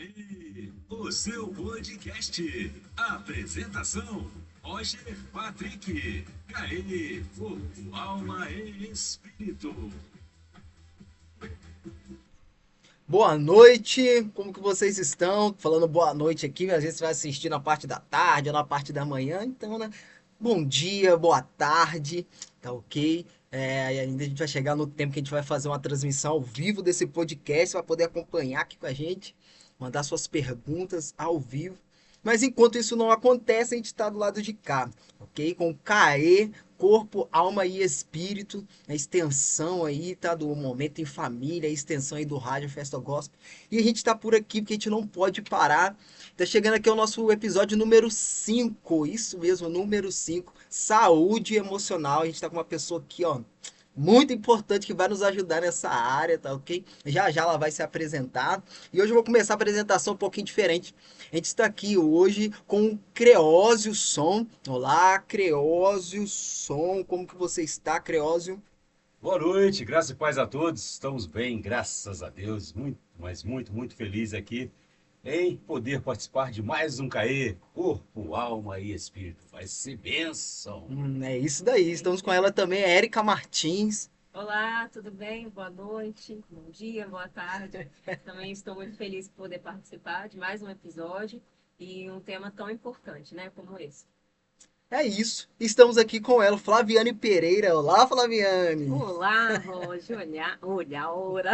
Caí, o seu podcast. Apresentação: Roger Patrick. Caí, corpo, alma e espírito. Boa noite, como que vocês estão? Falando boa noite aqui, às vezes você vai assistir na parte da tarde ou na parte da manhã, então, né? Bom dia, boa tarde, tá ok? E ainda a gente vai chegar no tempo que a gente vai fazer uma transmissão ao vivo desse podcast, vai poder acompanhar aqui com a gente, mandar suas perguntas ao vivo. Mas enquanto isso não acontece, a gente está do lado de cá, ok? Com o CAE, corpo, alma e espírito, a extensão aí, tá? Do Momento em Família, a extensão aí do Rádio Festa Gospel. E a gente tá por aqui porque a gente não pode parar. Tá chegando aqui o nosso episódio número 5, isso mesmo, número 5, saúde emocional. A gente tá com uma pessoa aqui, ó, muito importante que vai nos ajudar nessa área, tá ok? Já já ela vai se apresentar. E hoje eu vou começar a apresentação um pouquinho diferente. A gente está aqui hoje com o Creósio Som. Olá, Creósio Som. Como que você está, Creósio? Boa noite, graça e paz a todos. Estamos bem, graças a Deus. Muito, mas muito feliz aqui em poder participar de mais um CAE, Corpo, Alma e Espírito. Vai ser bênção. É isso daí. Estamos com ela também, a Érica Martins. Olá, tudo bem? Boa noite, bom dia, boa tarde. Também estou muito feliz por poder participar de mais um episódio e um tema tão importante, né, como esse. É isso. Estamos aqui com ela, Flaviane Pereira. Olá, Flaviane. Olá, Roger, olha a hora.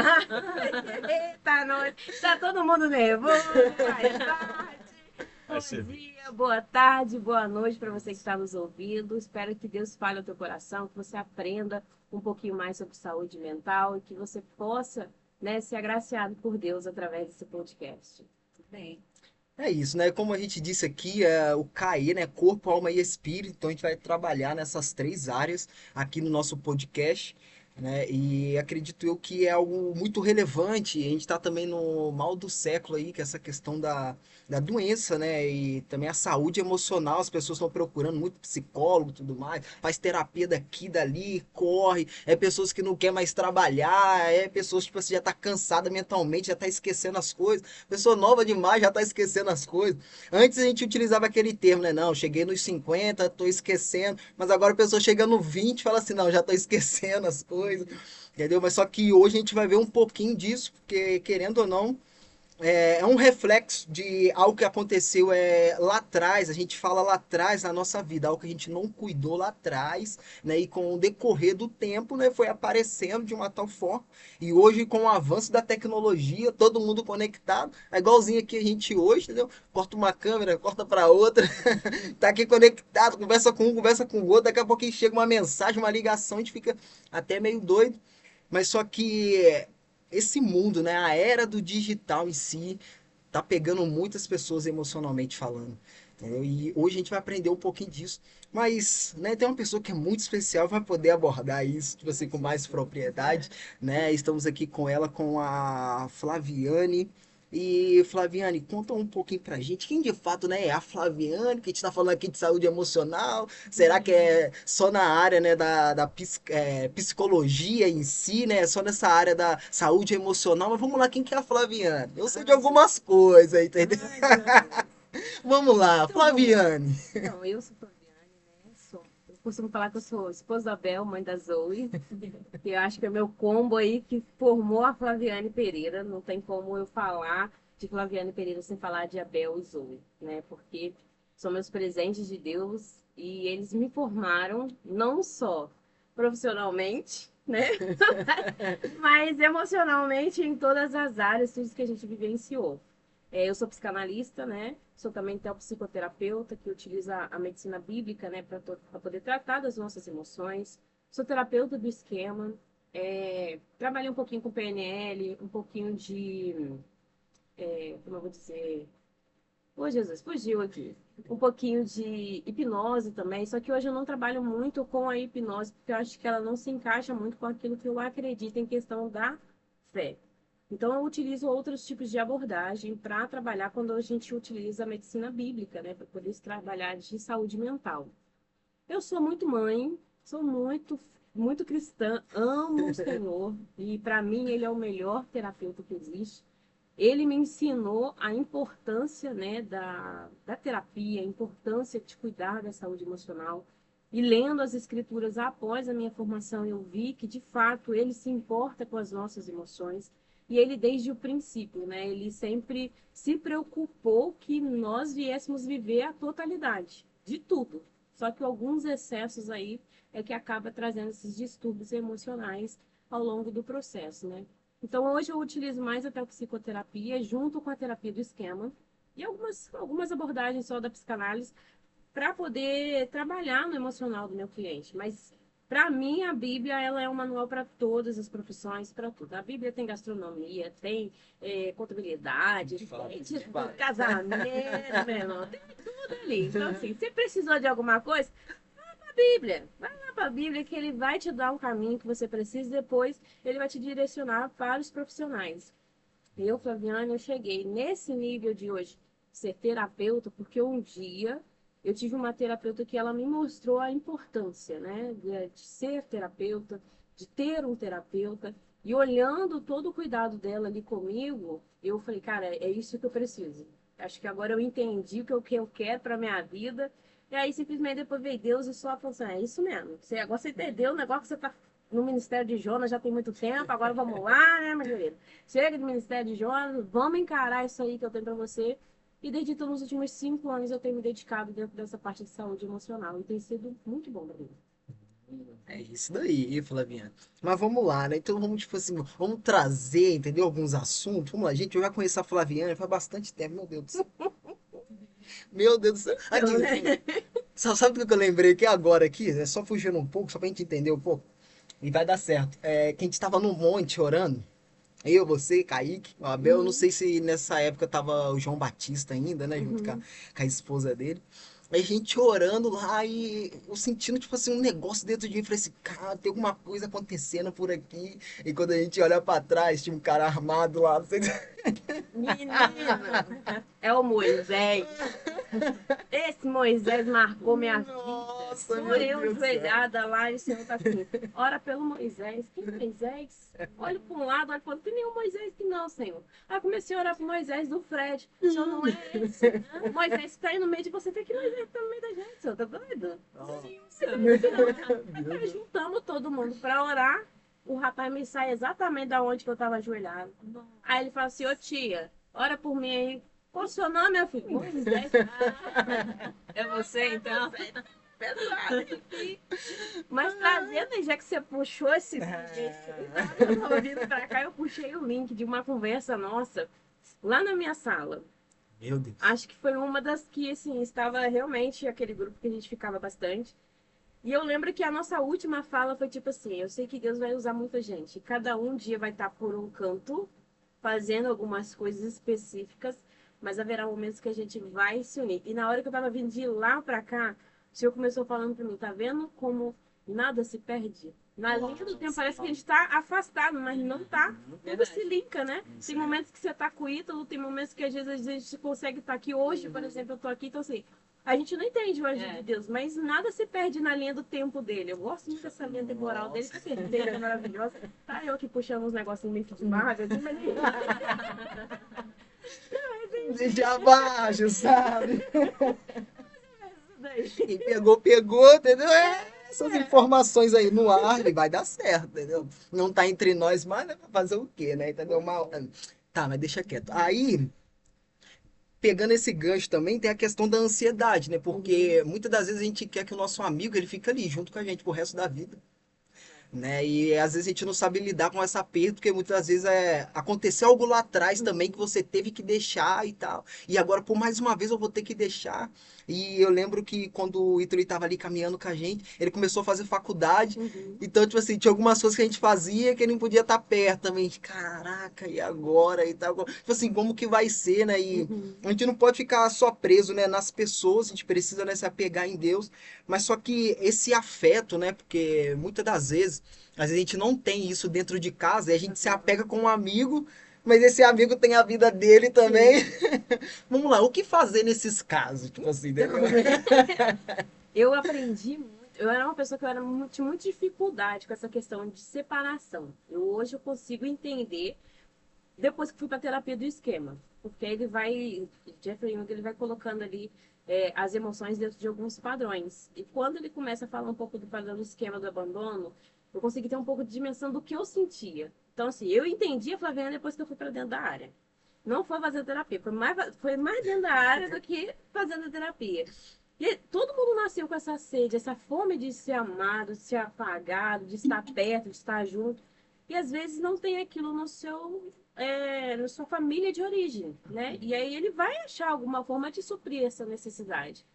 Eita, nós, tá todo mundo nervoso, faz parte. Vai Bom ser dia, boa tarde, boa noite para você que está nos ouvindo. Espero que Deus fale ao teu coração, que você aprenda um pouquinho mais sobre saúde mental e que você possa, né, ser agraciado por Deus através desse podcast. Tudo bem? É isso, né? Como a gente disse aqui, o CAE, né? Corpo, alma e espírito. Então a gente vai trabalhar nessas três áreas aqui no nosso podcast, né? E acredito eu que é algo muito relevante. A gente está também no mal do século aí, que é essa questão da doença, né? E também a saúde emocional. As pessoas estão procurando muito psicólogo e tudo mais. Faz terapia daqui, dali, corre. É pessoas que não quer mais trabalhar. É pessoas que tipo, assim, já tá cansada mentalmente, já tá esquecendo as coisas. Pessoa nova demais já tá esquecendo as coisas. Antes a gente utilizava aquele termo, né? Não, cheguei nos 50, tô esquecendo. Mas agora a pessoa chega no 20 e fala assim, não, já tô esquecendo as coisas. Entendeu? Mas só que hoje a gente vai ver um pouquinho disso, porque querendo ou não, é um reflexo de algo que aconteceu lá atrás, a gente fala lá atrás na nossa vida, algo que a gente não cuidou lá atrás, né? E com o decorrer do tempo, né, foi aparecendo de uma tal forma. E hoje, com o avanço da tecnologia, todo mundo conectado, é igualzinho aqui a gente hoje, entendeu? Corta uma câmera, corta para outra, tá aqui conectado, conversa com um, conversa com o outro, daqui a pouquinho chega uma mensagem, uma ligação, a gente fica até meio doido. Mas só que esse mundo, né, a era do digital em si, tá pegando muitas pessoas emocionalmente falando. Entendeu? E hoje a gente vai aprender um pouquinho disso. Mas, né, tem uma pessoa que é muito especial, vai poder abordar isso, tipo assim, com mais propriedade, né? Estamos aqui com ela, com a Flaviane. E Flaviane, conta um pouquinho pra gente quem de fato, né, é a Flaviane, que a gente tá falando aqui de saúde emocional. Será que é só na área, né, da psicologia em si, né? Só nessa área da saúde emocional? Mas vamos lá, quem que é a Flaviane? Eu sei de Ai, algumas coisas, entendeu? ai, meu Deus. Vamos lá, Então, vamos lá. Flaviane. Então, eu sou Fabiane, né? Eu costumo falar que eu sou esposa da Bel, mãe da Zoe. Que eu acho que é o meu combo aí que formou a Flaviane Pereira. Não tem como eu falar de Flaviane Pereira sem falar de Abel e Zoe, né? Porque são meus presentes de Deus e eles me formaram não só profissionalmente, né? Mas emocionalmente em todas as áreas, tudo que a gente vivenciou. Eu sou psicanalista, né? Sou também psicoterapeuta que utiliza a medicina bíblica, né, para poder tratar das nossas emoções. Sou terapeuta do esquema. Trabalhei um pouquinho com PNL, um pouquinho como eu vou dizer, ô Jesus, fugiu aqui. Um pouquinho de hipnose também, só que hoje eu não trabalho muito com a hipnose, porque eu acho que ela não se encaixa muito com aquilo que eu acredito em questão da fé. Então, eu utilizo outros tipos de abordagem para trabalhar quando a gente utiliza a medicina bíblica, né, para poder trabalhar de saúde mental. Eu sou muito mãe, sou muito cristã, amo o Senhor e para mim ele é o melhor terapeuta que existe. ele me ensinou a importância, né, da terapia, a importância de cuidar da saúde emocional. E lendo as escrituras após a minha formação, eu vi que, de fato, ele se importa com as nossas emoções. E ele, desde o princípio, né, ele sempre se preocupou que nós viéssemos viver a totalidade de tudo. Só que alguns excessos aí é que acaba trazendo esses distúrbios emocionais ao longo do processo, né? Então, hoje eu utilizo mais até a psicoterapia, junto com a terapia do esquema, e algumas abordagens só da psicanálise, para poder trabalhar no emocional do meu cliente. Mas, para mim, a Bíblia ela é um manual para todas as profissões, para tudo. A Bíblia tem gastronomia, tem contabilidade, tem de tudo, casamento, meu irmão, tem tudo ali. Então, assim, você precisou de alguma coisa, Bíblia. Vai lá para a Bíblia que ele vai te dar um caminho que você precisa e depois ele vai te direcionar para os profissionais. Eu, Flaviane, eu cheguei nesse nível de hoje ser terapeuta porque um dia eu tive uma terapeuta que ela me mostrou a importância, né, de ser terapeuta, de ter um terapeuta. E olhando todo o cuidado dela ali comigo, eu falei, cara, é isso que eu preciso. Acho que agora eu entendi o que eu quero para minha vida. E aí, simplesmente, depois veio Deus e só falou assim, é isso mesmo. Agora você entendeu o negócio que você tá no Ministério de Jonas já tem muito tempo, agora vamos lá, né, minha querida? Chega do Ministério de Jonas, vamos encarar isso aí que eu tenho para você. E desde então, nos últimos 5 anos, eu tenho me dedicado dentro dessa parte de saúde emocional. E tem sido muito bom para mim. É isso daí, Flaviana. Mas vamos lá, né? Então vamos, tipo assim, vamos trazer, entendeu? Alguns assuntos. Vamos lá, gente, eu já conheço a Flaviana faz bastante tempo, meu Deus do céu. Meu Deus do céu. Aqui, só sabe do que eu lembrei aqui agora aqui? É só fugindo um pouco, só pra gente entender um pouco. E vai dar certo. É que a gente tava no monte orando. Eu, você, Kaique, o Abel, eu não sei se nessa época tava o João Batista ainda, né? Junto com a esposa dele. Aí a gente orando lá e eu sentindo, tipo assim, um negócio dentro de mim. Falei assim, cara, tem alguma coisa acontecendo por aqui. E quando a gente olha pra trás, tinha um cara armado lá. Não sei se- Menina, é o Moisés. Esse Moisés marcou minha vida. Nossa, Sou meu eu Deus do céu. ajoelhada lá e o Senhor tá assim, ora pelo Moisés. Que Moisés? Olho para um lado, olho para outro, não tem nenhum Moisés que não, Senhor. Aí comecei a orar pro Moisés do Fred. O Senhor não é esse, né? O Moisés que tá aí no meio de você, tem que Moisés que tá no meio da gente, Senhor, tá doido? Aí juntamos todo mundo para orar. O rapaz me sai exatamente da onde que eu tava ajoelhado. Aí ele fala assim, ô tia, ora por mim aí. Qual o seu nome, meu filho? Moisés. É você, então? Pesado aqui. Mas trazendo, já que você puxou esse eu tava vindo pra cá, eu puxei o link de uma conversa nossa lá na minha sala. Meu Deus. Acho que foi uma das que, assim, estava realmente aquele grupo que a gente ficava bastante. E eu lembro que a nossa última fala foi tipo assim, eu sei que Deus vai usar muita gente. Cada um dia vai estar por um canto, fazendo algumas coisas específicas, mas haverá momentos que a gente vai se unir. E na hora que eu tava vindo de lá pra cá, o Senhor começou falando pra mim, tá vendo como nada se perde? Na linha do tempo parece que a gente tá afastado, mas não tá. Tudo se linka, né? Tem momentos que você tá com o Ítalo, tem momentos que às vezes a gente consegue estar aqui hoje, por exemplo, eu tô aqui, então assim, a gente não entende o agir de Deus, mas nada se perde na linha do tempo dele. Eu gosto muito dessa linha temporal dele, que perfeita, é maravilhosa. Tá eu aqui puxando uns negocinhos meio de vaga, assim, mas... Deixa abaixo, sabe? daí. Quem pegou, pegou, entendeu? Essas informações aí no ar e vai dar certo, entendeu? Não tá entre nós, mas é pra fazer o quê, né? Entendeu? Tá, mas deixa quieto. Aí, pegando esse gancho também, tem a questão da ansiedade, né? Porque muitas das vezes a gente quer que o nosso amigo ele fique ali junto com a gente pro resto da vida. Né? E às vezes a gente não sabe lidar com essa perda, porque muitas vezes aconteceu algo lá atrás também que você teve que deixar e tal. E agora, por mais uma vez, eu vou ter que deixar. E eu lembro que quando o Ítalo estava ali caminhando com a gente, ele começou a fazer faculdade. Então, tipo assim, tinha algumas coisas que a gente fazia que ele não podia estar perto também. Caraca, e agora? E tal. Tipo assim, como que vai ser, né? E a gente não pode ficar só preso, né, nas pessoas, a gente precisa, né, se apegar em Deus. Mas só que esse afeto, né? Porque muitas das vezes, às vezes a gente não tem isso dentro de casa e a gente se apega com um amigo, mas esse amigo tem a vida dele também. Vamos lá, o que fazer nesses casos? Tipo assim, entendeu? Eu aprendi muito. Eu era uma pessoa que tinha muita dificuldade com essa questão de separação. Hoje eu consigo entender depois que fui para terapia do esquema, porque ele vai, Jeffrey Young, ele vai colocando ali as emoções dentro de alguns padrões. E quando ele começa a falar um pouco do padrão do esquema do abandono, eu consegui ter um pouco de dimensão do que eu sentia. Então, assim, eu entendi a Flaviana depois que eu fui para dentro da área. Não foi fazer terapia, foi mais dentro da área do que fazendo terapia. E todo mundo nasceu com essa sede, essa fome de ser amado, de ser apagado, de estar perto, de estar junto. E às vezes não tem aquilo no seu, na sua família de origem, né? E aí ele vai achar alguma forma de suprir essa necessidade.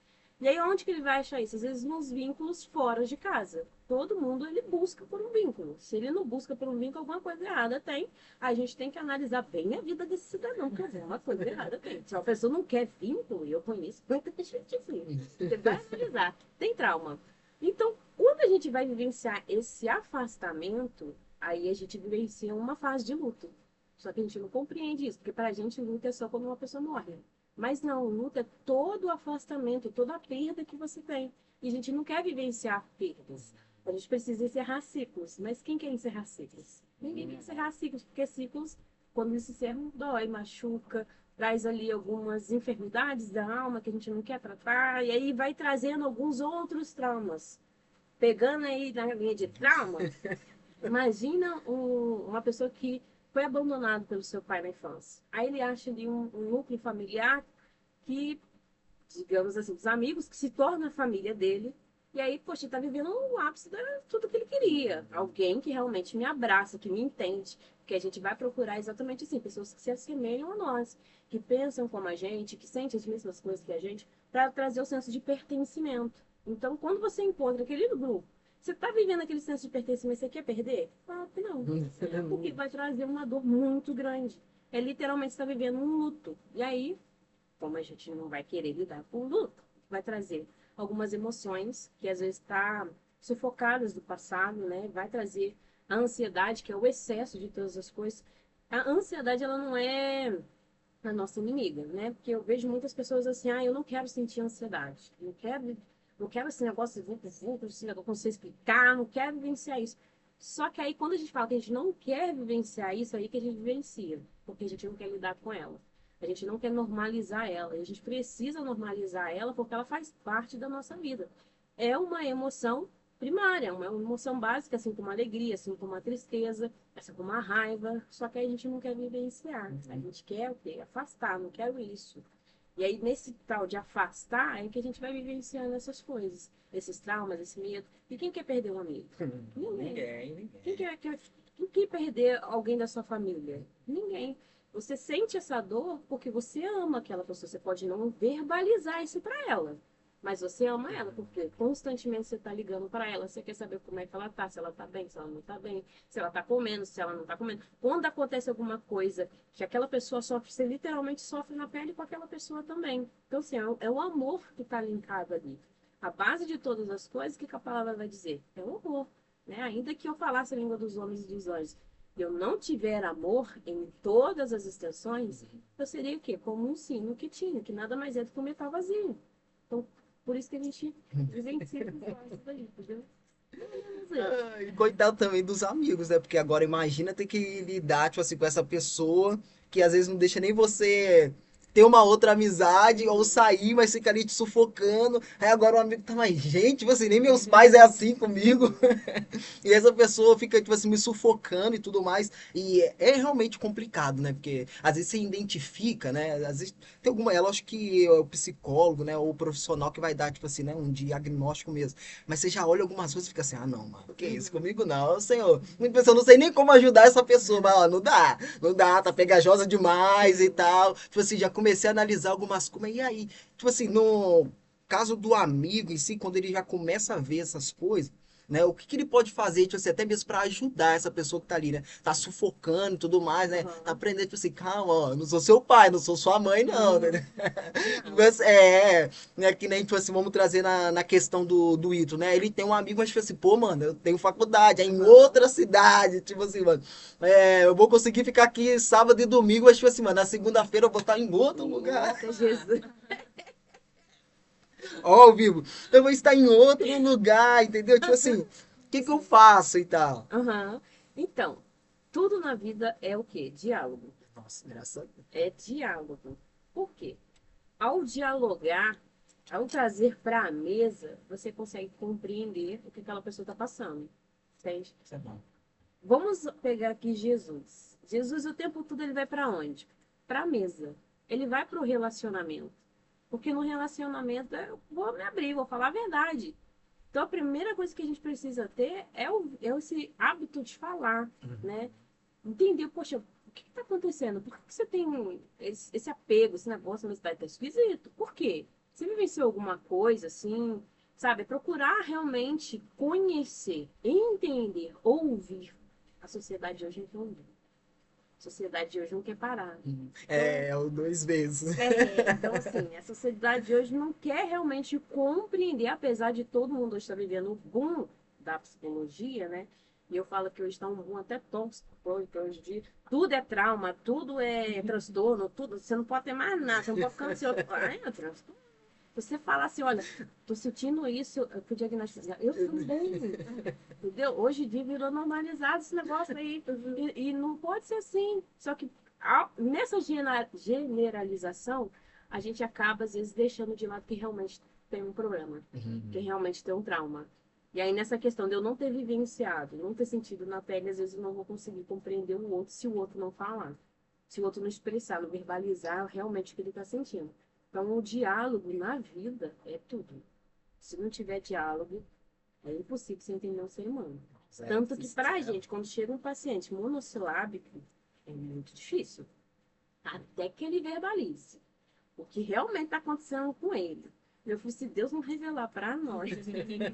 E aí onde que ele vai achar isso? Às vezes nos vínculos fora de casa. Todo mundo ele busca por um vínculo. Se ele não busca por um vínculo, alguma coisa errada tem. A gente tem que analisar bem a vida desse cidadão, porque alguma coisa errada tem. Se uma pessoa não quer vínculo, e eu conheço muita gente assim, você vai analisar. Tem trauma. Então, quando a gente vai vivenciar esse afastamento, aí a gente vivencia uma fase de luto. Só que a gente não compreende isso, porque para a gente luto é só quando uma pessoa morre. Mas não, luto é todo o afastamento, toda a perda que você tem. E a gente não quer vivenciar perdas. A gente precisa encerrar ciclos. Mas quem quer encerrar ciclos? Ninguém quer encerrar ciclos, porque ciclos, quando eles se encerram, dói, machuca, traz ali algumas enfermidades da alma que a gente não quer tratar, e aí vai trazendo alguns outros traumas. Pegando aí na linha de trauma, imagina uma pessoa que foi abandonado pelo seu pai na infância. Aí ele acha ali um núcleo familiar que, digamos assim, dos amigos, que se torna a família dele. E aí, poxa, ele tá vivendo o ápice de tudo que ele queria. Alguém que realmente me abraça, que me entende. Porque a gente vai procurar exatamente assim, pessoas que se assemelham a nós, que pensam como a gente, que sentem as mesmas coisas que a gente, para trazer o senso de pertencimento. Então, quando você encontra aquele grupo, você está vivendo aquele senso de pertencimento, você quer perder? Claro que não. Porque vai trazer uma dor muito grande. É literalmente está vivendo um luto. E aí, como a gente não vai querer lidar com o luto, vai trazer algumas emoções que às vezes estão sufocadas do passado, né? Vai trazer a ansiedade, que é o excesso de todas as coisas. A ansiedade, ela não é a nossa inimiga, né? Porque eu vejo muitas pessoas assim, eu não quero sentir ansiedade, não quero esse negócio de vulto, esse negócio não sei explicar, não quero vivenciar isso. Só que aí, quando a gente fala que a gente não quer vivenciar isso, aí que a gente vivencia, porque a gente não quer lidar com ela. A gente não quer normalizar ela. E a gente precisa normalizar ela porque ela faz parte da nossa vida. É uma emoção primária, uma emoção básica, assim como a alegria, assim como a tristeza, assim como a raiva. Só que a gente não quer vivenciar. A gente quer o quê? Afastar, não quero isso. E aí, nesse tal de afastar, é que a gente vai vivenciando essas coisas. Esses traumas, esse medo. E quem quer perder um amigo? Ninguém. Quem quer perder alguém da sua família? Ninguém. Você sente essa dor porque você ama aquela pessoa. Você pode não verbalizar isso para ela, mas você ama ela porque constantemente você está ligando para ela. Você quer saber como é que ela tá, se ela tá bem, se ela não tá bem, se ela tá comendo, se ela não tá comendo. Quando acontece alguma coisa que aquela pessoa sofre, você literalmente sofre na pele com aquela pessoa também. Então, assim, é o amor que está linkado ali. A base de todas as coisas, o que a palavra vai dizer? É o amor. Né? Ainda que eu falasse a língua dos homens e dos anjos, eu não tiver amor em todas as extensões, eu seria o quê? Como um sino que tinha, que nada mais é do que um metal vazio. Então, por isso que a gente vivencia isso daí, entendeu? E coitado também dos amigos, né? Porque agora imagina ter que lidar, tipo assim, com essa pessoa que às vezes não deixa nem você ter uma outra amizade ou sair, mas fica ali te sufocando. Aí agora o amigo tá mais, gente, tipo assim, nem meus pais é assim comigo. E essa pessoa fica, tipo assim, me sufocando e tudo mais. E é realmente complicado, né? Porque às vezes você identifica, né? Às vezes tem alguma. É lógico que é o psicólogo, né? Ou o profissional que vai dar, tipo assim, né? Um diagnóstico mesmo. Mas você já olha algumas coisas e fica assim, não, mano, que isso? Comigo não, senhor. Muita pessoa, não sei nem como ajudar essa pessoa. Mas, ó, não dá, tá pegajosa demais e tal. Tipo assim, já comecei a analisar algumas coisas. E aí? Tipo assim, no caso do amigo em si, quando ele já começa a ver essas coisas, né? O que ele pode fazer, tipo assim, até mesmo para ajudar essa pessoa que tá ali, né? Tá sufocando e tudo mais, né? Tá aprendendo, tipo assim, calma, ó, não sou seu pai, não sou sua mãe, não, né? Mas, né? Que nem, tipo assim, vamos trazer na questão do Ito, né? Ele tem um amigo, mas, tipo assim, pô, mano, eu tenho faculdade, é em outra cidade, tipo assim, mano. Eu vou conseguir ficar aqui sábado e domingo, mas, tipo assim, mano, na segunda-feira eu vou estar em outro lugar. Jesus. Ó, ao vivo. Eu vou estar em outro lugar, entendeu? Tipo assim, o que eu faço e tal? Então, tudo na vida é o quê? Diálogo. Nossa, graças a Deus. É diálogo. Por quê? Ao dialogar, ao trazer para a mesa, você consegue compreender o que aquela pessoa está passando. Entende? Isso é bom. Vamos pegar aqui Jesus. Jesus, o tempo todo, ele vai para onde? Para a mesa. Ele vai para o relacionamento. Porque no relacionamento, eu vou me abrir, vou falar a verdade. Então, a primeira coisa que a gente precisa ter é esse hábito de falar, né? Entender, poxa, o que está acontecendo? Por que você tem esse apego, esse negócio na cidade? Está esquisito. Por quê? Você vivenciou alguma coisa, assim, sabe? Procurar realmente conhecer, entender, ouvir. A sociedade hoje não quer ouvir. A sociedade de hoje não quer parar. É o 2 vezes. Então, assim, a sociedade de hoje não quer realmente compreender, apesar de todo mundo hoje estar vivendo o boom da psicologia, né? E eu falo que hoje está um boom até tóxico, porque hoje em dia tudo é trauma, tudo é transtorno, tudo. Você não pode ter mais nada, você não pode ficar ansioso. Ai, é transtorno. Você fala assim, olha, tô sentindo isso, eu fui diagnosticada. Eu também, entendeu? Hoje em dia virou normalizado esse negócio aí. E não pode ser assim. Só que nessa generalização, a gente acaba, às vezes, deixando de lado que realmente tem um problema, que realmente tem um trauma. E aí, nessa questão de eu não ter vivenciado, não ter sentido na pele, às vezes eu não vou conseguir compreender o outro se o outro não falar. Se o outro não expressar, não verbalizar realmente o que ele está sentindo. Então, o diálogo na vida é tudo. Se não tiver diálogo, é impossível você entender um ser humano. Tanto que, para a gente, quando chega um paciente monossilábico, é muito difícil. Até que ele verbalize o que realmente está acontecendo com ele. Eu falei, se Deus não revelar para nós, entendeu?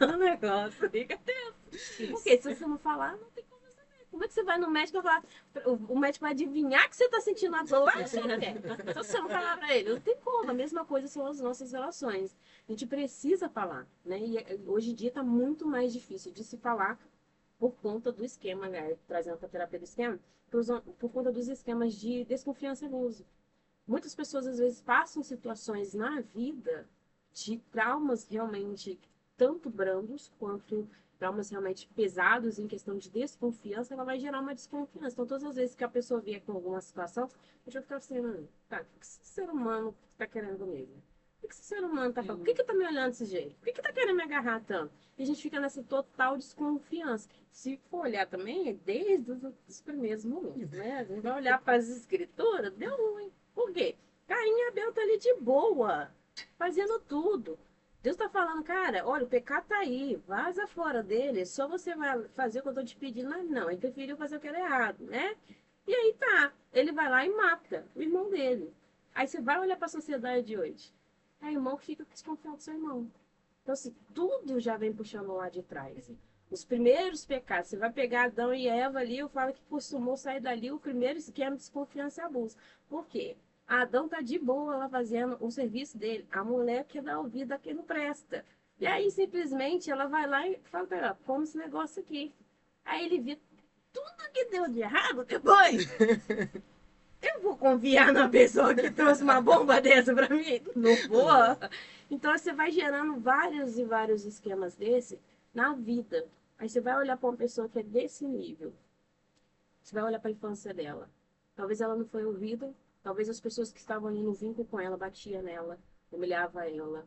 O negócio fica tenso. Porque se você não falar, não tem como saber. Como é que você vai no médico e falar, o médico vai adivinhar que você está sentindo a dor lá na sua perna? Então, se você não falar para ele, não tem como. A mesma coisa são as nossas relações. A gente precisa falar, né? E hoje em dia está muito mais difícil de se falar por conta do esquema, né? Trazendo para a terapia do esquema, por conta dos esquemas de desconfiança no uso. Muitas pessoas, às vezes, passam situações na vida de traumas realmente tanto brandos quanto traumas realmente pesados em questão de desconfiança, ela vai gerar uma desconfiança. Então, todas as vezes que a pessoa vier com alguma situação, a gente vai ficar assim, tá, o que esse ser humano está querendo comigo? O que esse ser humano está falando? Por que tá me olhando desse jeito? Por que tá querendo me agarrar tanto? E a gente fica nessa total desconfiança. Se for olhar também, é desde os primeiros momentos, né? A gente vai olhar para as escrituras, deu ruim. Por quê? Caim e Abel tá ali de boa, fazendo tudo. Deus tá falando, cara, olha, o pecado tá aí, vaza fora dele, só você vai fazer o que eu tô te pedindo, mas não, ele preferiu fazer o que era errado, né? E aí tá, ele vai lá e mata o irmão dele. Aí você vai olhar para a sociedade de hoje. Aí o irmão fica desconfiado do seu irmão. Então, assim, tudo já vem puxando lá de trás. Os primeiros pecados, você vai pegar Adão e Eva ali, eu falo que costumou sair dali o primeiro esquema de desconfiança e abuso. Por quê? Adão tá de boa lá fazendo o serviço dele. A mulher quer dar ouvido a quem não presta. E aí, simplesmente, ela vai lá e fala pra ela, come esse negócio aqui. Aí ele vê tudo que deu de errado depois. Eu vou confiar na pessoa que trouxe uma bomba dessa pra mim? Não vou. Então, você vai gerando vários e vários esquemas desse na vida. Aí você vai olhar para uma pessoa que é desse nível. Você vai olhar para a infância dela. Talvez ela não foi ouvida. Talvez as pessoas que estavam ali no vínculo com ela batiam nela, humilhavam ela,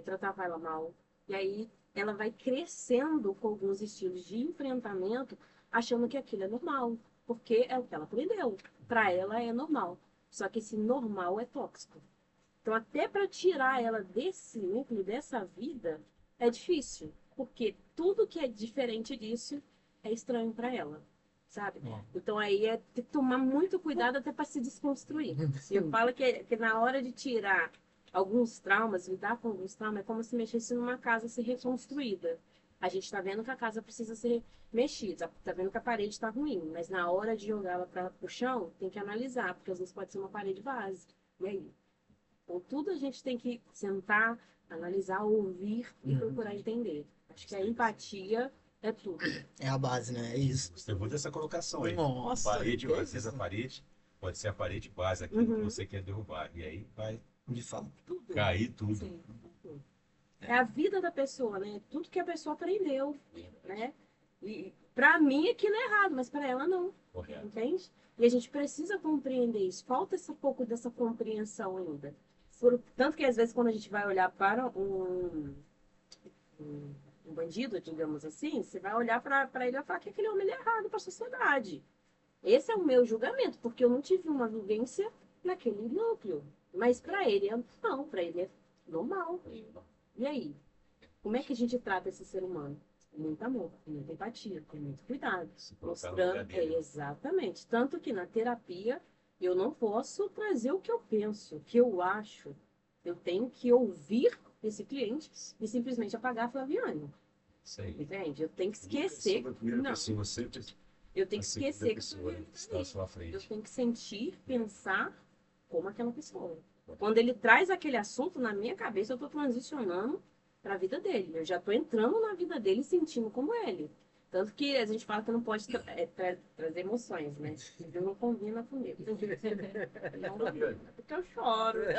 tratavam ela mal. E aí ela vai crescendo com alguns estilos de enfrentamento, achando que aquilo é normal. Porque é o que ela aprendeu. Para ela é normal. Só que esse normal é tóxico. Então, até para tirar ela desse núcleo, dessa vida, é difícil. Porque tudo que é diferente disso é estranho para ela, sabe? Então, aí é ter que tomar muito cuidado até para se desconstruir. Eu falo que na hora de tirar alguns traumas, lidar com alguns traumas, é como se mexesse numa casa a ser reconstruída. A gente está vendo que a casa precisa ser mexida, está vendo que a parede está ruim, mas na hora de jogar ela para o chão, tem que analisar, porque às vezes pode ser uma parede base. E aí? Então, tudo a gente tem que sentar, analisar, ouvir e procurar entender. Acho que a empatia é tudo. É a base, né? É isso. Gostei muito dessa colocação aí. Nossa, Parede, é às vezes a parede pode ser a parede base, aquilo que você quer derrubar. E aí vai De fato. Tudo. cair tudo. Sim. É a vida da pessoa, né? Tudo que a pessoa aprendeu, né? E Pra mim aquilo é errado, mas pra ela não, Correto. entende? E a gente precisa compreender isso. Falta esse pouco dessa compreensão ainda. Tanto que às vezes quando a gente vai olhar para um bandido, digamos assim, você vai olhar para ele e vai falar que aquele homem ele é errado para a sociedade. Esse é o meu julgamento, porque eu não tive uma vivência naquele núcleo. Mas para ele, não, para ele é normal. E aí? Como é que a gente trata esse ser humano? Com muito amor, com muita empatia, com muito cuidado. Se colocar no lugar Mostrando, dele. exatamente. Tanto que na terapia eu não posso trazer o que eu penso, o que eu acho. Eu tenho que ouvir esse cliente e simplesmente apagar a Flaviane. Isso aí. Entende? Eu tenho que esquecer. Sobre a primeira Não, pessoa, sempre eu tenho a que segunda esquecer que pessoa eu que está à sua Eu frente. tenho que sentir, pensar como aquela pessoa. Quando ele traz aquele assunto na minha cabeça, eu estou transicionando para a vida dele. Eu já estou entrando na vida dele e sentindo como ele. Tanto que a gente fala que não pode trazer emoções, né? Ele não combina comigo. Não combina, porque eu choro, né?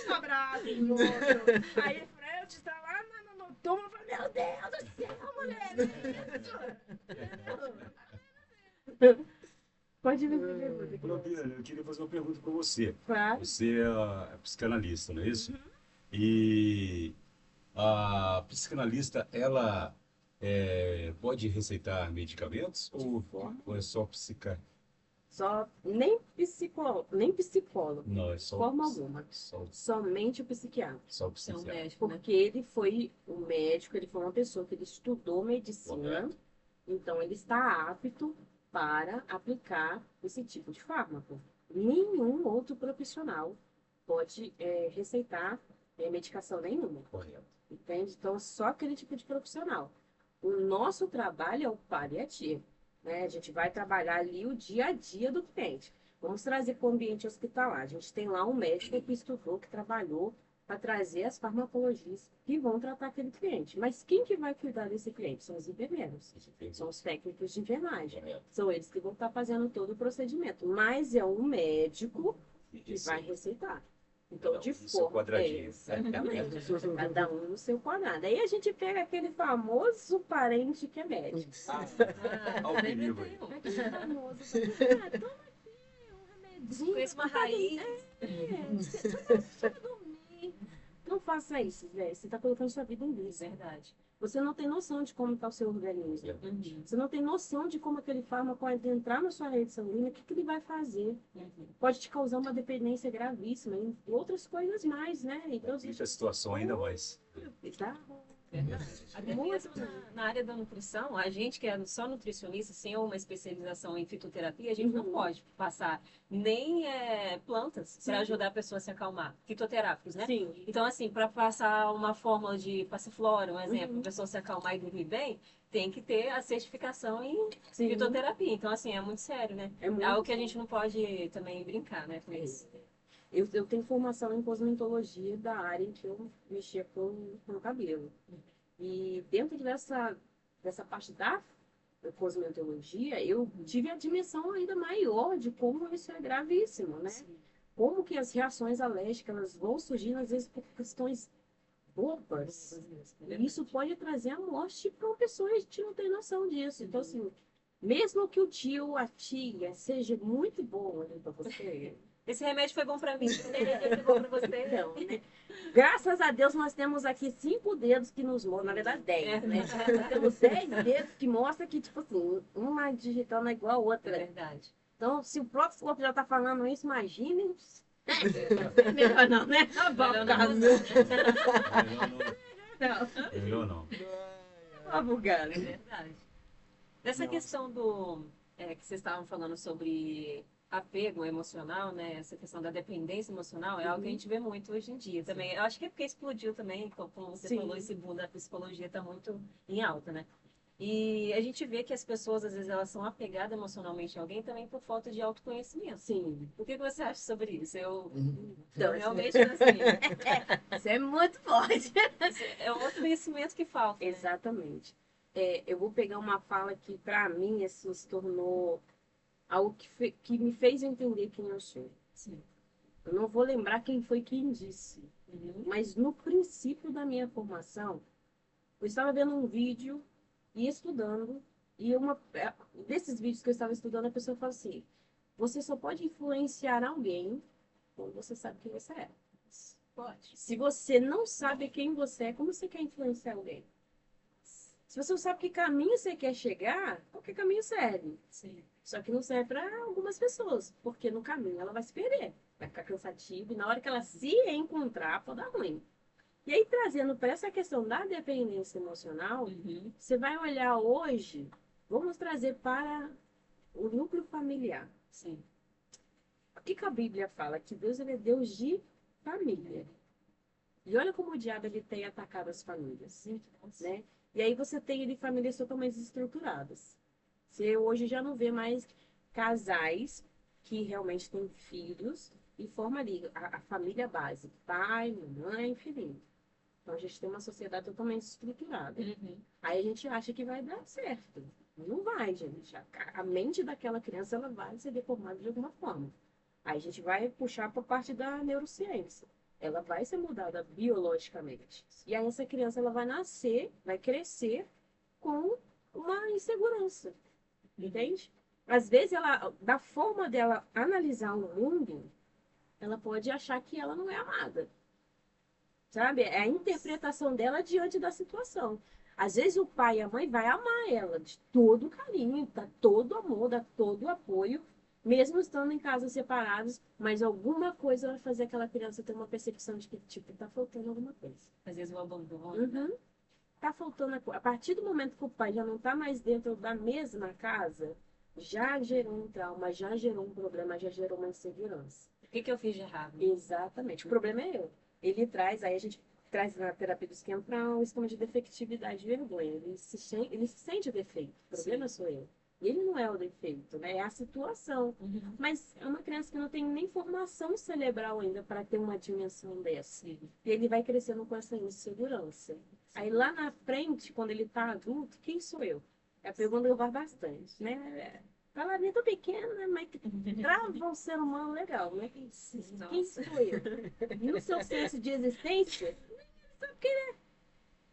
Um abraço, um outro. Aí Fred está lá no túmulo e fala, meu Deus do céu, mulher! Pode me perguntar. Flaviane, eu queria fazer uma pergunta para você. Claro. Você é psicanalista, não é isso? E a psicanalista, ela pode receitar medicamentos ou é só Só nem psicólogo, Não, é de só forma alguma. só, Somente o psiquiatra. só o Você é um psiquiatra. médico, né? Porque ele foi o médico, ele foi uma pessoa que ele estudou medicina, Correto. então ele está apto para aplicar esse tipo de fármaco. Nenhum outro profissional pode receitar medicação nenhuma. Correto. Entende? Então, só aquele tipo de profissional. O nosso trabalho é o paliativo, né? A gente vai trabalhar ali o dia a dia do cliente. Vamos trazer para o ambiente hospitalar. A gente tem lá um médico que estudou, que trabalhou para trazer as farmacologias que vão tratar aquele cliente. Mas quem que vai cuidar desse cliente? São os enfermeiros, são os técnicos de enfermagem. Correto. São eles que vão estar fazendo todo o procedimento. Mas é um médico que Isso. vai receitar. Então, Cada de um no seu forma. quadradinho. Exatamente. Cada um no seu quadrado. Aí a gente pega aquele famoso parente que é médico. Ao sempre perigo tem aí. um. Aquele famoso. Toma aqui um remedinho. Conheço uma raiz. Só pra dormir. Não faça isso, velho. Você está colocando sua vida em risco. Verdade. Você não tem noção de como está o seu organismo. Uhum. Você não tem noção de como aquele fármaco pode entrar na sua rede sanguínea, o que, que ele vai fazer. Uhum. Pode te causar uma dependência gravíssima e outras coisas mais, né? Então, Complica a situação ainda mais. bizarro. Verdade. Até mesmo na área da nutrição, a gente que é só nutricionista, sem uma especialização em fitoterapia, a gente não pode passar nem plantas para ajudar a pessoa a se acalmar. Fitoterápicos, né? Sim. Então, assim, para passar uma fórmula de passiflora, um exemplo, a pessoa se acalmar e dormir bem, tem que ter a certificação em Sim. fitoterapia. Então, assim, é muito sério, né? É muito É algo que a gente não pode também brincar, né, com isso. Eu tenho formação em cosmetologia da área em que eu mexia com o cabelo. E dentro dessa parte da cosmetologia, eu tive a dimensão ainda maior de como isso é gravíssimo, né? Como que as reações alérgicas elas vão surgindo, às vezes, por questões bobas. E isso pode trazer a morte para uma pessoa e a gente não tem noção disso. Então, assim, mesmo que o tio, a tia, seja muito bom ali para você... Esse remédio foi bom para mim, esse remédio foi bom para você. Não, né? Graças a Deus nós temos aqui 5 dedos que nos mostram, na verdade 10, né? Nós temos 10 dedos que mostram que, tipo assim, uma digitando é igual a É outra. verdade. Então, se o próprio corpo já tá falando isso, imagine. Melhor não, né? Tá bom, Melhor tá. não. Melhor não. Tá vulgar, É né? verdade. Dessa questão do que vocês estavam falando sobre apego emocional, né? Essa questão da dependência emocional é algo que a gente vê muito hoje em dia também. Eu acho que é porque explodiu também, como você Sim. falou, esse boom da psicologia está muito em alta, né? E a gente vê que as pessoas, às vezes, elas são apegadas emocionalmente a alguém também por falta de autoconhecimento. Sim. O que você acha sobre isso? Eu Então, realmente, assim, isso é muito forte. é outro conhecimento que falta, né? Exatamente. Eu vou pegar uma fala que, para mim, assim, se tornou algo que me fez entender quem eu sou. Sim. Eu não vou lembrar quem foi quem disse, Uhum. mas no princípio da minha formação, eu estava vendo um vídeo e estudando. E desses vídeos que eu estava estudando, a pessoa fala assim: você só pode influenciar alguém quando você sabe quem você é. Pode. Se você não sabe quem você é, como você quer influenciar alguém? Se você não sabe que caminho você quer chegar, qualquer caminho serve. Sim. Só que não serve para algumas pessoas, porque no caminho ela vai se perder, vai ficar cansativa, e na hora que ela se encontrar, pode dar ruim. E aí, trazendo para essa questão da dependência emocional, Uhum. você vai olhar hoje, vamos trazer para o núcleo familiar. Sim. O que a Bíblia fala? Que Deus ele é Deus de família. E olha como o diabo ele tem atacado as famílias, né? E aí você tem ali famílias totalmente desestruturadas. Você hoje já não vê mais casais que realmente têm filhos e forma ali a família base, pai, mãe, filhinho. Então a gente tem uma sociedade totalmente estruturada. Uhum. Aí a gente acha que vai dar certo. Não vai, gente. A mente daquela criança ela vai ser deformada de alguma forma. Aí a gente vai puxar para a parte da neurociência. Ela vai ser mudada biologicamente. E aí essa criança ela vai nascer, vai crescer com uma insegurança. Entende? Às vezes ela, da forma dela analisar o mundo, ela pode achar que ela não é amada. Sabe? É a interpretação dela diante da situação. Às vezes o pai e a mãe vai amar ela de todo carinho, dá todo amor, dá todo apoio, mesmo estando em casas separadas, mas alguma coisa vai fazer aquela criança ter uma percepção de que, tipo, tá faltando alguma coisa. Às vezes o abandono. Uhum. Tá faltando a partir do momento que o pai já não tá mais dentro da mesma casa, já gerou um trauma, já gerou um problema, já gerou uma insegurança. O que eu fiz de errado? Exatamente. O problema é eu. Ele traz, aí a gente traz na terapia do esquema para um esquema de defectividade e vergonha. Ele se sente defeito. O problema sou eu. E ele não é o defeito, né? É a situação. Uhum. Mas é uma criança que não tem nem formação cerebral ainda para ter uma dimensão dessa. Sim. E ele vai crescendo com essa insegurança. Aí lá na frente, quando ele tá adulto, quem sou eu? É a pergunta que eu faço bastante, né? Palavrinha tão pequena, mas que trava um ser humano legal, né? Quem sou eu? E no seu senso de existência, sabe quem é?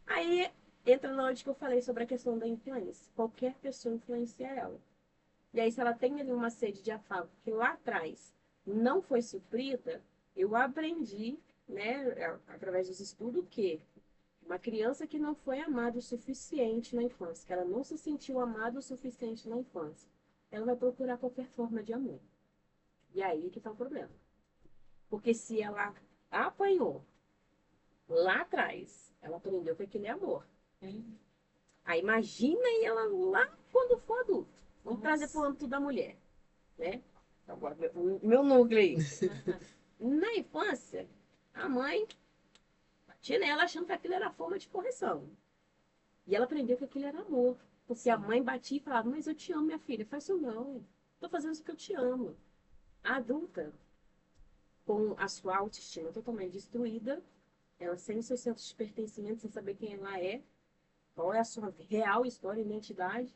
Aí entra na onde que eu falei sobre a questão da influência. Qualquer pessoa influencia ela. E aí, se ela tem ali uma sede de afago que lá atrás não foi suprida, eu aprendi, né, através dos estudos, que uma criança que não foi amada o suficiente na infância, que ela não se sentiu amada o suficiente na infância, ela vai procurar qualquer forma de amor. E aí que tá o problema. Porque se ela apanhou lá atrás, ela aprendeu que aquele é amor. Aí imagina ela lá quando for adulto. Vamos trazer para o âmbito da mulher, né? Agora, o meu núcleo aí. Na infância, a mãe batia nela achando que aquilo era forma de correção. E ela aprendeu que aquilo era amor. Porque a mãe batia e falava, mas eu te amo, minha filha. Faz isso não. Tô fazendo isso porque eu te amo. A adulta, com a sua autoestima totalmente destruída, ela sem seu senso de pertencimento, sem saber quem ela é, qual é a sua real história e identidade,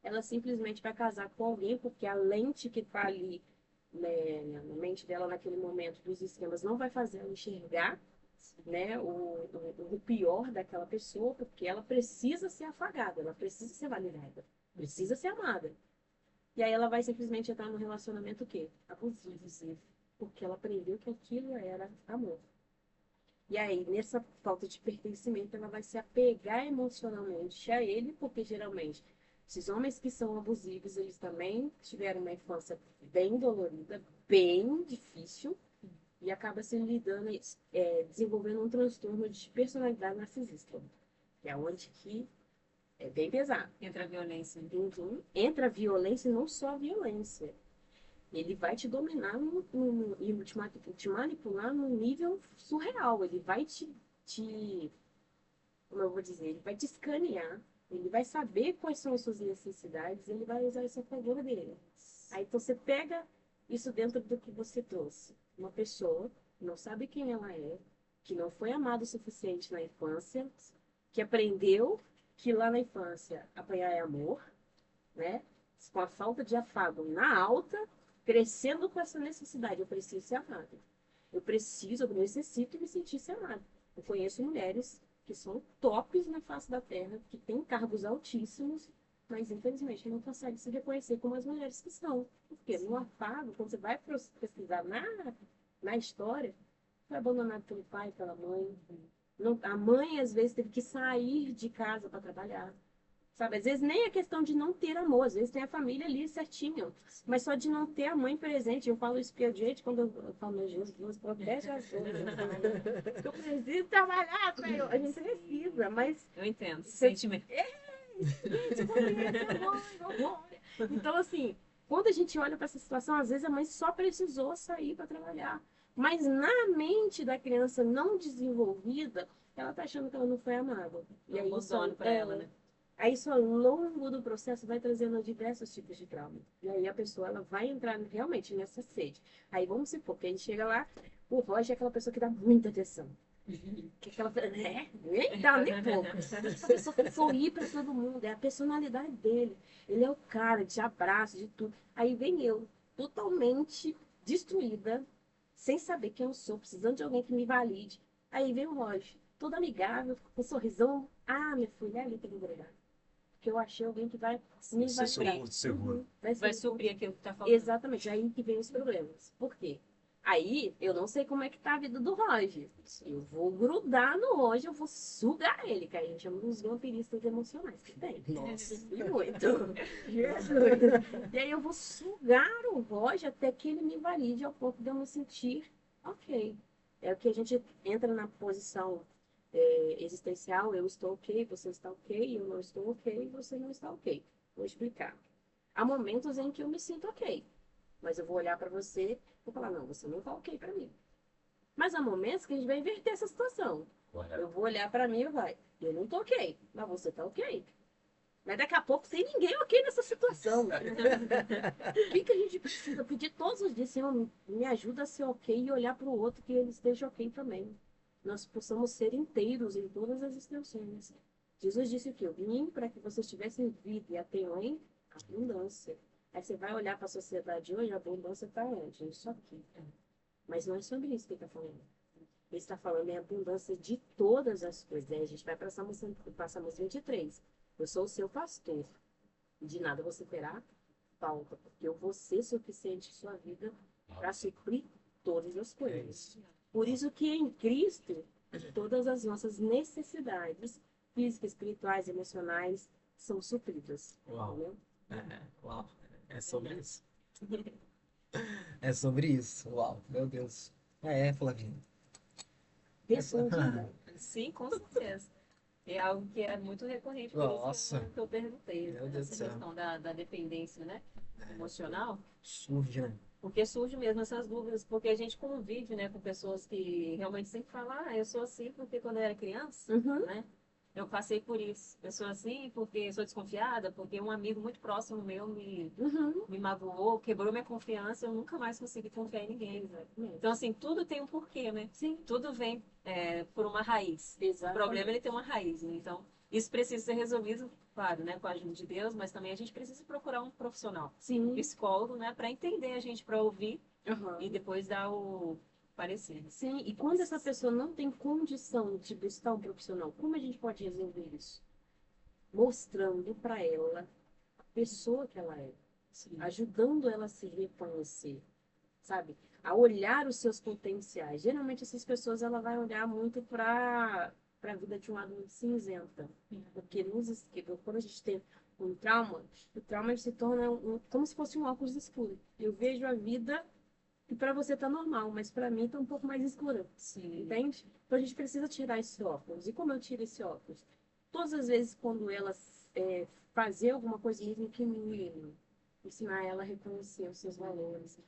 ela simplesmente vai casar com alguém, porque a lente que está ali, né, na mente dela naquele momento dos esquemas não vai fazer ela enxergar, né, o pior daquela pessoa, porque ela precisa ser afagada, ela precisa ser validada, precisa ser amada. E aí ela vai simplesmente entrar num relacionamento o quê? Abusivo, porque ela aprendeu que aquilo era amor. E aí, nessa falta de pertencimento, ela vai se apegar emocionalmente a ele, porque geralmente esses homens que são abusivos, eles também tiveram uma infância bem dolorida, bem difícil, e acaba se lidando, desenvolvendo um transtorno de personalidade narcisista, que é onde que é bem pesado. Entra a violência. Uhum. Entra a violência e não só a violência. Ele vai te dominar e te manipular num nível surreal. Ele vai como eu vou dizer, ele vai te escanear. Ele vai saber quais são as suas necessidades. Ele vai usar isso a favor dele. Aí então, você pega isso dentro do que você trouxe. Uma pessoa que não sabe quem ela é, que não foi amada o suficiente na infância, que aprendeu que lá na infância apanhar é amor, né? Com a falta de afago na alta, crescendo com essa necessidade. Eu preciso ser amada. Eu necessito me sentir ser amada. Eu conheço mulheres que são tops na face da Terra, que têm cargos altíssimos, mas infelizmente não conseguem se reconhecer como as mulheres que são. Porque no afago, quando você vai pesquisar na história, foi abandonado pelo pai, pela mãe. A mãe, às vezes, teve que sair de casa para trabalhar. Sabe? Às vezes nem é questão de não ter amor, às vezes tem a família ali certinho, mas só de não ter a mãe presente. Eu falo isso para gente quando eu falo, meu Jesus, protege as coisas. Eu preciso trabalhar, Senhor. A gente precisa, mas. Eu entendo, Você- sentimento. Gente, compreende, mãe, vambora. Então, assim, quando a gente olha para essa situação, às vezes a mãe só precisou sair para trabalhar. Mas na mente da criança não desenvolvida, ela tá achando que ela não foi amada. E aí isso Abandono para ela, né? Aí isso ao longo do processo vai trazendo diversos tipos de trauma. E aí a pessoa ela vai entrar realmente nessa sede. Aí vamos supor que a gente chega lá, o Roger é aquela pessoa que dá muita atenção. Que aquela nem dá nem pouco. A pessoa que sorri pra todo mundo, é a personalidade dele. Ele é o cara de abraço, de tudo. Aí vem eu, totalmente destruída, sem saber quem eu sou, precisando de alguém que me valide. Aí vem o Roger, todo amigável, com um sorrisão. Ah, minha filha, é ali que eu vou brigar. Porque eu achei alguém que vai me Você é seu validar. porto seguro. Vai ser Vai um suprir aquilo que tá faltando. Exatamente, aí que vem os problemas. Por quê? Aí eu não sei como é que tá a vida do Roger. Eu vou grudar no Roger, eu vou sugar ele, que a gente chama dos vampiristas emocionais que tem. Nossa. E muito. Jesus. E aí eu vou sugar o Roger até que ele me valide ao ponto de eu me sentir ok. É o que a gente entra na posição existencial, eu estou ok, você está ok, eu não estou ok, você não está ok. Vou explicar. Há momentos em que eu me sinto ok. Mas eu vou olhar para você e vou falar, não, você não tá ok para mim. Mas há momentos que a gente vai inverter essa situação. Correto. Eu vou olhar para mim e vai, eu não tô ok, mas você tá ok. Mas daqui a pouco tem ninguém ok nessa situação. O que a gente precisa pedir todos os dias, Senhor, me ajuda a ser ok e olhar para o outro que ele esteja ok também. Nós possamos ser inteiros em todas as extensões. Jesus disse que eu vim para que vocês tivessem vida e a tenham em abundância. Aí você vai olhar para a sociedade hoje, a abundância está onde? Isso aqui. Mas não é sobre isso que ele está falando. Ele está falando em abundância de todas as coisas. Aí a gente vai para Salmos 23. Eu sou o seu pastor. De nada você terá falta, porque eu vou ser suficiente em sua vida para suprir todas as coisas. Por isso que em Cristo, todas as nossas necessidades físicas, espirituais, emocionais são supridas. Uau. Entendeu? Uau. É sobre isso. É sobre isso. Uau, meu Deus. Flavinha. Responde. Sim, com certeza. É algo que é muito recorrente, por Nossa. isso que eu perguntei, Meu né, Deus do essa céu. questão da dependência, né, emocional, Surge, né? porque surge mesmo essas dúvidas, porque a gente convive, né, com pessoas que realmente sempre falam, eu sou assim porque quando eu era criança, Uhum. né, eu passei por isso. Eu sou assim porque sou desconfiada, porque um amigo muito próximo meu Uhum. me magoou, quebrou minha confiança, eu nunca mais consegui confiar em ninguém. Então, assim, tudo tem um porquê, né? Sim. Tudo vem por uma raiz. O Exatamente. problema ele tem uma raiz, né? Então, isso precisa ser resolvido, claro, né, com a ajuda de Deus, mas também a gente precisa procurar um profissional, um Sim. psicólogo, né, para entender a gente, para ouvir Uhum. e depois dar o parecer. Sim, e quando essa pessoa não tem condição de buscar um profissional, como a gente pode resolver isso? Mostrando para ela a pessoa que ela é, Sim. ajudando ela a se reconhecer, sabe? A olhar os seus potenciais. Geralmente essas pessoas ela vai olhar muito para a vida de um lado muito cinzenta, porque quando a gente tem um trauma, o trauma se torna como se fosse um óculos escuro. Eu vejo a vida que para você tá normal, mas para mim tá um pouco mais escura. Sim. Entende? Então a gente precisa tirar esse óculos. E como eu tiro esse óculos? Todas as vezes quando ela fazer alguma coisa mesmo que mínimo, ensinar ela a reconhecer os seus valores,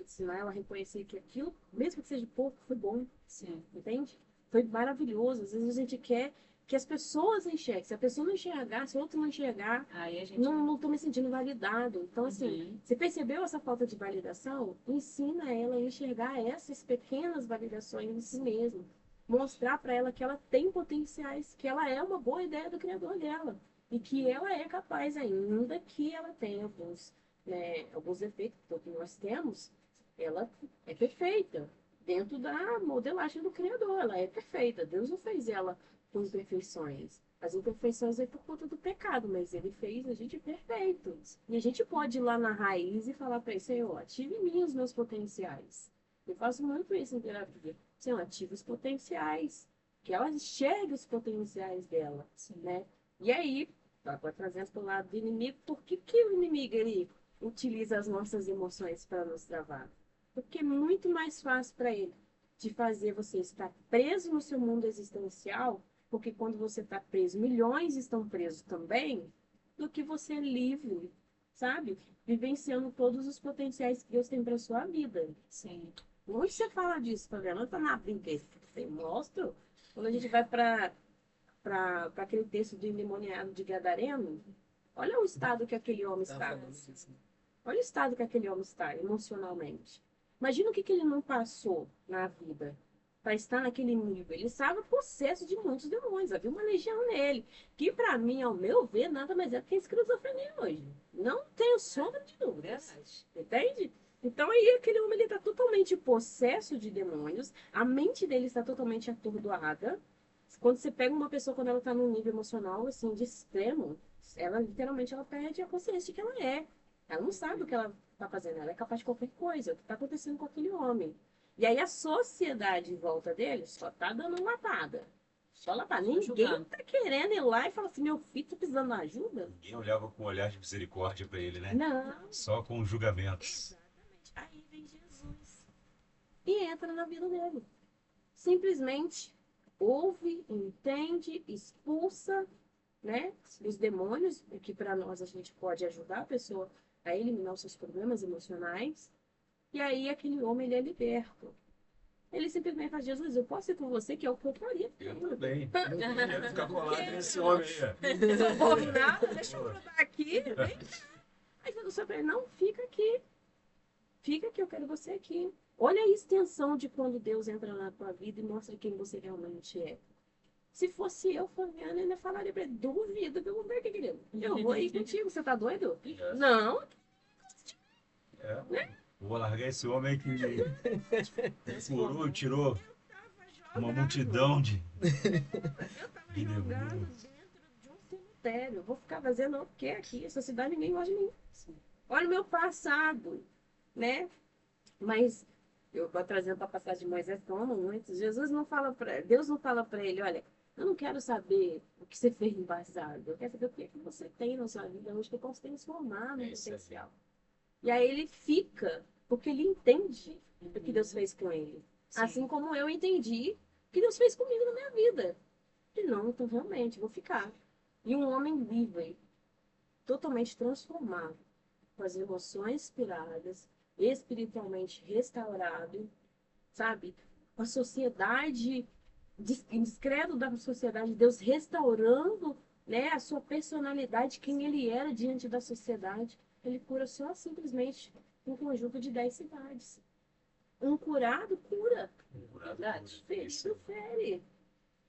ensinar ela a reconhecer que aquilo, mesmo que seja pouco, foi bom. Sim. Entende? Foi maravilhoso. Às vezes a gente quer que as pessoas enxerguem. Se a pessoa não enxergar, se o outro não enxergar, Aí a gente... não tô me sentindo validado. Então, assim, Uhum. você percebeu essa falta de validação? Ensina ela a enxergar essas pequenas validações em si mesma. Mostrar para ela que ela tem potenciais, que ela é uma boa ideia do criador dela. E que ela é capaz, ainda que ela tenha alguns defeitos, que nós temos, ela é perfeita. Dentro da modelagem do criador, ela é perfeita. Deus não fez ela com imperfeições. As imperfeições é por conta do pecado, mas ele fez a gente perfeito. E a gente pode ir lá na raiz e falar para ele, Senhor, ative em mim os meus potenciais. Eu faço muito isso em terapia. Senhor, ative os potenciais. Que ela enxergue os potenciais dela, né? E aí, agora trazendo para o lado do inimigo, por que o inimigo ele utiliza as nossas emoções para nos travar? Porque é muito mais fácil para ele de fazer você estar preso no seu mundo existencial, porque quando você está preso, milhões estão presos também, do que você livre, sabe? Vivenciando todos os potenciais que Deus tem para sua vida. Sim. Onde você fala disso, Fabiana? Tá na brinquedo. Tem mostro. Quando a gente vai para aquele texto do endemoniado de Gadareno, olha o estado que aquele homem está. Olha o estado que aquele homem está emocionalmente. Imagina o que ele não passou na vida para estar naquele nível. Ele estava possesso de muitos demônios. Havia uma legião nele. Que, para mim, ao meu ver, nada mais é do que esquizofrenia hoje. Não tenho sombra de dúvidas. Entende? Então, aí, aquele homem está totalmente possesso de demônios. A mente dele está totalmente atordoada. Quando você pega uma pessoa, quando ela está num nível emocional, assim, de extremo, ela, literalmente, ela perde a consciência de que ela é. Ela não sabe o que ela está fazendo. Ela é capaz de qualquer coisa. O que está acontecendo com aquele homem. E aí a sociedade em volta dele só tá dando lapada. Só lapada. Ninguém tá querendo ir lá e falar assim, meu filho, tá precisando de ajuda? Ninguém olhava com um olhar de misericórdia para ele, né? Não. Só com julgamentos. Exatamente. Aí vem Jesus. E entra na vida dele. Simplesmente ouve, entende, expulsa, né? Os demônios, que para nós a gente pode ajudar a pessoa a eliminar os seus problemas emocionais. E aí aquele homem, ele é liberto. Ele simplesmente fala, Jesus, eu posso ir com você, que é o que eu faria. Eu também. Eu quero ficar colado nesse homem aí. Não sou bobo nada, deixa eu grudar aqui. Vem cá. Aí Jesus falou pra ele, não, fica aqui. Fica aqui, eu quero você aqui. Olha a extensão de quando Deus entra na tua vida e mostra quem você realmente é. Se fosse eu, Fabiana, eu ainda falaria pra ele, duvido que eu vou ver aqui, querido. Eu vou ir contigo, você tá doido? Não. É. Né? Vou largar esse homem que curou, tirou uma multidão de jogando dentro de um cemitério. Eu vou ficar fazendo o quê aqui? Essa cidade ninguém gosta de mim. Olha o meu passado, né? Mas eu vou trazendo para a passagem de Moisés, que eu amo muito. Deus não fala para ele, olha, eu não quero saber o que você fez no passado. Eu quero saber o que você tem na sua vida hoje que eu posso transformar no potencial. E aí ele fica, porque ele entende o que Deus fez com ele. Sim. Assim como eu entendi o que Deus fez comigo na minha vida. E não, então realmente, vou ficar. E um homem livre, totalmente transformado, com as emoções inspiradas, espiritualmente restaurado, sabe? Com a sociedade, descredo da sociedade, Deus restaurando, né, a sua personalidade, quem ele era diante da sociedade. Ele cura só simplesmente um conjunto de 10 cidades. Um curado cura. Verdade. Ferido fere.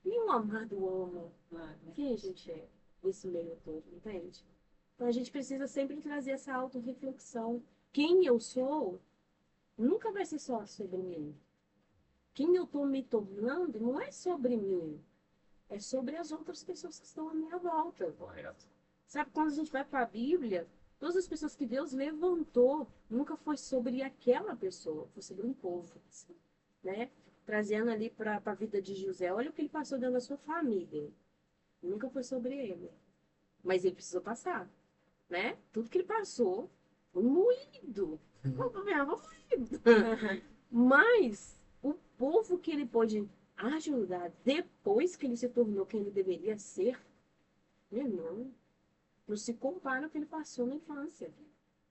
E um amado ama. Quem a gente é nesse meio todo, entende? Então a gente precisa sempre trazer essa autorreflexão. Quem eu sou nunca vai ser só sobre mim. Quem eu estou me tornando não é sobre mim. É sobre as outras pessoas que estão à minha volta. Correto. Sabe, quando a gente vai para a Bíblia, todas as pessoas que Deus levantou, nunca foi sobre aquela pessoa, foi sobre um povo, né? Trazendo ali para a vida de José, olha o que ele passou dentro da sua família. Nunca foi sobre ele. Mas ele precisou passar, né? Tudo que ele passou foi moído. Mas o povo que ele pôde ajudar depois que ele se tornou quem ele deveria ser, meu irmão, não se compara ao que ele passou na infância,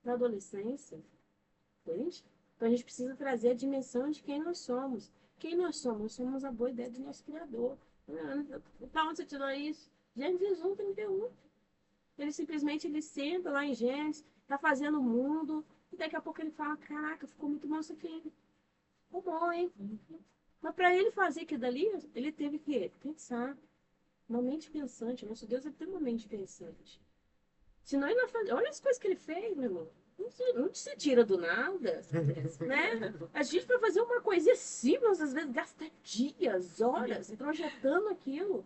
na adolescência. Entende? Então a gente precisa trazer a dimensão de quem nós somos. Quem nós somos? Nós somos a boa ideia do nosso Criador. Da onde você tirou isso? Gênesis 1, 31. Ele simplesmente senta lá em Gênesis, está fazendo o mundo, e daqui a pouco ele fala, caraca, ficou muito bom isso aqui. Ficou bom, hein? Mas para ele fazer aquilo dali, ele teve que pensar. Uma mente pensante. Nosso Deus é extremamente pensante. Senão ele não faz... Olha as coisas que ele fez, meu irmão. Não se tira do nada, né? A gente, para fazer uma coisinha simples, às vezes gasta dias, horas, projetando aquilo.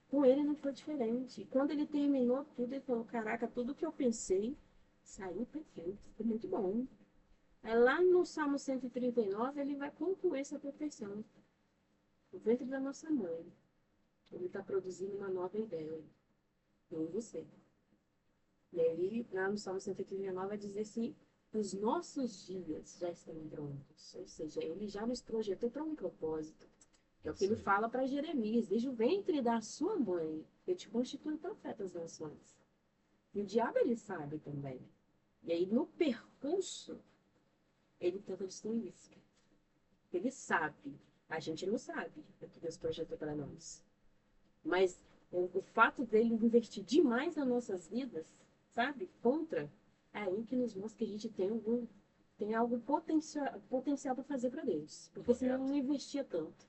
Com ele não foi diferente. Quando ele terminou tudo, ele falou, caraca, tudo que eu pensei saiu perfeito, ficou muito bom. Aí lá no Salmo 139, ele vai concluir essa perfeição. O ventre da nossa mãe. Ele está produzindo uma nova ideia. Eu e você. E aí, lá no Salmo 139, vai dizer assim, os nossos dias já estão prontos. Ou seja, ele já nos projetou para um propósito. É o que ele fala para Jeremias, desde o ventre da sua mãe, eu te constituo profeta das nações. E o diabo, ele sabe também. E aí, no percurso, ele tenta destruir isso. Ele sabe. A gente não sabe o que Deus projetou para nós. Mas o fato dele investir demais nas nossas vidas, sabe? Contra, é aí que nos mostra que a gente tem algo potencial para fazer para Deus. Porque senão eu não investia tanto.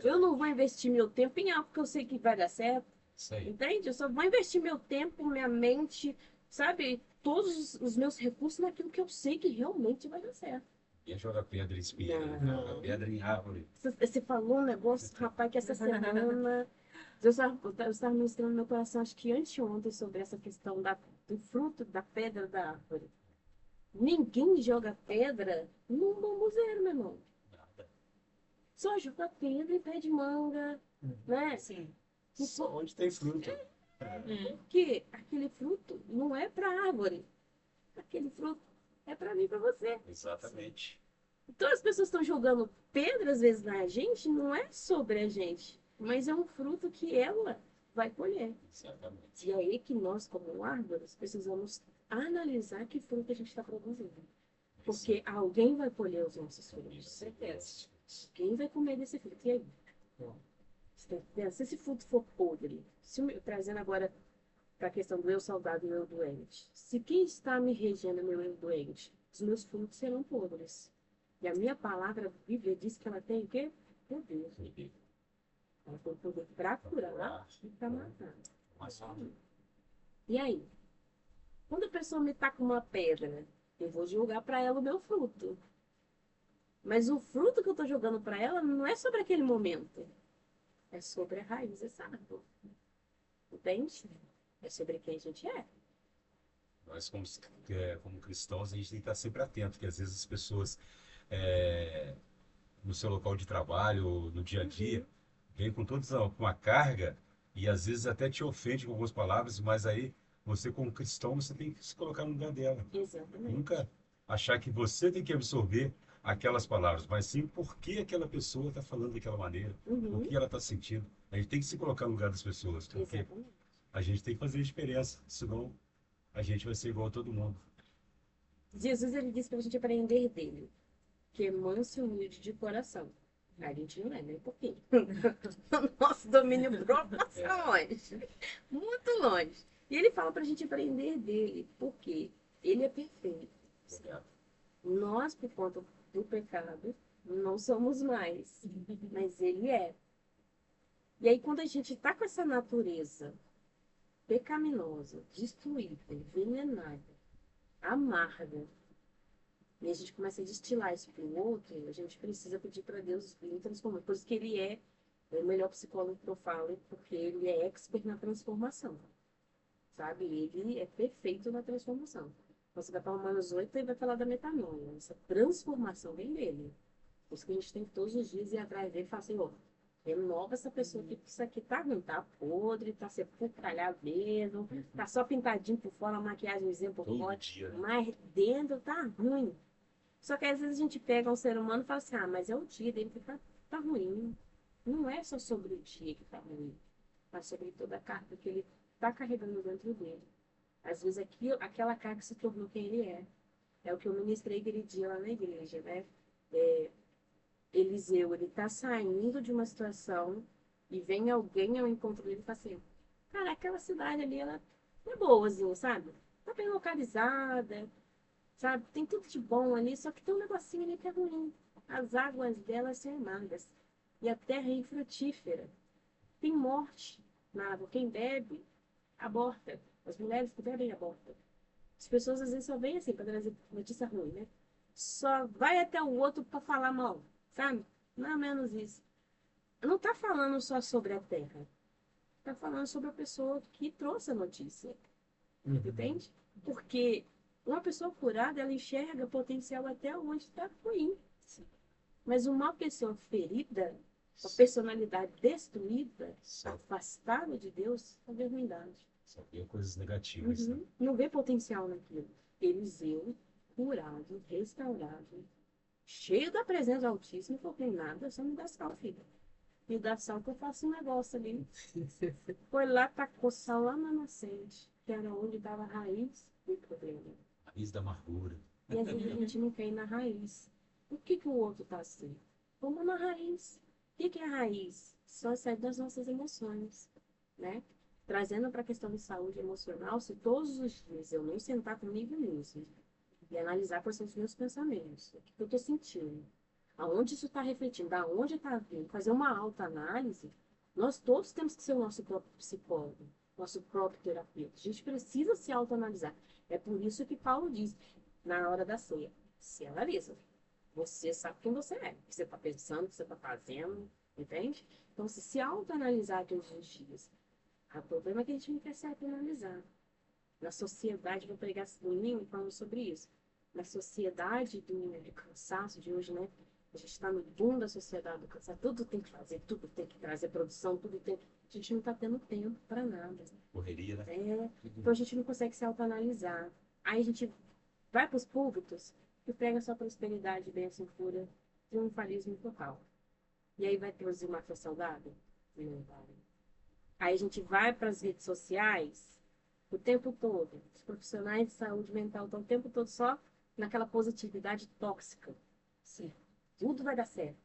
Eu não vou investir meu tempo em algo que eu sei que vai dar certo. Isso aí. Entende? Eu só vou investir meu tempo, minha mente, sabe? Todos os meus recursos naquilo que eu sei que realmente vai dar certo. Ia jogar pedra em espinha, Não. jogar pedra em árvore. Você falou um negócio, rapaz, que essa semana Deus estava ministrando no meu coração, acho que anteontem, sobre essa questão do fruto da pedra da árvore. Ninguém joga pedra num bambuzeiro, meu irmão. Nada. Só joga pedra em pé de manga, né? Sim. Só onde tem fruto. Porque aquele fruto não é para a árvore. Aquele fruto é para mim e para você. Exatamente. Então as pessoas estão jogando pedra às vezes na gente, não é sobre a gente, mas é um fruto que ela vai colher. Exatamente. E é aí que nós, como árvores, precisamos analisar que fruto a gente está produzindo. Porque alguém vai colher os nossos frutos. Certeza. Quem vai comer desse fruto? E aí? Se esse fruto for podre, trazendo agora para a questão do eu saudável e eu doente. Se quem está me regendo é meu eu doente, os meus frutos serão podres. E a minha palavra, a Bíblia diz que ela tem o quê? Poder. Ela tem poder para curar e para matar. E aí? Quando a pessoa me taca uma pedra, eu vou jogar para ela o meu fruto. Mas o fruto que eu estou jogando para ela não é sobre aquele momento. É sobre a raiz dessa árvore. Entende? É sobre quem a gente é. Nós, como cristãos, a gente tem que estar sempre atento, porque às vezes as pessoas, no seu local de trabalho, no dia a dia, vêm com toda uma carga e às vezes até te ofende com algumas palavras, mas aí você, como cristão, você tem que se colocar no lugar dela. Exatamente. Nunca achar que você tem que absorver aquelas palavras, mas sim por que aquela pessoa está falando daquela maneira, o que ela está sentindo. A gente tem que se colocar no lugar das pessoas, porque Exatamente. a gente tem que fazer a diferença, senão a gente vai ser igual a todo mundo. Jesus, ele disse para a gente aprender dele, que é manso e humilde de coração. A gente não é, nem um pouquinho. O nosso domínio próprio está longe. Muito longe. E ele fala para a gente aprender dele, porque ele é perfeito. Nós, por conta do pecado, não somos mais. Mas ele é. E aí, quando a gente está com essa natureza pecaminosa, destruída, envenenada, amarga, e a gente começa a destilar isso para o outro, a gente precisa pedir para Deus vir transformar. Por isso que ele é o melhor psicólogo que eu falo, porque ele é expert na transformação. Sabe? Ele é perfeito na transformação. Você vai para Romanos 8 e vai falar da metanoia. Essa transformação vem dele. Por isso que a gente tem que todos os dias ir atrás dele e falar assim, ó, renova essa pessoa que isso aqui tá ruim, tá podre, tá sepulcralhado mesmo, tá só pintadinho por fora, uma maquiagemzinha por Todo fora, dia, né? mas dentro tá ruim. Só que às vezes a gente pega um ser humano e fala assim, mas é o dia dele que tá ruim. Não é só sobre o dia que tá ruim, mas sobre toda a carga que ele tá carregando dentro dele. Às vezes aquela carga se tornou quem ele é. É o que eu ministrei aquele dia lá na igreja, né? Eliseu, ele tá saindo de uma situação e vem alguém ao encontro dele e fala assim, cara, aquela cidade ali, ela é boazinha, sabe? Tá bem localizada, sabe? Tem tudo de bom ali, só que tem um negocinho ali que é ruim. As águas dela são amargas e a terra é infrutífera. Tem morte na água. Quem bebe, aborta. As mulheres que bebem, abortam. As pessoas às vezes só vêm assim para trazer notícia ruim, né? Só vai até o outro para falar mal, sabe? Não é menos isso. Não tá falando só sobre a terra. está falando sobre a pessoa que trouxe a notícia. Uhum. Entende? Porque uma pessoa curada, ela enxerga potencial até onde está ruim. Mas uma pessoa ferida, uma personalidade destruída, Só, afastada de Deus, só vê ruindade. só vê coisas negativas, né? Não vê potencial naquilo. Eliseu, curado, restaurado, cheio da presença do Altíssimo, falou: tem nada, só me dá sal, filho. Me dá sal que eu faço um negócio ali. Foi lá, tacou sal lá na nascente, que era onde estava a raiz do problema. Raiz da amargura. E às vezes a gente não quer ir na raiz. Por que, que o outro está assim? Vamos na raiz. O que, que é a raiz? Só sai das nossas emoções, né? Trazendo para a questão de saúde emocional, se todos os dias eu não sentar comigo mesmo e analisar quais são os meus pensamentos, o que, que eu estou sentindo, aonde isso está refletindo, da onde está vindo, fazer uma autoanálise, nós todos temos que ser o nosso próprio psicólogo, nosso próprio terapeuta. A gente precisa se autoanalisar. É por isso que Paulo diz, na hora da ceia, se analisa. Você sabe quem você é, o que você está pensando, o que você está fazendo, entende? Então, se autoanalisar todos os dias. O problema é que a gente não quer se autoanalisar. Na sociedade, vou pregar domingo falando sobre isso. Na sociedade do cansaço de hoje, né? A gente está no boom da sociedade do cansaço. Tudo tem que fazer, tudo tem que trazer produção, tudo tem. A gente não está tendo tempo para nada. Correria, né? Então a gente não consegue se autoanalisar. Aí a gente vai para os púlpitos e prega só prosperidade, bênção, cura, triunfalismo total. E aí vai produzir uma fé saudável? Não vai. Aí a gente vai para as redes sociais o tempo todo. Os profissionais de saúde mental estão o tempo todo só naquela positividade tóxica. Sim. Tudo vai dar certo.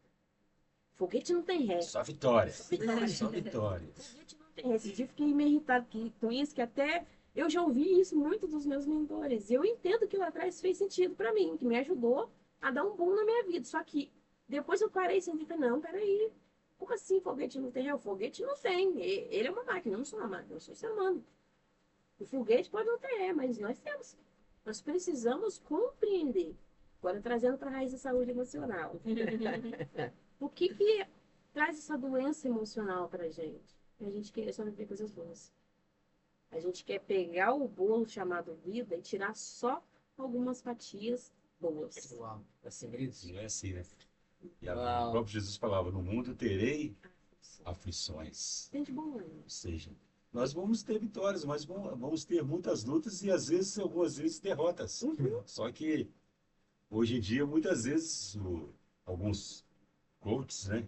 Foguete não tem ré. Só vitória. vitória. Só vitória. Foguete não tem ré. Esse dia eu fiquei meio irritada com isso, que até eu já ouvi isso muito dos meus mentores. E eu entendo que lá atrás fez sentido para mim, que me ajudou a dar um boom na minha vida. Só que depois eu parei sem dizer, não, peraí. Como assim foguete não tem ré? O foguete não tem. Ele é uma máquina, eu não sou uma máquina, eu sou um ser humano. O foguete pode não ter ré, mas nós temos. Nós precisamos compreender. Agora, trazendo para a raiz da saúde emocional. O que traz essa doença emocional para a gente? A gente quer só viver coisas boas. A gente quer pegar o bolo chamado vida e tirar só algumas fatias boas. Uau, assim mesmo. Não é assim, né? E Uau. o próprio Jesus falava, no mundo terei aflições. Tem de bom ânimo. Ou seja, nós vamos ter vitórias, mas vamos ter muitas lutas e às vezes, algumas vezes, derrotas. Só que, hoje em dia, muitas vezes, alguns coaches, né,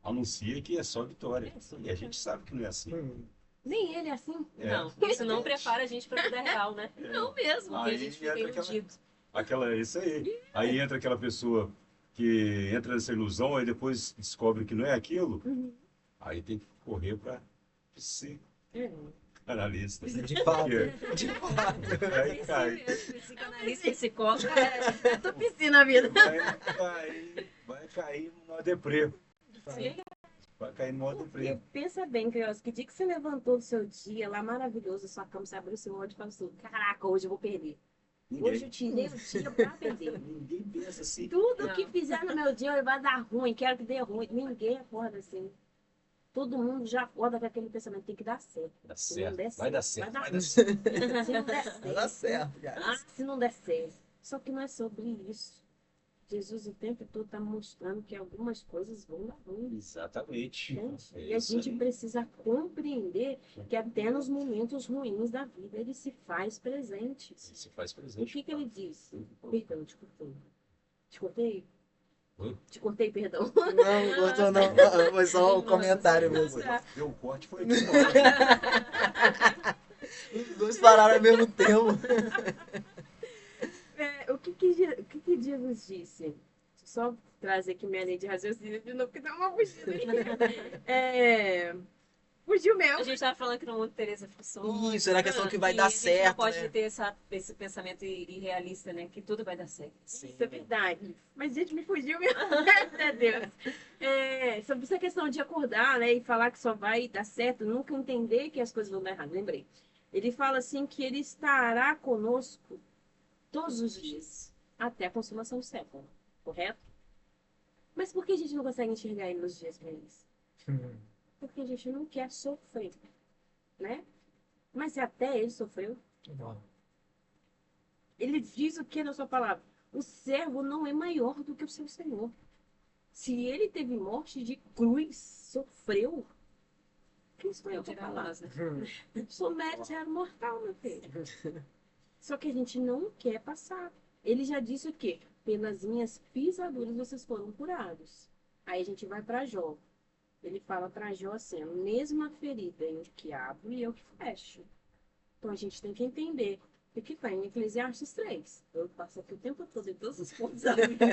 anunciam que é só vitória. E a gente sabe que não é assim. Nem ele é assim. É. Não, isso não prepara a gente para a vida real, né? Não mesmo, porque Aí a gente fica entra aquela- iludido. Isso aí. Aí entra aquela pessoa que entra nessa ilusão, aí depois descobre que não é aquilo, aí tem que correr para psicanalista. De fato. Porque De fato. vai cair, Psicanalista, psicólogo. Eu tô piscina a vida. vai cair numa deprê. Vai cair numa deprê. E pensa bem, Creus, que dia que você levantou do seu dia lá maravilhoso, sua cama, você abriu seu olho e falou assim, caraca, hoje eu vou perder. Hoje eu tirei o dia pra perder. Ninguém pensa assim. Tudo Não. que fizer no meu dia vai dar ruim, quero que dê ruim. Ninguém acorda assim. Todo mundo já acorda com aquele pensamento, tem que dar certo. Dá Se não certo. der Vai dar certo, certo. vai Vai dar dar certo. Se não der Vai dar certo. certo, cara. Se não der certo. Só que não é sobre isso. Jesus o tempo todo está mostrando que algumas coisas vão dar ruim. Exatamente. Gente. É E a isso gente aí. precisa compreender que até nos momentos ruins da vida ele se faz presente. Se faz O presente. que ele diz? Perdão, te cortei. Te cortei? Oi? Te cortei, perdão. Não, gostou não. Foi só um comentário mesmo. Deu um corte, foi aqui. Os dois pararam ao mesmo tempo. O que Jesus disse? Deixa eu só trazer aqui minha linha de raciocínio de novo, que dá uma fugida aí. Fugiu A mesmo. gente estava falando que no mundo teria aflições. Isso, era a questão que vai e dar a gente certo, não pode né? ter esse pensamento irrealista, né? Que tudo vai dar certo. Sim. Isso é verdade. Mas, gente, me fugiu mesmo. Meu Deus. Sobre essa questão de acordar, né? E falar que só vai dar certo, nunca entender que as coisas vão dar errado. Lembrei. Ele fala assim que ele estará conosco todos os dias, até a consumação do século. Correto? Mas por que a gente não consegue enxergar ele nos dias ruins? porque a gente não quer sofrer, né? Mas até ele sofreu. Ele diz o que na sua palavra? O servo não é maior do que o seu senhor. Se ele teve morte de cruz, sofreu, quem sou eu para falar? Sou zero mortal, meu filho. Só que a gente não quer passar. Ele já disse o quê? Pelas minhas pisaduras vocês foram curados. Aí a gente vai para Jó. Ele fala para Jó assim, a mesma ferida eu que abro e eu que fecho. Então a gente tem que entender o que está em Eclesiastes 3. Eu passo aqui o tempo todo em todos os pontos da vida.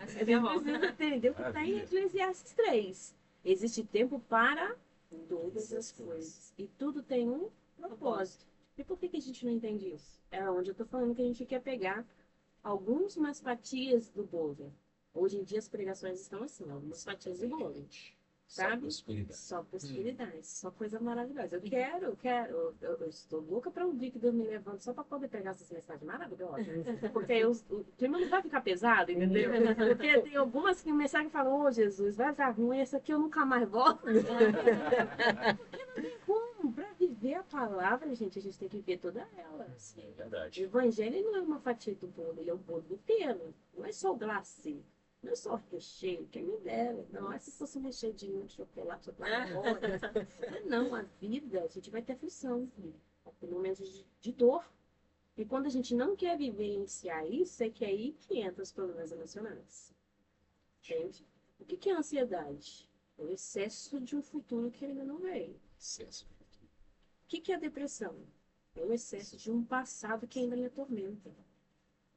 Assim, minha mão. Precisa entender o que está em Eclesiastes 3. Existe tempo para todas as coisas. E tudo tem um propósito. E por que a gente não entende isso? É onde eu estou falando que a gente quer pegar algumas fatias do bolo. Hoje em dia as pregações estão assim, algumas fatias do bolo. Sabe? Só possibilidades, só coisa maravilhosa. Eu estou louca para um dia que Deus me levante só para poder pegar essas mensagens maravilhosas. Porque aí o clima não vai ficar pesado, entendeu? Porque tem algumas que mensagem falam, ô Jesus, vai dar ruim, essa aqui eu nunca mais volto. Porque não tem como. Para viver a palavra, gente, a gente tem que ver toda ela. É O verdade. evangelho não é uma fatia do bolo, ele é o bolo inteiro. Não é só o glacê. Não é só o recheio, quem me dera. Não é se fosse um recheio de chocolate, não, a vida, a gente vai ter aflição. Tem momentos de dor. E quando a gente não quer vivenciar isso, é que é aí que entra os problemas emocionais. Entende? O que é a ansiedade? É o excesso de um futuro que ainda não veio. Excesso. O que é a depressão? É o excesso de um passado que ainda me atormenta.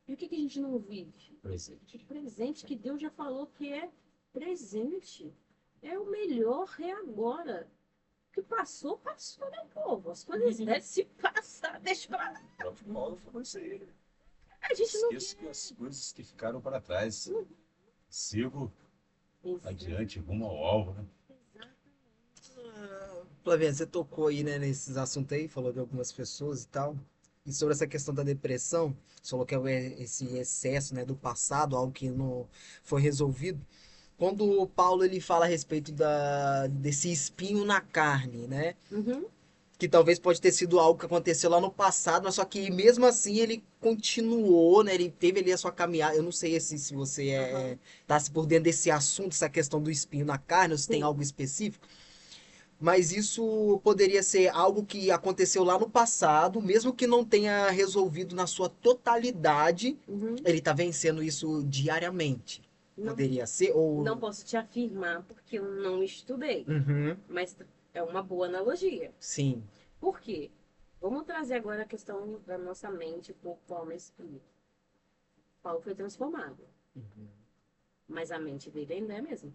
E o que a gente não vive? Presente. O presente que Deus já falou que é presente. É o melhor, é agora. O que passou, passou, né, povo? As coisas devem se passar, deixa pra lá. O próprio Paulo falou isso aí. A gente não Esqueço que as coisas que ficaram para trás. Sigo quer. adiante, rumo ao alvo, né? Flaviana, você tocou aí, né, nesses assuntos aí, falou de algumas pessoas e tal. E sobre essa questão da depressão, você falou que é esse excesso, né, do passado, algo que não foi resolvido. Quando o Paulo ele fala a respeito desse espinho na carne, né? Uhum. Que talvez pode ter sido algo que aconteceu lá no passado, mas só que mesmo assim ele continuou, né? Ele teve ali a sua caminhada. Eu não sei se você tá por dentro desse assunto, essa questão do espinho na carne, ou se tem Sim. algo específico. Mas isso poderia ser algo que aconteceu lá no passado, mesmo que não tenha resolvido na sua totalidade, Uhum. ele tá vencendo isso diariamente. Não, Poderia ser, ou... não posso te afirmar porque eu não estudei, Uhum, mas é uma boa analogia. sim. Por quê? Vamos trazer agora a questão da nossa mente, corpo, alma e espírito. Paulo foi transformado, mas a mente dele ainda é a mesma.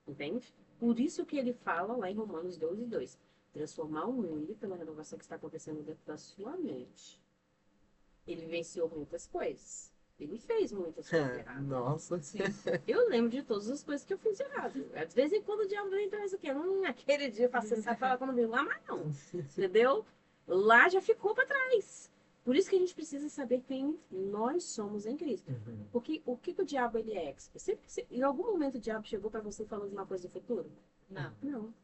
Entende? Por isso que ele fala lá em Romanos 12:2. Transformar o mundo pela renovação que está acontecendo dentro da sua mente. Ele venceu muitas coisas. Ele fez muitas coisas erradas. Nossa. Eu lembro de todas as coisas que eu fiz errado. De vez em quando o diabo vem e traz o quê? Aquele dia eu faço essa fala quando vem lá, mas não. Entendeu? Lá já ficou para trás. Por isso que a gente precisa saber quem nós somos em Cristo. Porque o que o diabo ele é? Em algum momento o diabo chegou para você falando uma coisa do futuro? Não. Não.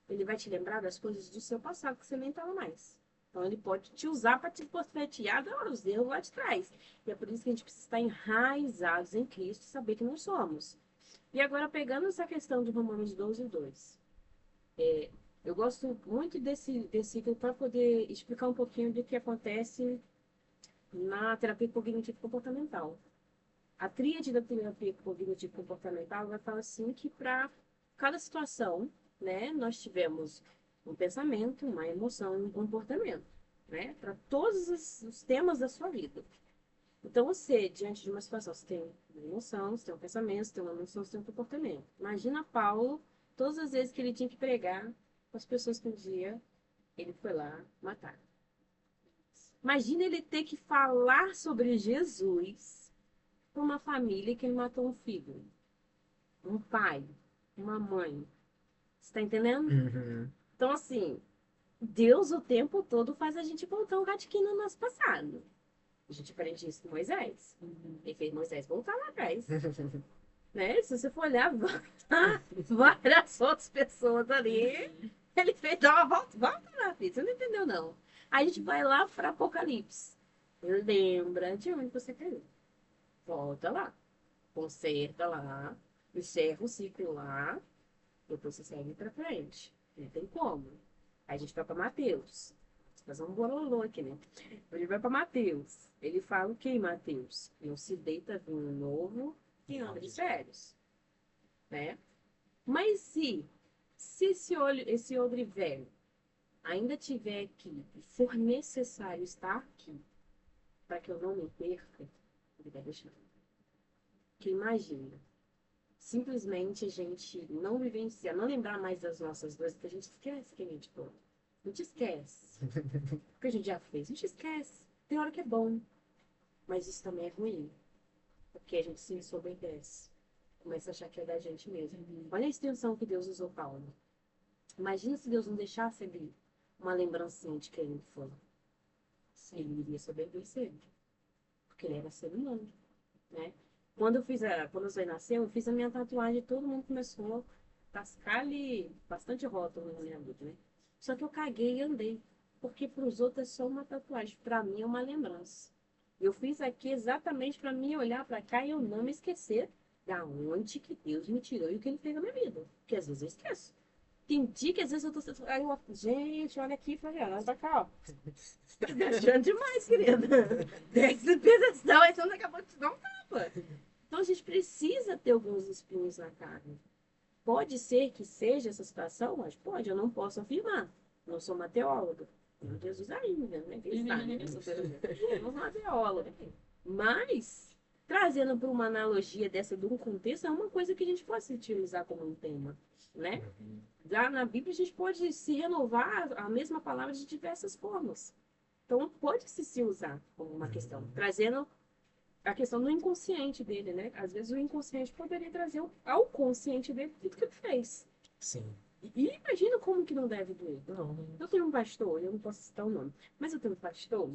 Ele vai te lembrar das coisas do seu passado que você nem estava mais. Então ele pode te usar para te portretear os erros lá de trás. E é por isso que a gente precisa estar enraizados em Cristo e saber que nós somos. E agora pegando essa questão de Romanos 12:2. Eu gosto muito desse versículo para poder explicar um pouquinho do que acontece na terapia cognitivo-comportamental. A tríade da terapia cognitivo-comportamental vai falar assim que para cada situação, né, nós tivemos um pensamento, uma emoção e um comportamento, né, para todos os temas da sua vida. Então, você, diante de uma situação, você tem uma emoção, você tem um pensamento, você tem uma emoção, você tem um comportamento. Imagina Paulo, todas as vezes que ele tinha que pregar com as pessoas que um dia ele foi lá matar. Imagina ele ter que falar sobre Jesus para uma família que ele matou um filho, um pai, uma mãe. Você está entendendo? Então, assim, Deus o tempo todo faz a gente voltar um ratiquinho no nosso passado. A gente aprende isso com Moisés. Ele fez Moisés voltar lá atrás. né? Se você for olhar, várias outras pessoas ali, ele fez dar uma volta na vida. Você não entendeu, não. Aí a gente vai lá para Apocalipse. Lembra de onde você caiu. Volta lá. Conserta lá. Encerra o ciclo lá. Depois você segue para frente. Não tem como. Aí a gente vai para Mateus. Fazer um bololô aqui, né? Ele vai para Mateus. Ele fala o que em Mateus? Não se deita vinho novo em odres velhos, né? Mas se esse odre velho ainda tiver aqui e for necessário estar aqui para que eu não me perca, ele vai deixar. Porque imagina, simplesmente a gente não vivenciar, não lembrar mais das nossas dores, porque a gente esquece quem a gente foi. A gente esquece. O que a gente já fez, a gente esquece. Tem hora que é bom, mas isso também é ruim. Porque a gente se desobedece. Começa a achar que é da gente mesmo. Olha a extensão que Deus usou Paulo. Imagina se Deus não deixasse ali uma lembrancinha de quem ele foi. Ele iria se obedecer. Porque ele era ser humano, né? Quando o Zoe nasceu, eu fiz a minha tatuagem e todo mundo começou a tascar ali bastante rótulo na minha vida, né? Só que eu caguei e andei. Porque para os outros é só uma tatuagem. Para mim é uma lembrança. Eu fiz aqui exatamente para mim olhar para cá e eu não me esquecer da onde que Deus me tirou e o que ele fez na minha vida. Porque às vezes eu esqueço. Tem dia que às vezes eu tô... Aí eu, gente, olha aqui, Fabiana, olha pra cá, ó. Tá viajando demais, querida. Desce do pedestal, aí você não acabou de te dar um tapa. Então a gente precisa ter alguns espinhos na carne. Pode ser que seja essa situação, mas pode, eu não posso afirmar. Não sou uma teóloga. Tem Jesus ainda, né? Quem sabe, né? Eu não sou uma teóloga. Mas, trazendo para uma analogia dessa de um contexto, é uma coisa que a gente pode se utilizar como um tema, né? Já na Bíblia a gente pode se renovar a mesma palavra de diversas formas. Então, pode se usar como uma questão, trazendo a questão do inconsciente dele, né? Às vezes o inconsciente poderia trazer ao consciente dele tudo que ele fez. Sim. E imagina como que não deve doer. Não. Eu tenho um pastor, eu não posso citar o nome, mas eu tenho um pastor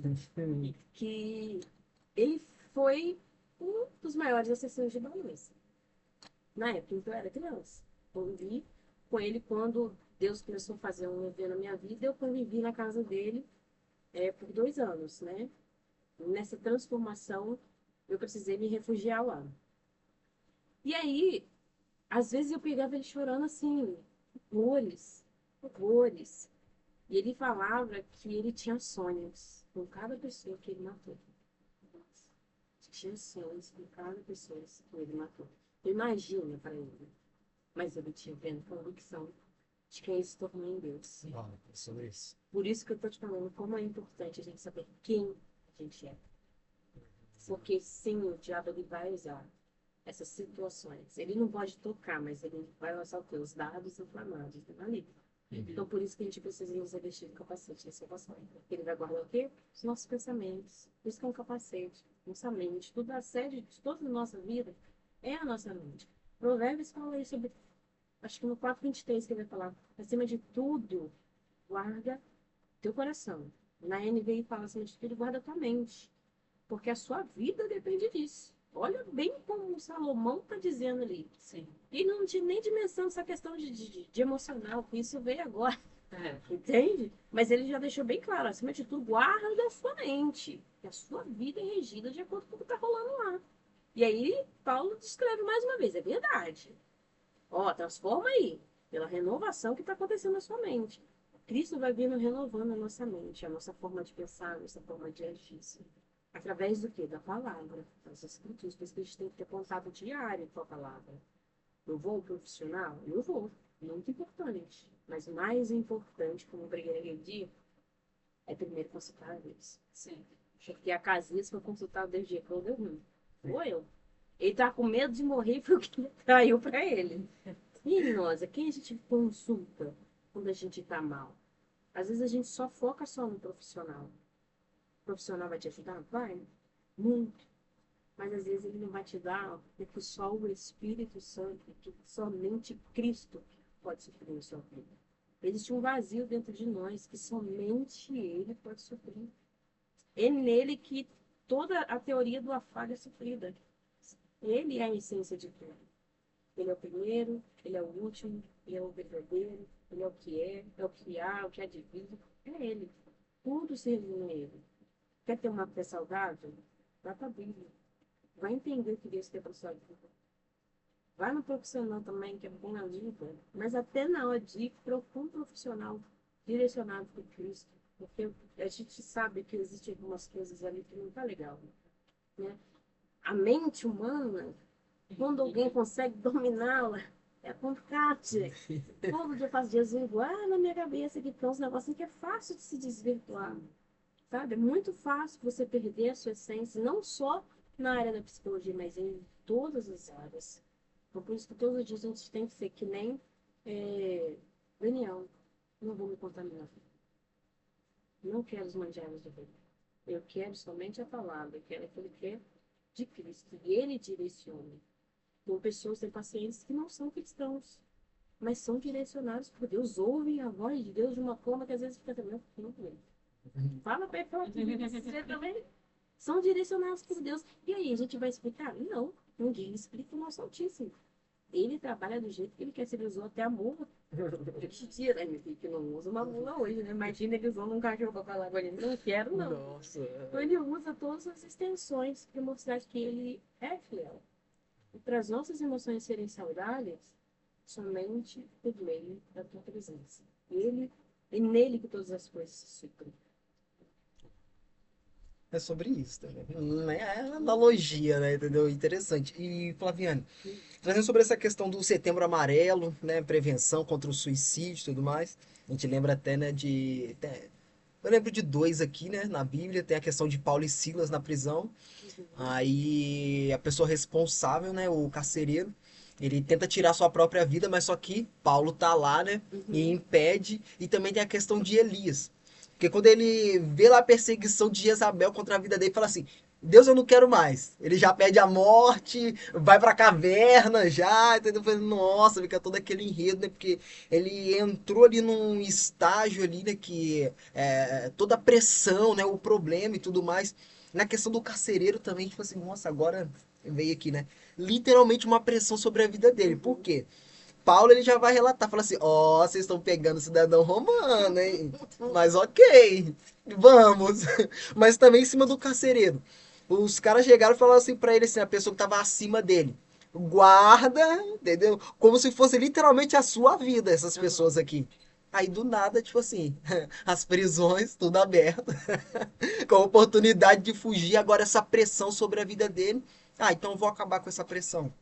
que ele foi um dos maiores assassinos de balões. Na época em que eu era criança. Convivi com ele quando Deus começou a fazer um evento na minha vida, eu convivi na casa dele por 2 anos, né? Nessa transformação, eu precisei me refugiar lá. E aí, às vezes eu pegava ele chorando assim, horrores, horrores. E ele falava que ele tinha sonhos com cada pessoa que ele matou. Tinha sonhos com cada pessoa que ele matou. Imagina para ele. Mas ele tinha plena convicção de quem ele se tornou em Deus. É sobre isso. Por isso que eu estou te falando como é importante a gente saber quem a gente é. Porque sim, o diabo ele vai usar essas situações. Ele não pode tocar, mas ele vai usar o quê? Os dados inflamados ali. Então, por isso que a gente precisa nos revestir do capacete da salvação. Ele vai guardar o quê? Os nossos pensamentos. Por isso que é um capacete. Nossa mente. Tudo a sede de toda a nossa vida é a nossa mente. Provérbios fala aí sobre... Acho que no 4:23 que ele vai falar. Acima de tudo, guarda teu coração. Na NVI fala acima de tudo, guarda tua mente. Porque a sua vida depende disso. Olha bem como o Salomão está dizendo ali. Sim. E não tinha nem dimensão dessa questão de emocional, que isso veio agora. Entende? Mas ele já deixou bem claro, acima de tudo, guarda a sua mente. Que a sua vida é regida de acordo com o que está rolando lá. E aí, Paulo descreve mais uma vez, é verdade. Ó, transforma aí, pela renovação que está acontecendo na sua mente. Cristo vai vindo renovando a nossa mente, a nossa forma de pensar, a nossa forma de agir. Através do quê? Da palavra, das escrituras. Por isso que a gente tem que ter contato diário com a palavra. Eu vou ao profissional? Eu vou. Muito importante. Mas o mais importante, como eu preguei naquele dia, é primeiro consultar a Deus. Sim. Porque a Casias foi consultar Deus dia que eu deu ruim. Ou eu. Ele tá com medo de morrer e foi o que traiu pra ele. E nós, quem a gente consulta quando a gente tá mal? Às vezes a gente só foca só no profissional. O profissional vai te ajudar? Vai. Muito. Mas às vezes ele não vai te dar, porque só o Espírito Santo, que somente Cristo pode suprir a sua vida. Existe um vazio dentro de nós que somente Ele pode suprir. É nele que toda a teoria do afago é suprida. Ele é a essência de tudo. Ele é o primeiro, ele é o último, ele é o verdadeiro, ele é o que há, o que há de vir. É ele. Tudo se resume nele. Quer ter uma fé saudável? Vá para a Bíblia. Vai entender o que Deus quer para sua vida. Vai no profissional também, que é bom na vida. Mas até na hora de ir para um profissional direcionado por Cristo. Porque a gente sabe que existem algumas coisas ali que não tá legal. Né? A mente humana, quando alguém consegue dominá-la, é complicado, gente. Todo dia eu faço dias na minha cabeça que tem uns negocinhos que é fácil de se desvirtuar. Sabe? É muito fácil você perder a sua essência, não só na área da psicologia, mas em todas as áreas. Então, por isso que todos os dias a gente tem que ser que nem Daniel. Não vou me contaminar. Não quero os manjares do reino. Eu quero somente a palavra. Eu quero aquilo que é de Cristo. E Ele direciona. Tem pessoas, tem pacientes que não são cristãos, mas são direcionados por Deus. Ouvem a voz de Deus de uma forma que às vezes fica também. Fala para ele, você também. São direcionados por Deus. E aí, a gente vai explicar? Não, ninguém explica o nosso Altíssimo. Ele trabalha do jeito que ele quer. Se ele usou até a mula. Mentira, né, meu filho, que não usa uma mula hoje, né? Imagina ele usando um cachorro para falar com ele. Não quero, não. Nossa. Então, ele usa todas as extensões para mostrar que ele é fiel. E para as nossas emoções serem saudáveis, somente por meio da tua presença. É nele que todas as coisas se suprem. É sobre isso também. Não é analogia, né? Entendeu? Interessante. E, Flaviane, trazendo sobre essa questão do Setembro Amarelo, né? Prevenção contra o suicídio e tudo mais. A gente lembra até, né, eu lembro de dois aqui, né, na Bíblia. Tem a questão de Paulo e Silas na prisão. Aí a pessoa responsável, né, o carcereiro, ele tenta tirar sua própria vida, mas só que Paulo tá lá, né, e impede. E também tem a questão de Elias. Porque quando ele vê lá a perseguição de Jezabel contra a vida dele, fala assim: Deus, eu não quero mais. Ele já pede a morte, vai pra caverna já, entendeu? Nossa, fica todo aquele enredo, né? Porque ele entrou ali num estágio ali, né? Que toda a pressão, né? O problema e tudo mais. Na questão do carcereiro também, tipo assim, nossa, agora veio aqui, né? Literalmente uma pressão sobre a vida dele. Por quê? Paulo ele já vai relatar, fala assim: ó, vocês estão pegando cidadão romano, hein? Mas ok, vamos. Mas também em cima do carcereiro. Os caras chegaram e falaram assim pra ele, assim, a pessoa que tava acima dele: guarda, entendeu? Como se fosse literalmente a sua vida, essas pessoas aqui. Aí do nada, tipo assim, as prisões, tudo aberto, com a oportunidade de fugir, agora essa pressão sobre a vida dele. Ah, então eu vou acabar com essa pressão,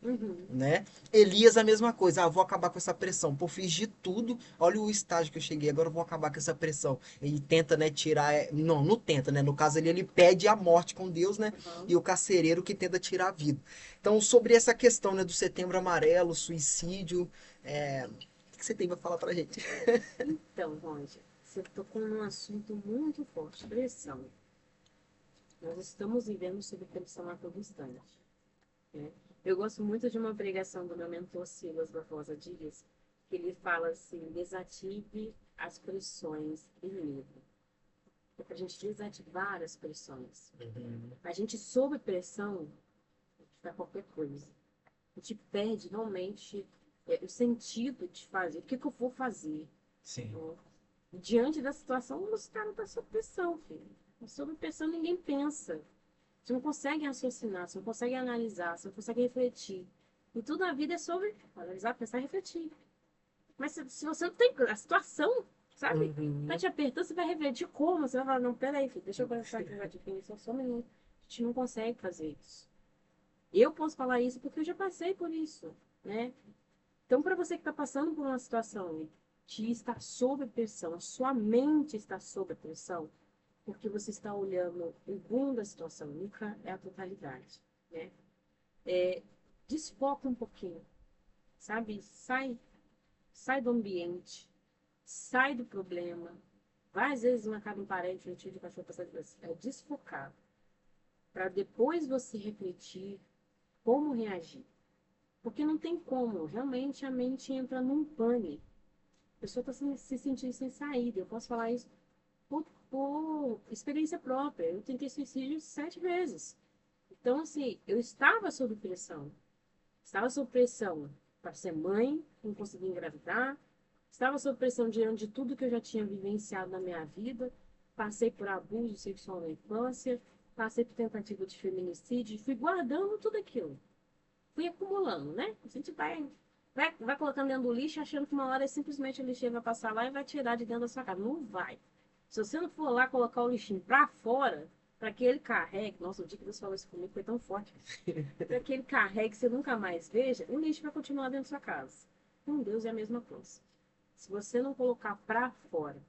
né? Elias a mesma coisa. Ah, vou acabar com essa pressão. Pô, fiz de tudo. Olha o estágio que eu cheguei. Agora eu vou acabar com essa pressão. Ele tenta, né, tirar... Não, não tenta, né? No caso ele pede a morte com Deus, né? E o carcereiro que tenta tirar a vida. Então, sobre essa questão, né, do Setembro Amarelo, suicídio, o que você tem pra falar pra gente? Então, Roger, você tocou num assunto muito forte, pressão. Nós estamos vivendo sob pressão a todo instante. Né? Eu gosto muito de uma pregação do meu mentor Silas Barbosa Dias, que ele fala assim: desative as pressões inimigas. É para a gente desativar as pressões. A gente, sob pressão, a gente faz qualquer coisa. A gente perde realmente o sentido de fazer. O que eu vou fazer? Sim. Diante da situação, os caras estão sob pressão, filho. Sob pressão ninguém pensa. Você não consegue raciocinar, você não consegue analisar, você não consegue refletir. E tudo na vida é sobre analisar, pensar e refletir. Mas se você não tem a situação, sabe? Tá te apertando, você vai refletir como? Você vai falar: não, peraí, filho, deixa eu pensar aqui, vai definição, só um minuto. A gente não consegue fazer isso. Eu posso falar isso porque eu já passei por isso, né? Então, para você que está passando por uma situação que está sob pressão, a sua mente está sob pressão, porque você está olhando o ruim da situação, nunca é a totalidade, né? Desfoca um pouquinho, sabe? Sai do ambiente, sai do problema. Vai, às vezes, na casa de um parente, um tio de cachorro passando por você. É desfocar, para depois você refletir como reagir. Porque não tem como, realmente a mente entra num pânico. A pessoa está se sentindo sem saída. Eu posso falar isso por experiência própria. Eu tentei suicídio 7 vezes. Então, assim, eu estava sob pressão. Estava sob pressão para ser mãe, não conseguia engravidar, estava sob pressão diante de tudo que eu já tinha vivenciado na minha vida, passei por abuso sexual na infância, passei por tentativa de feminicídio, fui guardando tudo aquilo, fui acumulando, né? A gente vai colocando dentro do lixo, achando que uma hora simplesmente o lixeiro vai passar lá e vai tirar de dentro da sua casa. Não vai. Se você não for lá colocar o lixinho para fora, para que ele carregue, nossa, o dia que Deus falou isso comigo foi tão forte, para que ele carregue, você nunca mais veja, o lixo vai continuar dentro da sua casa. Com Deus é a mesma coisa. Se você não colocar para fora,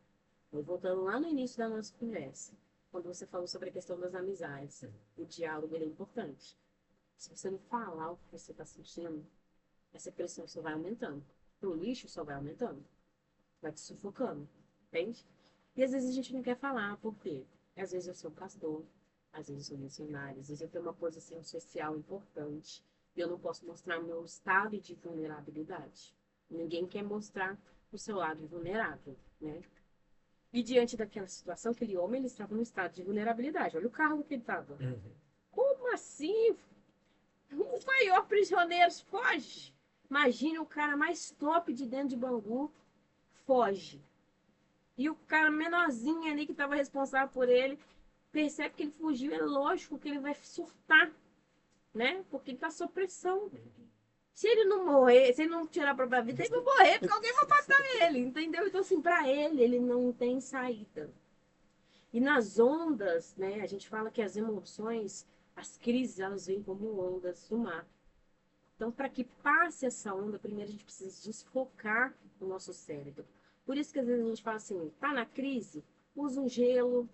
voltando lá no início da nossa conversa, quando você falou sobre a questão das amizades, o diálogo ele é importante. Se você não falar o que você está sentindo, essa pressão só vai aumentando. O lixo só vai aumentando. Vai te sufocando. Entende? E às vezes a gente não quer falar. Por quê? Às vezes eu sou pastor. Às vezes eu sou missionário. Às vezes eu tenho uma posição social importante. E eu não posso mostrar meu estado de vulnerabilidade. Ninguém quer mostrar o seu lado vulnerável, né? E diante daquela situação, aquele homem, ele estava no estado de vulnerabilidade. Olha o carro que ele estava. Como assim? O maior prisioneiro foge. Imagina o cara mais top de dentro de Bangu foge. E o cara menorzinho ali que estava responsável por ele percebe que ele fugiu. É lógico que ele vai surtar, né? Porque ele está sob pressão. Se ele não morrer, se ele não tirar a própria vida, ele vai morrer porque alguém vai matar ele, entendeu? Então, assim, para ele não tem saída. E nas ondas, né? A gente fala que as emoções, as crises, elas vêm como ondas do mar. Então, para que passe essa onda, primeiro a gente precisa desfocar o nosso cérebro. Por isso que às vezes a gente fala assim, tá na crise? Usa um gelo,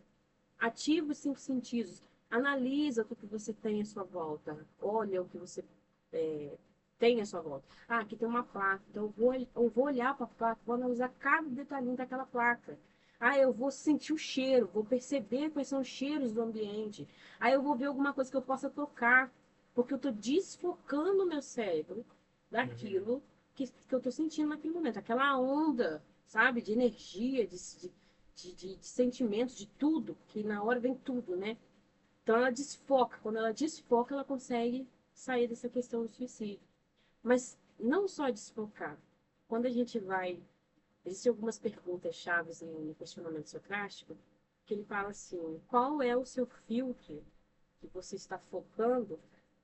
ativa os 5 sentidos, analisa o que você tem à sua volta, olha o que você tem à sua volta. Ah, aqui tem uma placa, então eu vou olhar para a placa, vou analisar cada detalhinho daquela placa. Ah, eu vou sentir o cheiro, vou perceber quais são os cheiros do ambiente. Aí eu vou ver alguma coisa que eu possa tocar, porque eu estou desfocando o meu cérebro daquilo que eu estou sentindo naquele momento. Aquela onda, sabe, de energia, de sentimentos, de tudo, que na hora vem tudo, né? Então ela desfoca. Quando ela desfoca, ela consegue sair dessa questão do suicídio. Mas não só desfocar. Quando a gente vai... Existem algumas perguntas chaves no questionamento socrático, que ele fala assim, qual é o seu filtro que você está focando,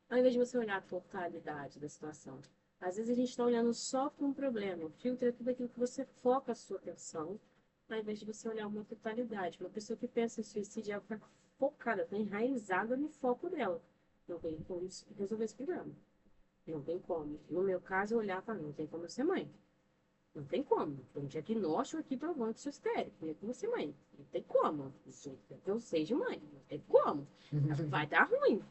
ao invés de você olhar a totalidade da situação. Às vezes a gente está olhando só para um problema. O filtro é tudo aquilo que você foca a sua atenção, ao invés de você olhar uma totalidade. Uma pessoa que pensa em suicídio, ela está focada, está enraizada no foco dela. Não tem como resolver esse problema. Não tem como. No meu caso, eu olhar para não tem como eu ser mãe. Não tem como. Tem um diagnóstico aqui provando que sou estéril. Não tem como ser mãe. Não tem como. Eu seja mãe. Não tem como. Vai dar ruim.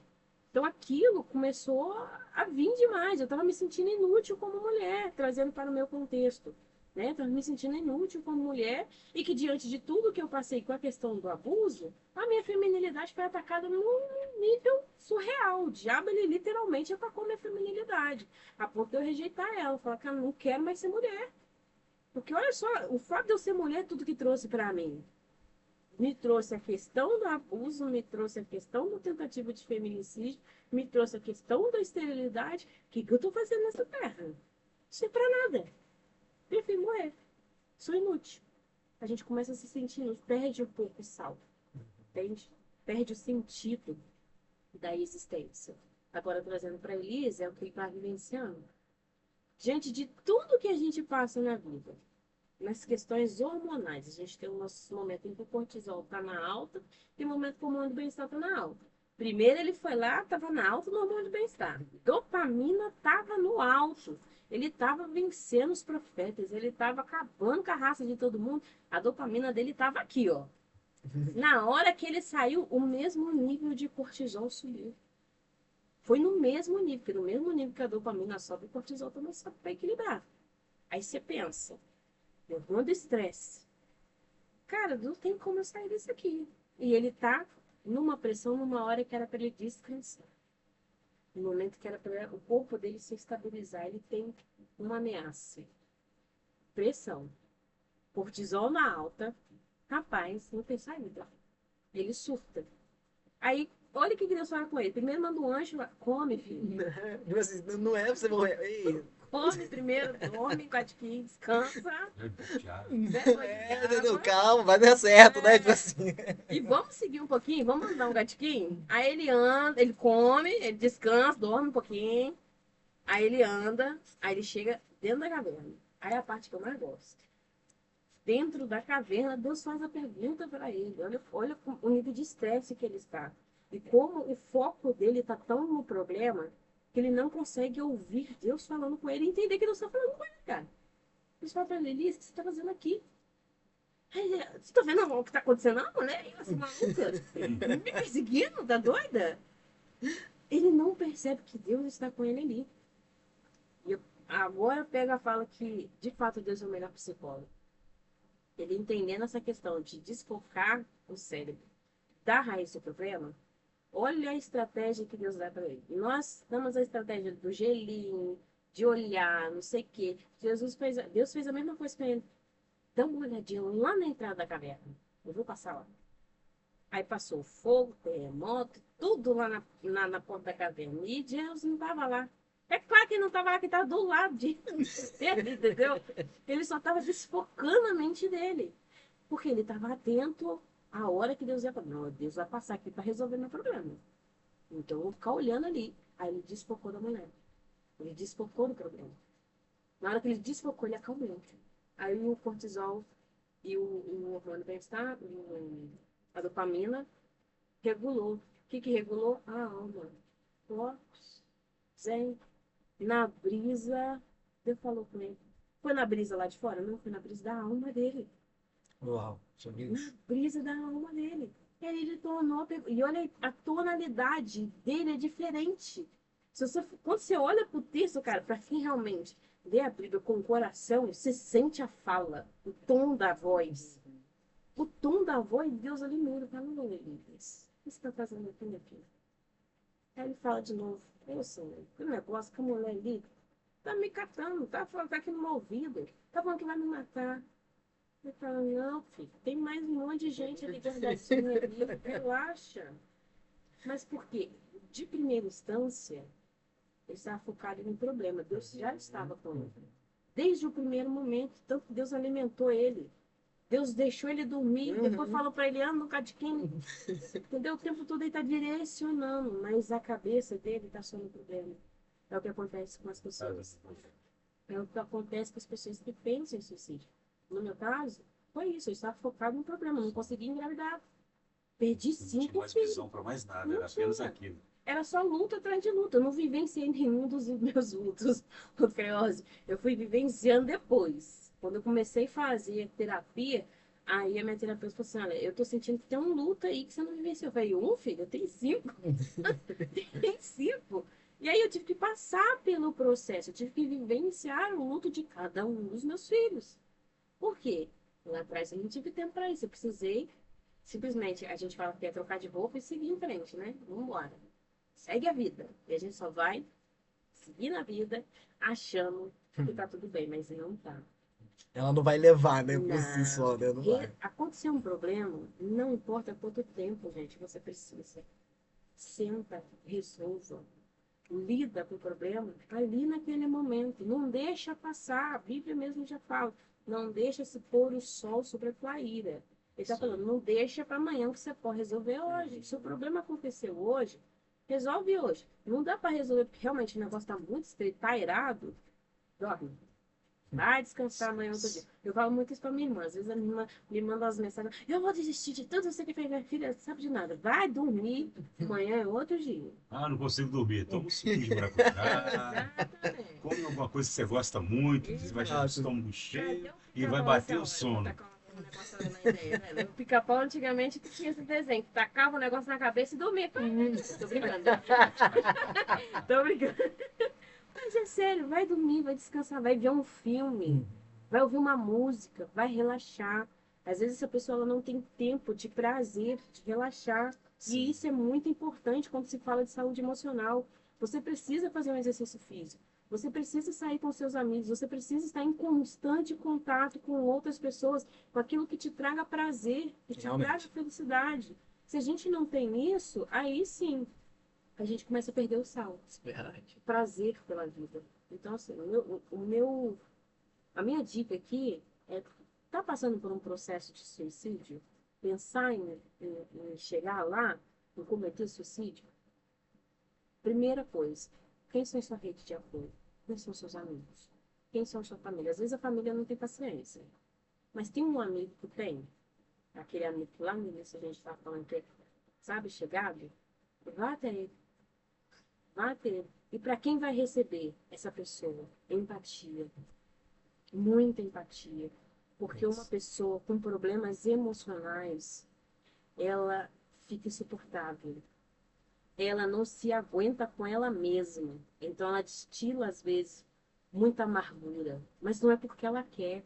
Então aquilo começou a vir demais. Eu estava me sentindo inútil como mulher, trazendo para o meu contexto. Né? Estava me sentindo inútil como mulher e que diante de tudo que eu passei com a questão do abuso, a minha feminilidade foi atacada num nível surreal. O diabo, ele literalmente atacou minha feminilidade. A ponto de eu rejeitar ela. Falar que eu não quero mais ser mulher. Porque olha só, o fato de eu ser mulher, tudo que trouxe para mim. Me trouxe a questão do abuso, me trouxe a questão da tentativa de feminicídio, me trouxe a questão da esterilidade. O que eu estou fazendo nessa terra? Isso é para nada. Prefiro morrer. Sou inútil. A gente começa a se sentir, perde um pouco o sal. Entende? Perde o sentido da existência. Agora, trazendo para Elise, é o que ele está vivenciando. Diante de tudo que a gente passa na vida, nas questões hormonais, a gente tem o nosso momento em que o cortisol está na alta e o momento que o hormônio do bem-estar está na alta. Primeiro ele foi lá, estava na alta do hormônio do bem-estar. Dopamina estava no alto. Ele estava vencendo os profetas, ele estava acabando com a raça de todo mundo. A dopamina dele estava aqui, ó. Na hora que ele saiu, o mesmo nível de cortisol subiu. Foi no mesmo nível, porque no mesmo nível que a dopamina sobe, o cortisol também sobe para equilibrar. Aí você pensa, hormônio do estresse. Cara, não tem como eu sair disso aqui. E ele tá numa pressão, numa hora que era para ele descansar. No momento que era para o corpo dele se estabilizar, ele tem uma ameaça. Pressão. Cortisol na alta. Rapaz, não tem saída. Ele surta. Aí, olha o que Deus fala com ele. Primeiro manda um anjo, come, filho. Não é pra você morrer. Ei, come primeiro, dorme, gatiquinho, descansa. Entendeu? Calma, vai dar certo, né? Tipo assim. E vamos seguir um pouquinho, vamos andar um gatiquinho? Aí ele anda, ele come, ele descansa, dorme um pouquinho. Aí ele anda, aí ele chega dentro da caverna. Aí é a parte que eu mais gosto. Dentro da caverna, Deus faz a pergunta para ele. Olha o nível de estresse que ele está. E como o foco dele está tão no problema que ele não consegue ouvir Deus falando com ele e entender que Deus está falando com ele, cara. Deus fala para ele, Elias, o que você está fazendo aqui? Aí, você tá vendo o que tá acontecendo? A mulher, essa maluca, me perseguindo, tá doida? Ele não percebe que Deus está com ele ali. E agora pega a fala que, de fato, Deus é o melhor psicólogo. Ele entendendo essa questão de desfocar o cérebro da raiz do problema, olha a estratégia que Deus dá para ele. E nós damos a estratégia do gelinho, de olhar, não sei o quê. Deus fez a mesma coisa com ele. Dá uma olhadinha lá na entrada da caverna. Eu vou passar lá. Aí passou fogo, terremoto, tudo lá na porta da caverna. E Deus não estava lá. É claro que ele não estava lá, que estava do lado dele, entendeu? Ele só estava desfocando a mente dele. Porque ele estava atento à hora que Deus ia falar. Não, Deus vai passar aqui para resolver meu problema. Então eu vou ficar olhando ali. Aí ele desfocou da mulher. Ele desfocou do problema. Na hora que ele desfocou, ele acalmou. Aí o cortisol e o hormônio bem-estar, a dopamina, regulou. O que regulou? A alma. Ó, zen. Na brisa, Deus falou com ele. Foi na brisa lá de fora? Não, foi na brisa da alma dele. Uau, sabia Na isso. brisa da alma dele. E aí ele tornou. E olha, a tonalidade dele é diferente. Quando você olha pro texto, cara, para quem realmente lê a Bíblia com o coração, você sente a fala, o tom da voz. O tom da voz, Deus ali muda. Fala, não, Elias, o que você está fazendo aqui, minha filha? Aí ele fala de novo, eu sei, que negócio que a mulher ali tá me catando, tá falando, tá aqui no meu ouvido, tá falando que vai me matar. Ele fala, não, filho, tem mais um monte de gente ali guardadinha ali, relaxa. Mas por quê? De primeira instância, ele estava focado no problema. Deus já estava com ele. Desde o primeiro momento, tanto que Deus alimentou ele. Deus deixou ele dormir, depois falou para ele, anda no cadiquinho. Entendeu? O tempo todo ele está direcionando, mas a cabeça dele está só no problema. É o que acontece com as pessoas. É o que acontece com as pessoas que pensam em suicídio. No meu caso, foi isso. Eu estava focado no problema, não consegui engravidar. Perdi Não tinha 5 mais filhos. visão para mais nada, Não era apenas tinha. aquilo. Era só luta atrás de luta. Eu não vivenciei nenhum dos meus lutos, Creose. Eu fui vivenciando depois. Quando eu comecei a fazer terapia, aí a minha terapeuta falou assim, olha, eu tô sentindo que tem um luto aí que você não vivenciou. Eu falei, filho? Eu tenho 5. Tem 5. E aí eu tive que passar pelo processo. Eu tive que vivenciar o luto de cada um dos meus filhos. Por quê? Lá atrás eu não tive tempo para isso. Eu precisei, simplesmente, a gente fala que é trocar de roupa e seguir em frente, né? Vamos embora. Segue a vida. E a gente só vai seguir na vida achando que tá tudo bem, mas não tá. Ela não vai levar, né? Por Não. si só, né? Não vai. Aconteceu um problema, não importa quanto tempo, gente, você precisa. Senta, resolva. Lida com o problema ali naquele momento. Não deixa passar. A Bíblia mesmo já fala. Não deixa se pôr o sol sobre a tua ira. Ele está falando, não deixa para amanhã que você pode resolver hoje. Se o problema aconteceu hoje, resolve hoje. Não dá para resolver porque realmente o negócio está muito estreito, está irado. Dorme. Vai descansar amanhã outro dia. Eu falo muito isso pra minha irmã. Às vezes a minha irmã me manda umas mensagens. Eu vou desistir de tudo isso que fez minha filha. Sabe de nada. Vai dormir. Amanhã é outro dia. Ah, não consigo dormir. Toma um suquinho de maracujá. Exatamente. Come alguma coisa que você gosta muito, você vai deixar o estômago cheio e vai bater o sono. O pica-pau antigamente tinha esse desenho. Tacava o negócio na cabeça e dormia. Tô brincando. Tô brincando. Mas é sério, vai dormir, vai descansar, vai ver um filme, vai ouvir uma música, vai relaxar. Às vezes essa pessoa ela não tem tempo de prazer, de relaxar. Sim. E isso é muito importante quando se fala de saúde emocional. Você precisa fazer um exercício físico. Você precisa sair com seus amigos. Você precisa estar em constante contato com outras pessoas, com aquilo que te traga prazer, que te Realmente. traga felicidade. Se a gente não tem isso, aí sim, a gente começa a perder o sal. Verdade. Prazer pela vida. Então, assim, a minha dica aqui é, tá passando por um processo de suicídio, pensar em chegar lá, em cometer suicídio, primeira coisa, quem são sua rede de apoio? Quem são seus amigos? Quem são sua família? Às vezes a família não tem paciência, mas tem um amigo que tem, aquele amigo que lá no início a gente estava falando que é, sabe, chegado, vá até ele, vá até ele. E para quem vai receber essa pessoa? Empatia, muita empatia. Porque uma pessoa com problemas emocionais, ela fica insuportável. Ela não se aguenta com ela mesma. Então ela destila, às vezes, muita amargura. Mas não é porque ela quer.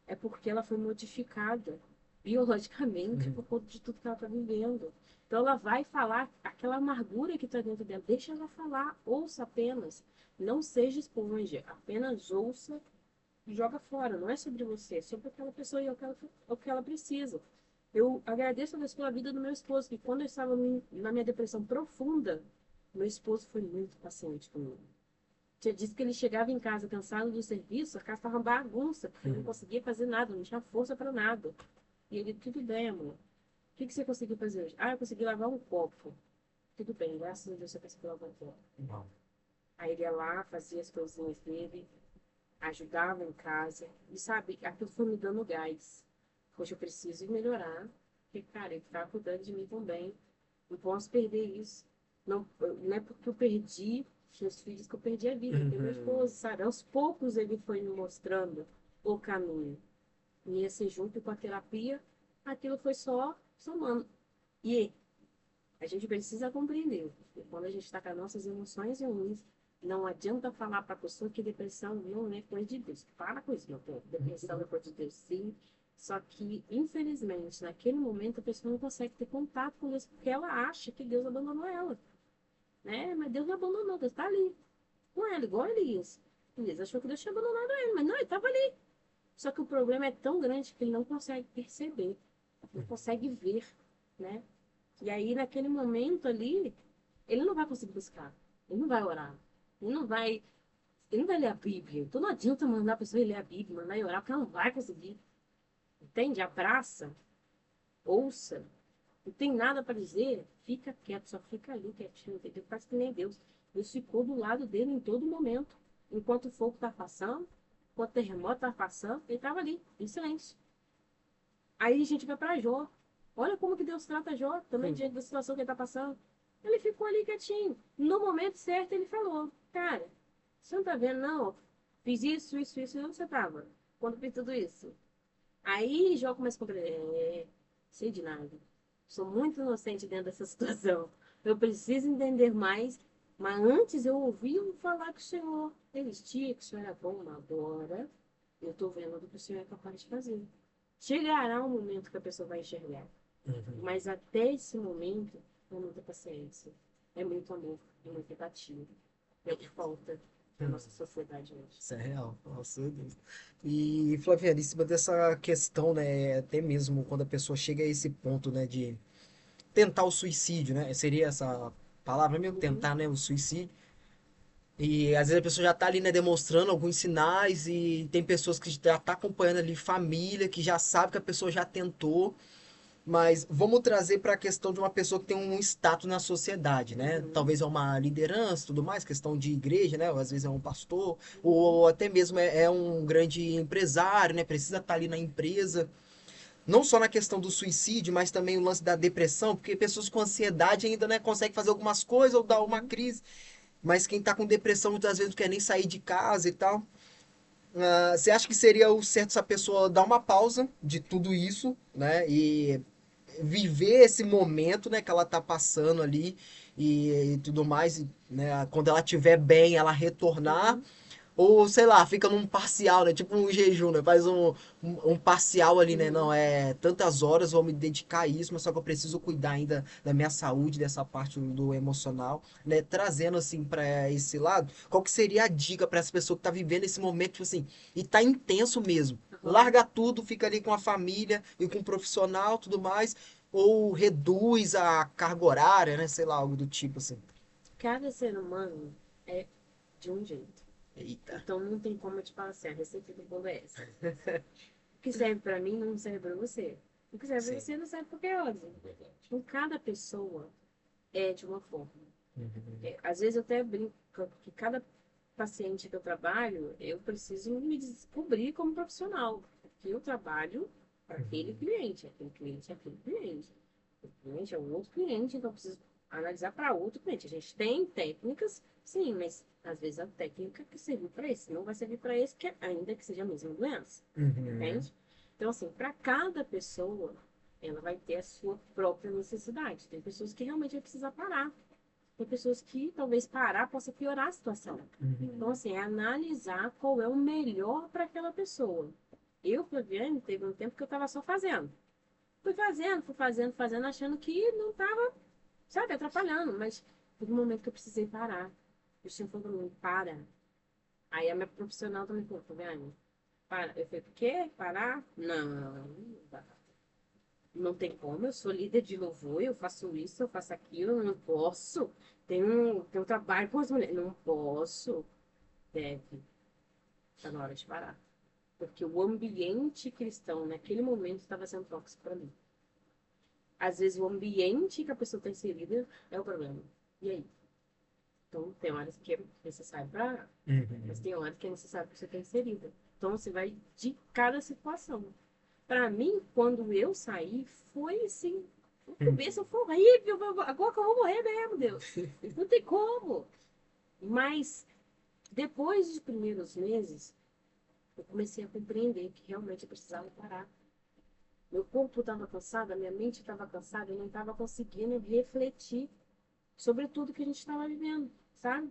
É porque ela foi modificada biologicamente por conta de tudo que ela está vivendo. Então ela vai falar aquela amargura que está dentro dela. Deixa ela falar, ouça apenas. Não seja esponja, apenas ouça e joga fora. Não é sobre você, é sobre aquela pessoa e o que ela precisa. Eu agradeço a Deus pela vida do meu esposo, que quando eu estava na minha depressão profunda, meu esposo foi muito paciente comigo. Tinha dito que ele chegava em casa cansado do serviço, a casa estava uma bagunça, porque ele não conseguia fazer nada, não tinha força para nada. E ele, tudo bem, amor. O que você conseguiu fazer hoje? Ah, eu consegui lavar um copo. Tudo bem, graças a Deus você conseguiu lavar um copo. Uau. Aí ele ia lá, fazia as coisinhas dele, ajudava em casa. E sabe, aquilo foi me dando gás. Poxa, eu preciso melhorar, porque, cara, ele tá cuidando de mim também. Não posso perder isso. Não é porque eu perdi meus filhos que eu perdi a vida. Tem meu esposo, sabe? Aos poucos ele foi me mostrando o caminho. E esse junto com a terapia, aquilo foi só somando. E a gente precisa compreender que quando a gente está com as nossas emoções ruins, não adianta falar para a pessoa que depressão não é coisa de Deus. Para com isso, meu povo. Depressão é coisa de Deus, sim. Só que, infelizmente, naquele momento a pessoa não consegue ter contato com Deus porque ela acha que Deus abandonou ela. Né? Mas Deus não abandonou, Deus está ali. Com ela, igual Elias. Elias achou que Deus tinha abandonado ele, mas não, ele estava ali. Só que o problema é tão grande que ele não consegue perceber, não consegue ver, né? E aí, naquele momento ali, ele não vai conseguir buscar, ele não vai orar, ele não vai, ele não vai ler a Bíblia. Então não adianta mandar a pessoa ir ler a Bíblia, mandar ir orar, porque ela não vai conseguir. Entende? Abraça, ouça, não tem nada para dizer, fica quieto, só fica ali quietinho, entendeu? Faz que nem Deus. Deus ficou do lado dele em todo momento. Enquanto o fogo está passando, enquanto o terremoto está passando, ele estava ali, em silêncio. Aí a gente vai para Jó. Olha como que Deus trata Jó, também diante da situação que ele está passando. Ele ficou ali quietinho. No momento certo, ele falou, cara, você não está vendo, não? Fiz isso, isso, isso. E onde você estava quando fiz tudo isso? Aí Jó começa a compreender, sei de nada. Sou muito inocente dentro dessa situação. Eu preciso entender mais. Mas antes eu ouvi falar que o Senhor existia, que o Senhor era bom. Agora eu estou vendo do que o Senhor é capaz de fazer. Chegará um momento que a pessoa vai enxergar. Mas até esse momento é muita paciência. É muito amor, é muita empatia. É o que falta na nossa sociedade hoje. Isso é real, nossa Deus. E, Flaviana, em cima dessa questão, né, até mesmo quando a pessoa chega a esse ponto, né, de tentar o suicídio, né, seria essa palavra mesmo, tentar, né, o suicídio. E às vezes a pessoa já tá ali, né, demonstrando alguns sinais e tem pessoas que já tá acompanhando ali, família, que já sabe que a pessoa já tentou. Mas vamos trazer para a questão de uma pessoa que tem um status na sociedade, né? Talvez é uma liderança, tudo mais, questão de igreja, né? Ou às vezes é um pastor, ou até mesmo é um grande empresário, né? Precisa estar ali na empresa. Não só na questão do suicídio, mas também o lance da depressão, porque pessoas com ansiedade ainda, né, conseguem fazer algumas coisas ou dar uma crise. Mas quem tá com depressão muitas vezes não quer nem sair de casa e tal. Você acha que seria o certo essa pessoa dar uma pausa de tudo isso, né? E viver esse momento, né, que ela tá passando ali e tudo mais, né, quando ela estiver bem, ela retornar, ou sei lá, fica num parcial, né, tipo um jejum, né, faz um parcial ali, né, não, é tantas horas, vou me dedicar a isso, mas só que eu preciso cuidar ainda da minha saúde, dessa parte do emocional, né, trazendo assim para esse lado, qual que seria a dica para essa pessoa que tá vivendo esse momento, tipo assim, e tá intenso mesmo, larga tudo, fica ali com a família e com o profissional, tudo mais, ou reduz a carga horária, né? Sei lá, algo do tipo assim. Cada ser humano é de um jeito. Eita. Então não tem como eu te falar assim, a receita do bolo é essa. O que serve pra mim não serve pra você. O que serve pra Sim. você não serve pra qualquer outro. Então cada pessoa é de uma forma. Uhum. Às vezes eu até brinco que cada paciente que eu trabalho, eu preciso me descobrir como profissional. Porque eu trabalho para aquele cliente é aquele cliente. O cliente é um outro cliente, então eu preciso analisar para outro cliente. A gente tem técnicas, sim, mas às vezes a técnica que serviu para esse não vai servir para esse, que ainda que seja a mesma doença. Uhum. Entende? Então, assim, para cada pessoa, ela vai ter a sua própria necessidade. Tem pessoas que realmente vai precisar parar. Tem pessoas que talvez parar possa piorar a situação. Então, Uhum. assim, é analisar qual é o melhor para aquela pessoa. Eu, Flaviane, teve um tempo que eu estava só fazendo. Fui fazendo, achando que não estava, sabe, atrapalhando. Mas teve um momento que eu precisei parar. O Senhor falou para mim, para. Aí a minha profissional também falou, Flaviane, para. Eu falei, o quê? Parar? Não, não tem como, eu sou líder de louvor, eu faço isso, eu faço aquilo, eu não posso. Tem um trabalho com as mulheres, não posso. Deve, tá na hora de parar. Porque o ambiente cristão naquele momento estava sendo tóxico para mim. Às vezes o ambiente que a pessoa está inserida é o problema. E aí? Então tem horas que é necessário parar, mas Uhum. tem horas que é necessário que você estar inserida. Então você vai de cada situação. Para mim, quando eu saí, foi assim, o começo foi horrível, agora que eu vou morrer mesmo, Deus. Não tem como. Mas depois dos primeiros meses, eu comecei a compreender que realmente eu precisava parar. Meu corpo estava cansado, a minha mente estava cansada, eu não estava conseguindo refletir sobre tudo que a gente estava vivendo, sabe?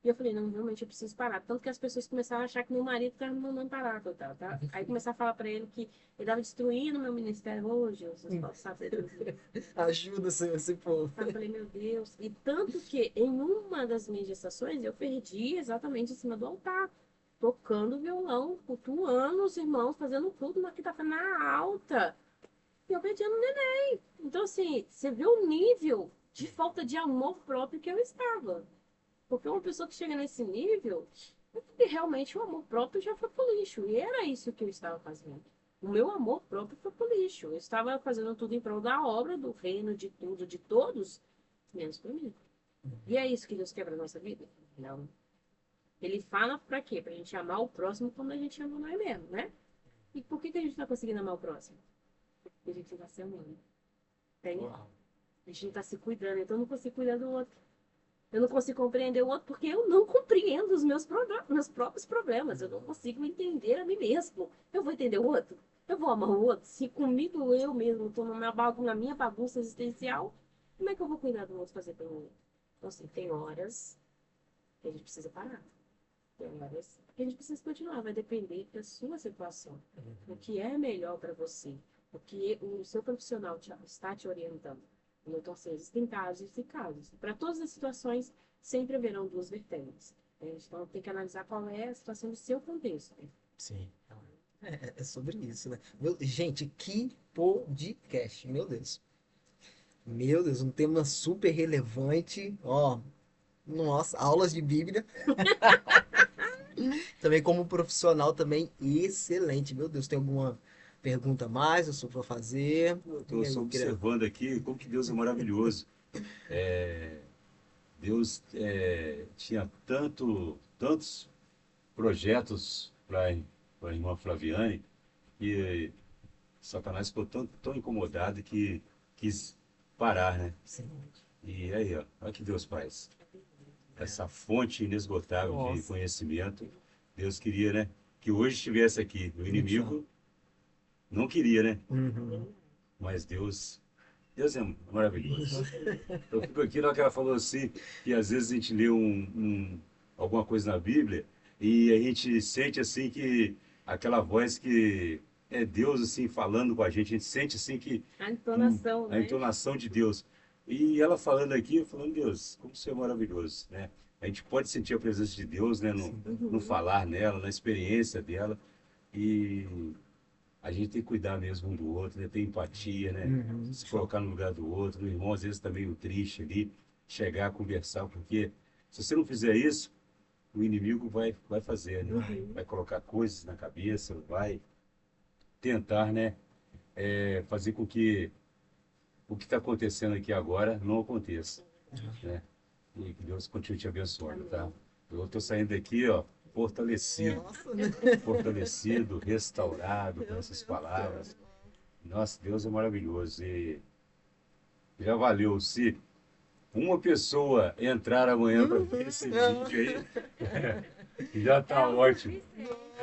E eu falei, não, realmente eu preciso parar. Tanto que as pessoas começaram a achar que meu marido estava me mandando parar, coitado, tá? Aí começaram a falar para ele que ele estava destruindo meu ministério. Ô, Jesus, posso saber disso? Ajuda esse povo. Aí eu falei, meu Deus. E tanto que em uma das minhas gestações eu perdi exatamente em cima do altar. Tocando violão, cultuando os irmãos, fazendo tudo na quinta-feira na alta. E eu perdi no neném. Então, assim, você vê o nível de falta de amor próprio que eu estava. Porque uma pessoa que chega nesse nível, é porque realmente o amor próprio já foi pro lixo. E era isso que eu estava fazendo. O meu amor próprio foi pro lixo. Eu estava fazendo tudo em prol da obra, do reino, de tudo, de todos, menos para mim. E é isso que Deus quer para nossa vida? Não. Ele fala para quê? Pra gente amar o próximo como a gente ama nós mesmos, né? E por que a gente não tá conseguindo amar o próximo? Porque a gente não tá se amando. Entende? Uau. A gente não tá se cuidando, então eu não consigo cuidar do outro. Eu não consigo compreender o outro porque eu não compreendo os meus próprios problemas. Eu não consigo entender a mim mesmo. Eu vou entender o outro? Eu vou amar o outro? Se comigo eu mesmo estou na minha bagunça existencial, como é que eu vou cuidar do outro, fazer pelo outro? Então, assim, tem horas que a gente precisa parar. Tem horas que a gente precisa continuar. Vai depender da sua situação. O que é melhor para você. O que o seu profissional está te orientando. Então, assim, existem casos e casos. Para todas as situações, sempre haverão duas vertentes. Então, tem que analisar qual é a situação do seu contexto. Sim. É sobre isso, né? Gente, que podcast, meu Deus. Meu Deus, um tema super relevante. Ó, nossa, aulas de Bíblia. Também como profissional também excelente. Meu Deus, tem alguma pergunta a mais eu sou para fazer? Eu E estou aí, só eu queria... observando aqui como que Deus é maravilhoso. Deus tinha tantos projetos para a irmã Flaviane que Satanás ficou tão incomodado que quis parar, né? Sim. E aí, ó, olha o que Deus faz. Essa fonte inesgotável de Nossa. conhecimento, Deus queria, né? Que hoje estivesse aqui. O Então. inimigo não queria, né? Uhum. Mas Deus é maravilhoso. Eu fico aqui na hora que ela falou assim, que às vezes a gente lê alguma coisa na Bíblia e a gente sente assim que aquela voz que é Deus assim falando com a gente sente assim A entonação, a né? entonação de Deus. E ela falando aqui, eu falando, Deus, como você é maravilhoso, né? A gente pode sentir a presença de Deus, né, no Uhum. falar nela, na experiência dela. E a gente tem que cuidar mesmo um do outro, né? Ter empatia, né? Uhum. Se colocar no lugar do outro. O irmão, às vezes, tá meio triste ali, chegar a conversar, porque se você não fizer isso, o inimigo vai fazer, né? Vai colocar coisas na cabeça, vai tentar, né, fazer com que o que está acontecendo aqui agora não aconteça, né? E que Deus continue te abençoando, tá? Eu estou saindo daqui, ó, fortalecido, Nossa, né? fortalecido, restaurado com essas palavras. Nossa, Deus é maravilhoso e já valeu. Se uma pessoa entrar amanhã para ver esse vídeo aí, já está ótimo.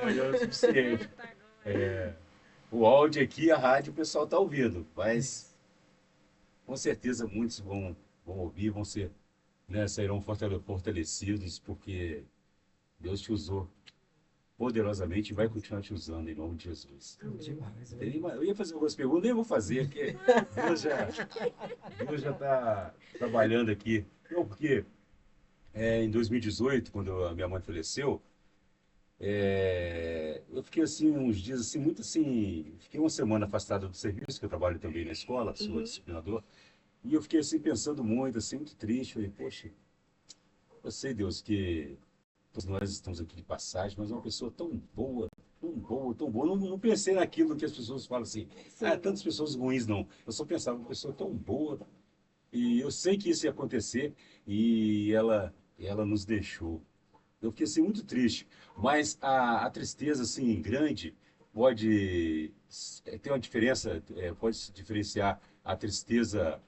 Já é o suficiente. O áudio aqui, a rádio, o pessoal está ouvindo, mas com certeza muitos vão ouvir, vão ser, né, sairão fortalecidos, porque Deus te usou poderosamente e vai continuar te usando em nome de Jesus. Demais, Eu ia fazer algumas perguntas, nem vou fazer, porque Deus já está trabalhando aqui. Não, porque em 2018, quando a minha mãe faleceu, eu fiquei assim uns dias assim muito assim, fiquei uma semana afastado do serviço, que eu trabalho também na escola, sou disciplinador, e eu fiquei assim pensando muito, assim muito triste, falei, poxa, eu sei, Deus, que todos nós estamos aqui de passagem, mas é uma pessoa tão boa, tão boa, tão boa. Não pensei naquilo que as pessoas falam assim, tantas pessoas ruins, não. Eu só pensava, uma pessoa tão boa, e eu sei que isso ia acontecer, e ela nos deixou. Eu fiquei assim muito triste, mas a tristeza assim grande pode ter uma diferença, pode se diferenciar a tristeza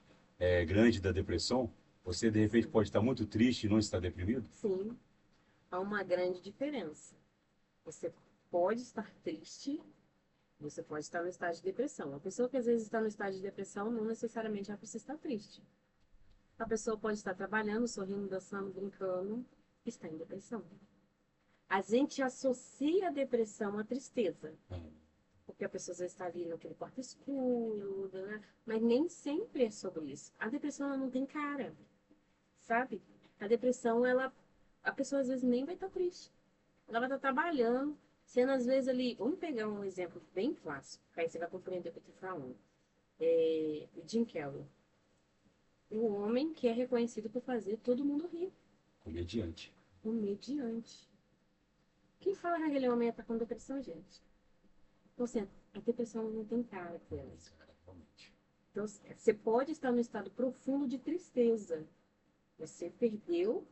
grande da depressão. Você de repente pode estar muito triste e não estar deprimido. Sim, há uma grande diferença. Você pode estar triste, você pode estar no estágio de depressão. A pessoa que às vezes está no estágio de depressão não necessariamente ela precisa estar triste. A pessoa pode estar trabalhando, sorrindo, dançando, brincando, está em depressão. A gente associa a depressão à tristeza, porque a pessoa às vezes está ali naquele quarto escuro, né? Mas nem sempre é sobre isso. A depressão ela não tem cara, sabe? A depressão, a pessoa às vezes nem vai estar triste. Ela vai estar trabalhando, sendo às vezes ali. Vamos pegar um exemplo bem clássico, que aí você vai compreender o que eu estou falando. O Jim Carrey. O homem que é reconhecido por fazer todo mundo rir. Comediante. Comediante. Quem fala que aquele homem está com depressão, gente? Então, assim, a depressão não tem cara delas. Então, você pode estar no estado profundo de tristeza. Você perdeu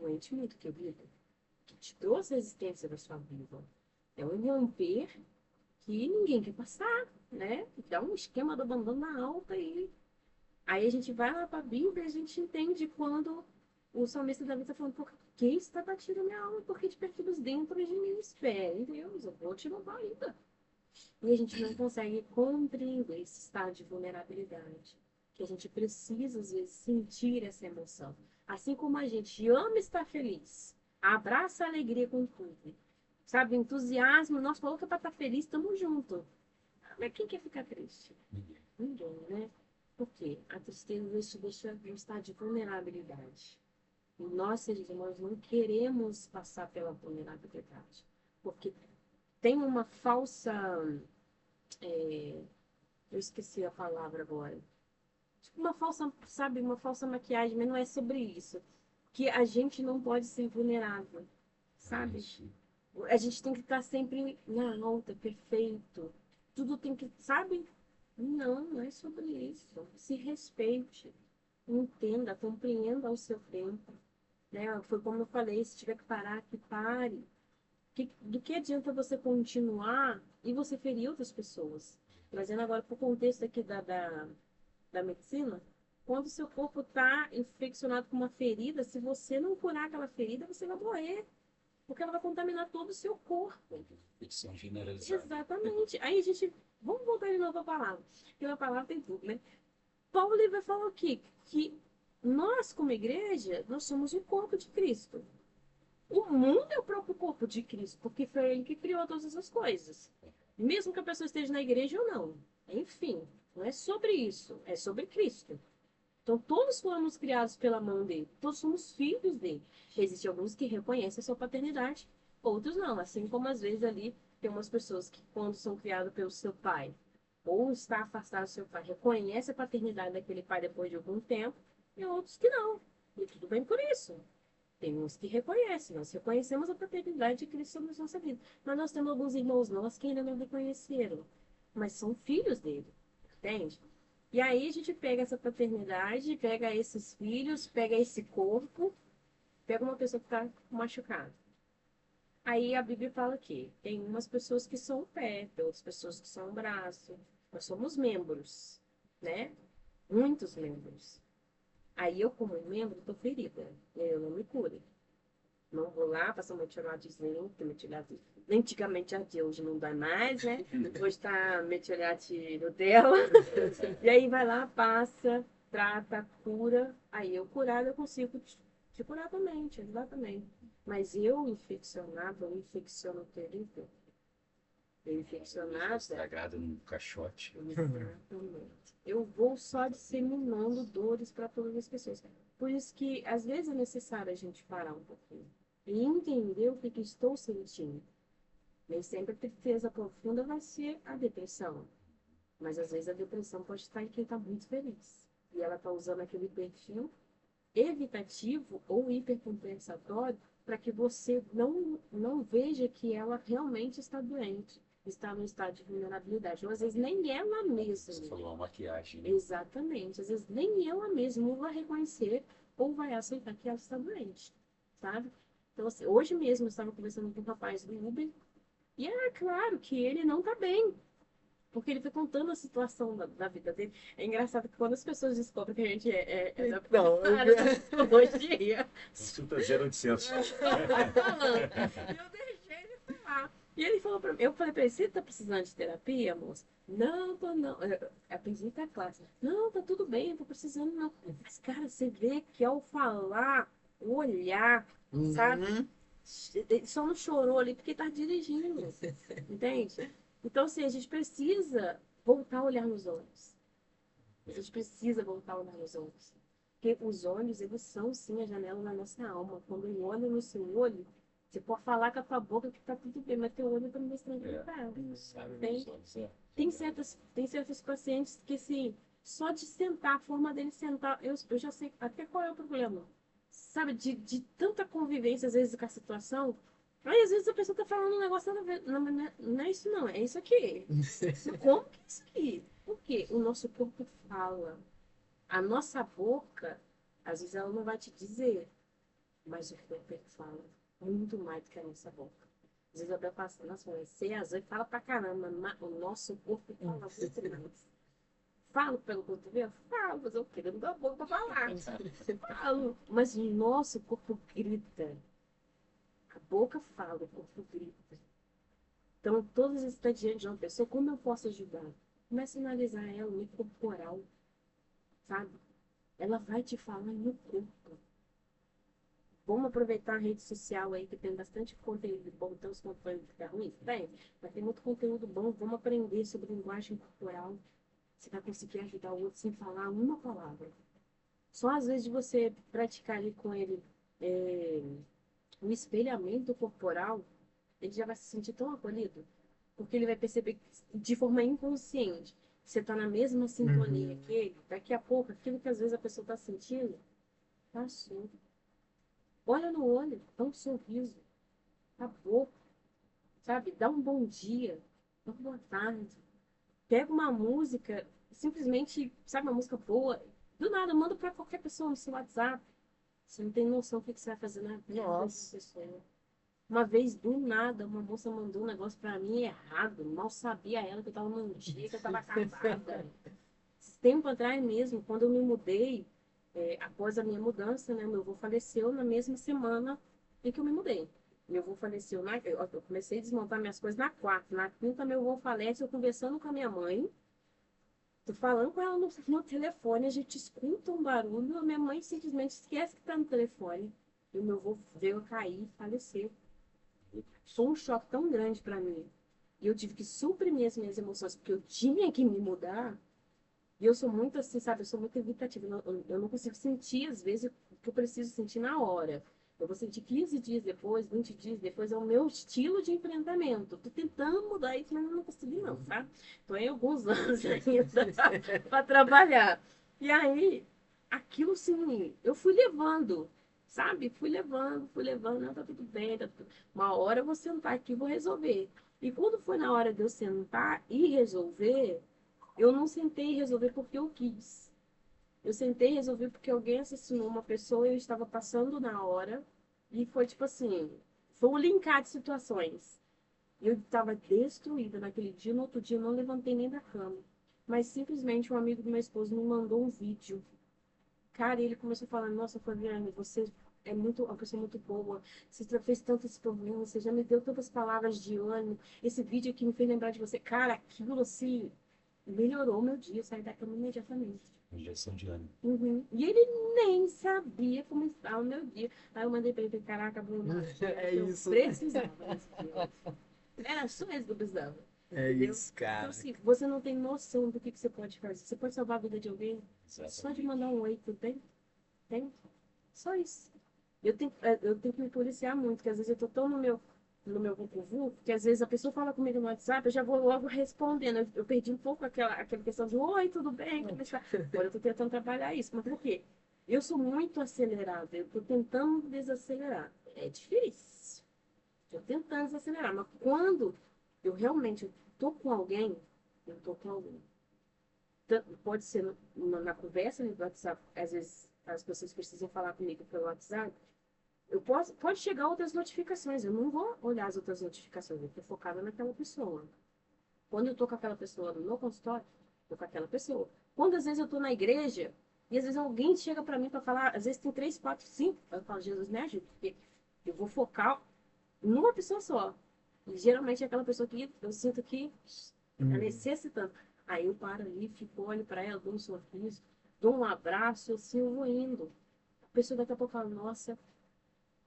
um ente muito querido, que te trouxe resistência da sua vida. É um romper que ninguém quer passar, né? Dá um esquema do abandono na alta e aí a gente vai lá para a Bíblia e a gente entende quando o salmista Davi está falando, por que está batido minha alma? Porque te perturbas dentro de mim. Espere, Deus, eu vou te louvar ainda. E a gente não consegue compreender esse estado de vulnerabilidade. Que a gente precisa, às vezes, sentir essa emoção. Assim como a gente ama estar feliz, abraça a alegria com tudo. Sabe, entusiasmo, nossa, falou que é para estar feliz, estamos juntos. Mas quem quer ficar triste? Ninguém, né? Por quê? A tristeza deixa um estado de vulnerabilidade. E nós, seres humanos, não queremos passar pela vulnerabilidade. Porque tem uma falsa. Eu esqueci a palavra agora. Tipo uma falsa, sabe, uma falsa maquiagem, mas não é sobre isso. Que a gente não pode ser vulnerável, sabe? A gente tem que estar sempre na alta, perfeito. Tudo tem que, sabe? Não é sobre isso. Se respeite, entenda, compreenda o seu tempo. Né? Foi como eu falei, se tiver que parar, que pare. Do que adianta você continuar e você ferir outras pessoas? Trazendo agora para o contexto aqui da medicina, quando o seu corpo está infeccionado com uma ferida, se você não curar aquela ferida, você vai morrer. Porque ela vai contaminar todo o seu corpo. Infecção generalizada. Exatamente. Aí a gente. Vamos voltar de novo à palavra. Porque a palavra tem tudo, né? Paulo ele vai falar o quê? Que nós, como igreja, nós somos o corpo de Cristo. O mundo é o próprio corpo de Cristo, porque foi ele que criou todas essas coisas. Mesmo que a pessoa esteja na igreja ou não. Enfim, não é sobre isso, é sobre Cristo. Então, todos fomos criados pela mão dele, todos somos filhos dele. Existem alguns que reconhecem a sua paternidade, outros não. Assim como às vezes ali tem umas pessoas que, quando são criadas pelo seu pai, ou está afastado do seu pai, reconhece a paternidade daquele pai depois de algum tempo, e outros que não. E tudo bem por isso. Tem uns que reconhecem, nós reconhecemos a paternidade de Cristo sobre a nossa vida. Mas nós temos alguns irmãos nossos que ainda não reconheceram, mas são filhos dele, entende? E aí a gente pega essa paternidade, pega esses filhos, pega esse corpo, pega uma pessoa que está machucada. Aí a Bíblia fala que tem umas pessoas que são o pé, tem outras pessoas que são o braço. Nós somos membros, né? Muitos membros. Aí eu, como membro, estou ferida. Eu não me curo. Não vou lá, passar um metiolatezinho, que metiolate... Antigamente ardia, hoje não dá mais, né? Hoje está metiolate Nutella. E aí vai lá, passa, trata, cura. Aí eu curado, eu consigo te curar também, te ajudar também. Mas eu infeccionado, eu infecciono terrível. Eu infeccionada. Estragada num caixote. Exatamente. Eu vou só disseminando dores para todas as pessoas. Por isso que, às vezes, é necessário a gente parar um pouquinho e entender o que estou sentindo. Nem sempre a tristeza profunda vai ser a depressão. Mas, às vezes, a depressão pode estar em quem está muito feliz. E ela está usando aquele perfil evitativo ou hipercompensatório para que você não veja que ela realmente está doente, está no estado de vulnerabilidade. Ou às vezes nem ela mesma. Você falou uma maquiagem. Né? Exatamente. Às vezes nem ela mesma vai reconhecer ou vai aceitar que ela está doente, sabe? Então, assim, hoje mesmo eu estava conversando com um rapaz do Uber e é claro que ele não está bem. Porque ele foi contando a situação da vida dele. É engraçado que quando as pessoas descobrem que a gente é da área da psicologia, Consulta 0800. falando, eu deixei ele falar. E ele falou pra mim, eu falei pra ele, você tá precisando de terapia, moça? Não, tô não. Eu aprendi pra classe. Não, tá tudo bem, não tô precisando não. Mas, cara, você vê que ao falar, o olhar, sabe? Ele só não chorou ali porque tá dirigindo. Entende? Então, assim, a gente precisa voltar a olhar nos olhos. A gente precisa voltar a olhar nos olhos. Porque os olhos, eles são, sim, a janela da nossa alma. Quando eu olho no seu olho, você pode falar com a tua boca que tá tudo bem, mas teu olho tá me mostrando que tá. Tem certos pacientes que, assim, só de sentar, a forma dele sentar, eu já sei até qual é o problema. Sabe, de tanta convivência, às vezes, com a situação. Aí, às vezes, a pessoa tá falando um negócio nada a ver. Não, não é isso, não. É isso aqui. Como que é isso aqui? Por quê? O nosso corpo fala. A nossa boca, às vezes, ela não vai te dizer. Mas o corpo, ele fala muito mais do que a nossa boca. Às vezes, eu até passo, nossa, você às vezes fala pra caramba. O nosso corpo fala muito mais. Falo pelo cotovelo? Falo, mas eu quero dar a boca pra falar. Falo. Mas o nosso corpo grita. A boca fala, o corpo grita. Então, todas as vezes que está diante de uma pessoa, como eu posso ajudar? Comece a analisar ela no corporal, sabe? Ela vai te falar no corpo. Vamos aproveitar a rede social aí, que tem bastante conteúdo bom. Então, os conteúdos que ficar ruim? Tem. Mas tem muito conteúdo bom. Vamos aprender sobre linguagem corporal. Você vai conseguir ajudar o outro sem falar uma palavra. Só às vezes de você praticar ali com ele o espelhamento corporal, ele já vai se sentir tão acolhido, porque ele vai perceber de forma inconsciente que você está na mesma sintonia que ele. Daqui a pouco, aquilo que às vezes a pessoa está sentindo, passou. Olha no olho, dá um sorriso, acabou, sabe? Dá um bom dia, dá uma boa tarde. Pega uma música, simplesmente, sabe, uma música boa, do nada, manda para qualquer pessoa no seu WhatsApp. Você não tem noção do que você vai fazer na vida dessa pessoa. Uma vez, do nada, uma moça mandou um negócio pra mim errado. Mal sabia ela que eu tava num dia, que eu tava casada. Esse tempo atrás mesmo, quando eu me mudei, após a minha mudança, né, meu avô faleceu na mesma semana em que eu me mudei. Meu avô faleceu, eu comecei a desmontar minhas coisas na quarta. Na quinta, meu avô falece, eu conversando com a minha mãe. Tô falando com ela no telefone, a gente escuta um barulho, a minha mãe simplesmente esquece que tá no telefone. E o meu avô veio a cair e faleceu. Foi um choque tão grande para mim. E eu tive que suprimir as minhas emoções, porque eu tinha que me mudar. E eu sou muito assim, sabe? Eu sou muito evitativa. Eu não consigo sentir, às vezes, o que eu preciso sentir na hora. Eu vou sentir 15 dias depois, 20 dias depois. É o meu estilo de enfrentamento. Tô tentando mudar isso, mas não consegui não, tá? Tô em alguns anos ainda para trabalhar. E aí, aquilo sim, eu fui levando. sabe? Fui levando, não, tá tudo bem, tá tudo... Uma hora eu vou sentar aqui e vou resolver. E quando foi na hora de eu sentar e resolver, eu não sentei e resolver porque eu quis. Eu sentei e resolvi porque alguém assassinou uma pessoa e eu estava passando na hora. E foi tipo assim, foi um linkar de situações. Eu estava destruída naquele dia, no outro dia eu não levantei nem da cama. Mas simplesmente um amigo do meu esposo me mandou um vídeo. Cara, e ele começou a falar, nossa, Flaviane, você é muito, uma pessoa muito boa. Você já fez tantos problemas, você já me deu tantas palavras de ânimo. Esse vídeo aqui me fez lembrar de você. Cara, aquilo assim melhorou o meu dia. Eu saí da cama imediatamente. Injeção de ânimo. Uhum. E ele nem sabia como estava o meu dia. Aí eu mandei pra ele, caraca, Bruno, É eu isso. precisava desse dia. Era só isso que eu precisava. É Entendeu? isso, Então, cara. assim, você não tem noção do que você pode fazer. Você pode salvar a vida de alguém só de Exatamente. mandar um oi, tudo bem? Tem? Só isso. Eu tenho que me policiar muito, porque às vezes eu tô tão no meu vucu, que às vezes a pessoa fala comigo no WhatsApp, eu já vou logo respondendo. Eu perdi um pouco aquela questão de oi, tudo bem? Como está? Agora eu tô tentando trabalhar isso. Mas por quê? Eu sou muito acelerada, eu tô tentando desacelerar. É difícil. Tô tentando desacelerar, mas quando eu realmente tô com alguém, eu tô com alguém. Pode ser na conversa no WhatsApp, às vezes as pessoas precisam falar comigo pelo WhatsApp. Pode chegar outras notificações, eu não vou olhar as outras notificações, eu tô focada naquela pessoa. Quando eu tô com aquela pessoa no meu consultório, eu tô com aquela pessoa. Quando às vezes eu tô na igreja, e às vezes alguém chega para mim para falar, às vezes tem 3, 4, 5, eu falo, Jesus me ajuda, porque eu vou focar numa pessoa só. E geralmente é aquela pessoa que eu sinto que tá necessitando. Aí eu paro ali, fico, olho para ela, dou um sorriso, dou um abraço, assim eu vou indo. A pessoa daqui a pouco fala, nossa,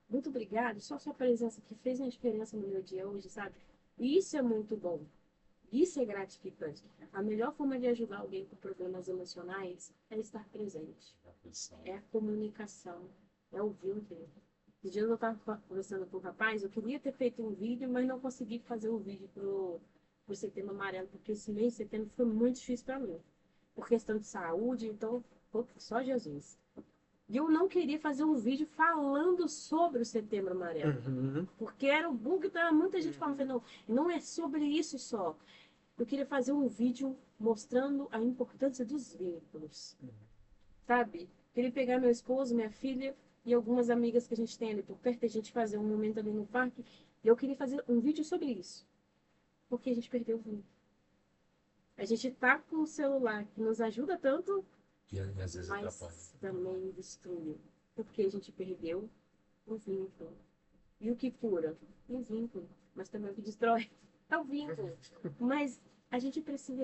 muito obrigada, só a sua presença aqui fez uma diferença no meu dia hoje, sabe? E isso é muito bom. Isso é gratificante. A melhor forma de ajudar alguém com problemas emocionais é estar presente. É a comunicação, é o vínculo. Esses dias eu estava conversando com o rapaz, eu queria ter feito um vídeo, mas não consegui fazer um vídeo pro Setembro Amarelo, porque esse mês de setembro foi muito difícil para mim. Por questão de saúde, então, só Jesus. E eu não queria fazer um vídeo falando sobre o Setembro Amarelo. Uhum. Porque era o bug que tava muita gente falando, não, não é sobre isso só. Eu queria fazer um vídeo mostrando a importância dos vínculos. Sabe? Queria pegar meu esposo, minha filha e algumas amigas que a gente tem ali por perto, a gente fazer um momento ali no parque. E eu queria fazer um vídeo sobre isso. Porque a gente perdeu o vínculo. A gente tá com o celular que nos ajuda tanto, E às vezes atrapalha. mas também destruiu. Porque a gente perdeu o vínculo. E o que cura? O vínculo. Mas também o que destrói é o vínculo. Mas a gente precisa,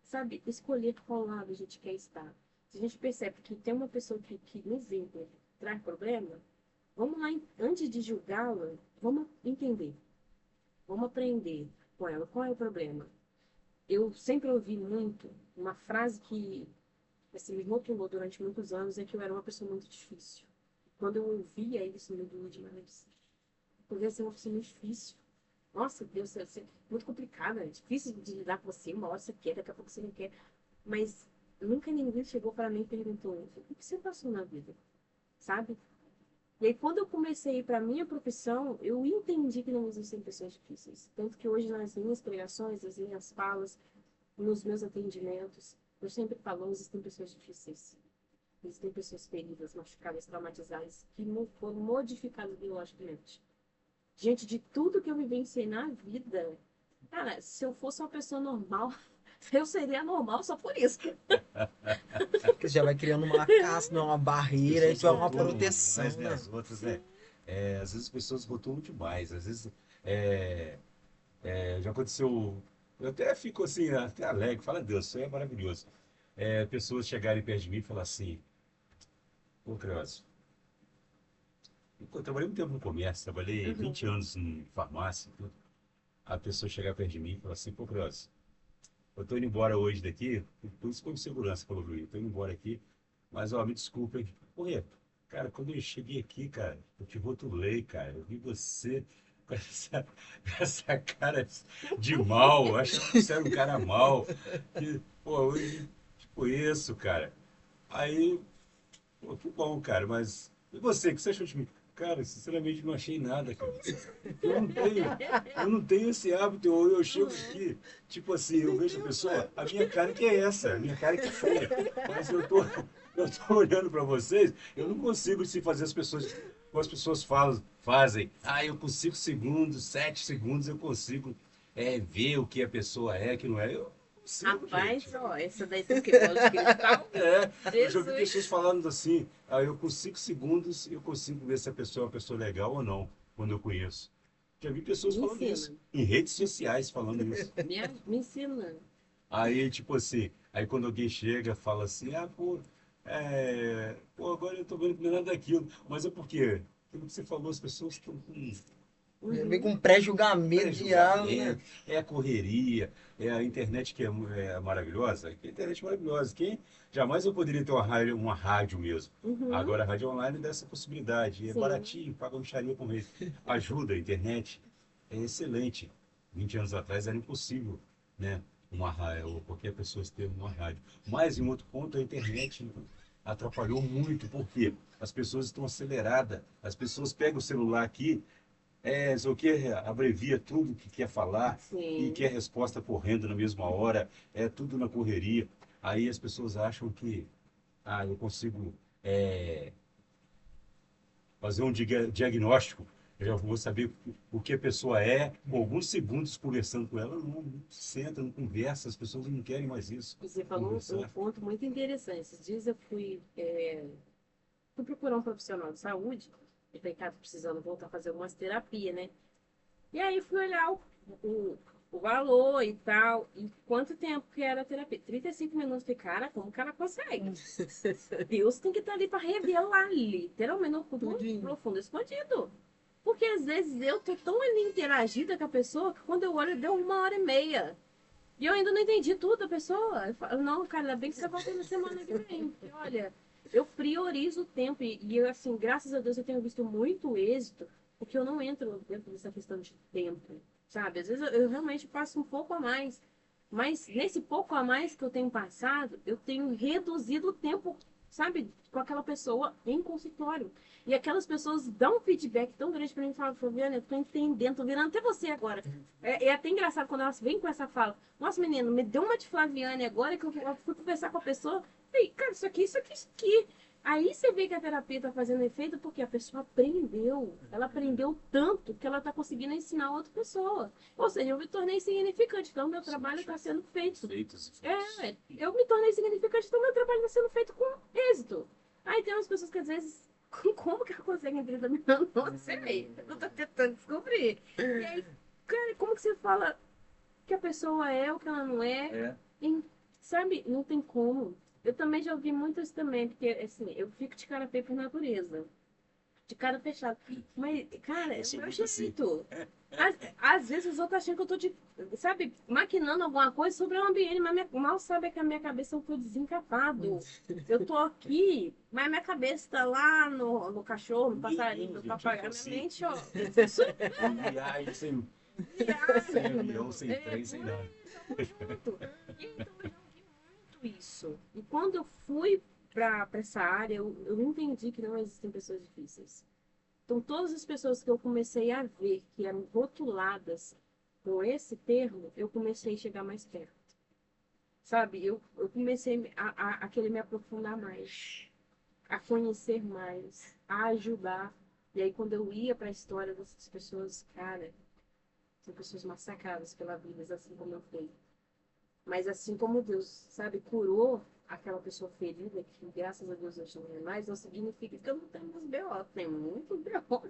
sabe, escolher qual lado a gente quer estar. Se a gente percebe que tem uma pessoa que no vínculo traz problema, vamos lá, antes de julgá-la, vamos entender. Vamos aprender com ela. Qual é o problema? Eu sempre ouvi muito uma frase que assim, me rotulou durante muitos anos, é que eu era uma pessoa muito difícil. Quando eu ouvia isso, me doía demais. Porque ser uma pessoa muito difícil. Nossa, Deus, é muito complicado, é difícil de lidar com você. Uma hora você quer, daqui a pouco você não quer. Mas nunca ninguém chegou para mim e perguntou: o que você passou na vida? Sabe? E aí, quando eu comecei a ir para a minha profissão, eu entendi que não existem pessoas difíceis. Tanto que hoje, nas minhas pregações, nas minhas falas, nos meus atendimentos, eu sempre falo: existem pessoas difíceis. Existem pessoas feridas, machucadas, traumatizadas, que não foram modificadas biologicamente. Gente, de tudo que eu vivenciei na vida, cara, se eu fosse uma pessoa normal, eu seria normal só por isso. Porque já vai criando uma casca, uma barreira, Pessoas isso é uma rotulam proteção, mais, né? As outras, né? Às vezes as pessoas rotulam demais. Às vezes já aconteceu. Eu até fico assim, até alegre. Fala, Deus, isso aí é maravilhoso. Pessoas chegarem perto de mim e falar assim: pô, Creócio, eu trabalhei muito tempo no comércio, trabalhei 20 anos em farmácia e tudo. A pessoa chegar perto de mim e falar assim: pô, Creócio, eu tô indo embora hoje daqui, por isso como segurança, falou Luiz, eu tô indo embora aqui, mas ó, me desculpa, hein? Porra, cara, quando eu cheguei aqui, cara, eu te rotulei, cara, eu vi você com essa cara de mal, achando que você era um cara mal, que, pô, hoje te conheço, cara. Aí, pô, que bom, cara, mas E você, o que você achou de mim? Cara, sinceramente, não achei nada, cara. Eu não tenho esse hábito. Eu chego aqui, tipo assim, eu vejo a pessoa, a minha cara que é essa, a minha cara que é feia. Mas eu tô olhando para vocês, eu não consigo se fazer como as pessoas fazem. Ah, eu com 5 segundos, 7 segundos, eu consigo ver o que a pessoa é, que não é. Eu não consigo, Rapaz, gente. ó, essa daí tem que bola de cristal. Eu já ouvi Jesus. pessoas falando assim, eu com 5 segundos eu consigo ver se a pessoa é uma pessoa legal ou não, quando eu conheço. Já vi pessoas Me falando ensina. isso, em redes sociais falando isso. Me ensina. Aí, tipo assim, aí quando alguém chega, fala assim, pô, agora eu tô vendo que não é nada daquilo. Mas é porque, pelo que você falou, as pessoas estão com Vem com pré-julgamento já, né? pré-julgamento, é a correria, é a internet que é maravilhosa. A internet é maravilhosa. Jamais eu poderia ter uma rádio mesmo. Uhum. Agora a rádio online dá essa possibilidade. É Sim. baratinho, paga um charinho por mês. Ajuda, a internet é excelente. 20 anos atrás era impossível, né? Uma rádio, ou qualquer pessoa ter uma rádio. Mas, em outro ponto, a internet atrapalhou muito, porque as pessoas estão aceleradas. As pessoas pegam o celular aqui, só que abrevia tudo que quer falar e Sim. quer resposta correndo na mesma hora, é tudo na correria. Aí as pessoas acham que eu consigo fazer um diagnóstico, eu já vou saber o que a pessoa é, com alguns segundos conversando com ela. Não senta, não conversa, as pessoas não querem mais isso. Você falou um Conversar. ponto muito interessante. Esses dias eu fui procurar um profissional de saúde, e falei, cara, tô precisando voltar a fazer algumas terapias, né? E aí fui olhar o valor e tal, e quanto tempo que era a terapia. 35 minutos. Falei, cara, como que ela consegue? Deus tem que estar ali para revelar, literalmente, no fundo, Tudinho. profundo, escondido. Porque às vezes eu tô tão ali interagida com a pessoa que quando eu olho deu 1h30. E eu ainda não entendi tudo da pessoa. Eu falo, não, cara, ainda bem que você volta na semana que vem. Porque, olha, eu priorizo o tempo e eu, assim, graças a Deus eu tenho visto muito êxito, porque eu não entro dentro dessa questão de tempo, sabe? Às vezes eu realmente passo um pouco a mais. Mas nesse pouco a mais que eu tenho passado, eu tenho reduzido o tempo, sabe, com aquela pessoa em consultório. E aquelas pessoas dão um feedback tão grande pra mim e falam, Flaviana, eu tô entendendo, tô virando até você agora. É até engraçado quando elas vêm com essa fala. Nossa, menino, me deu uma de Flaviane agora que eu fui conversar com a pessoa. Falei, cara, isso aqui, isso aqui, isso aqui. Aí você vê que a terapia tá fazendo efeito porque a pessoa aprendeu. Ela aprendeu tanto que ela tá conseguindo ensinar a outra pessoa. Ou seja, eu me tornei significante. Então, meu trabalho está sendo feito. Eu me tornei significante, então meu trabalho está sendo feito com êxito. Aí tem umas pessoas que às vezes, como que ela consegue em 30 minutos? Não sei. Eu tô tentando descobrir. E aí, cara, como que você fala que a pessoa é o que ela não é? E, sabe, não tem como. Eu também já ouvi muito isso também, porque assim, eu fico de cara feia por natureza. De cara fechada. Mas, cara, é o meu jeito. Às vezes os outros acham que eu tô sabe, maquinando alguma coisa sobre o ambiente, mas mal sabe que a minha cabeça é um fio desencapado. Eu tô aqui, mas minha cabeça tá lá no cachorro, no passarinho, no papagaio. Minha mente, ó. Viagem sem Viagem. avião, sem trem, sem nada. Junto. E então eu já ouvi muito isso. E quando eu fui para essa área, eu entendi que não existem pessoas difíceis. Então, todas as pessoas que eu comecei a ver que eram rotuladas com esse termo, eu comecei a chegar mais perto. Sabe? Eu comecei a querer me aprofundar mais, a conhecer mais, a ajudar. E aí, quando eu ia para a história dessas pessoas, cara, são pessoas massacradas pela vida, assim como eu fui. Mas assim como Deus, sabe, curou aquela pessoa ferida, que graças a Deus eu não mais, não significa que eu não tenho meus B.O. Tem muito B.O.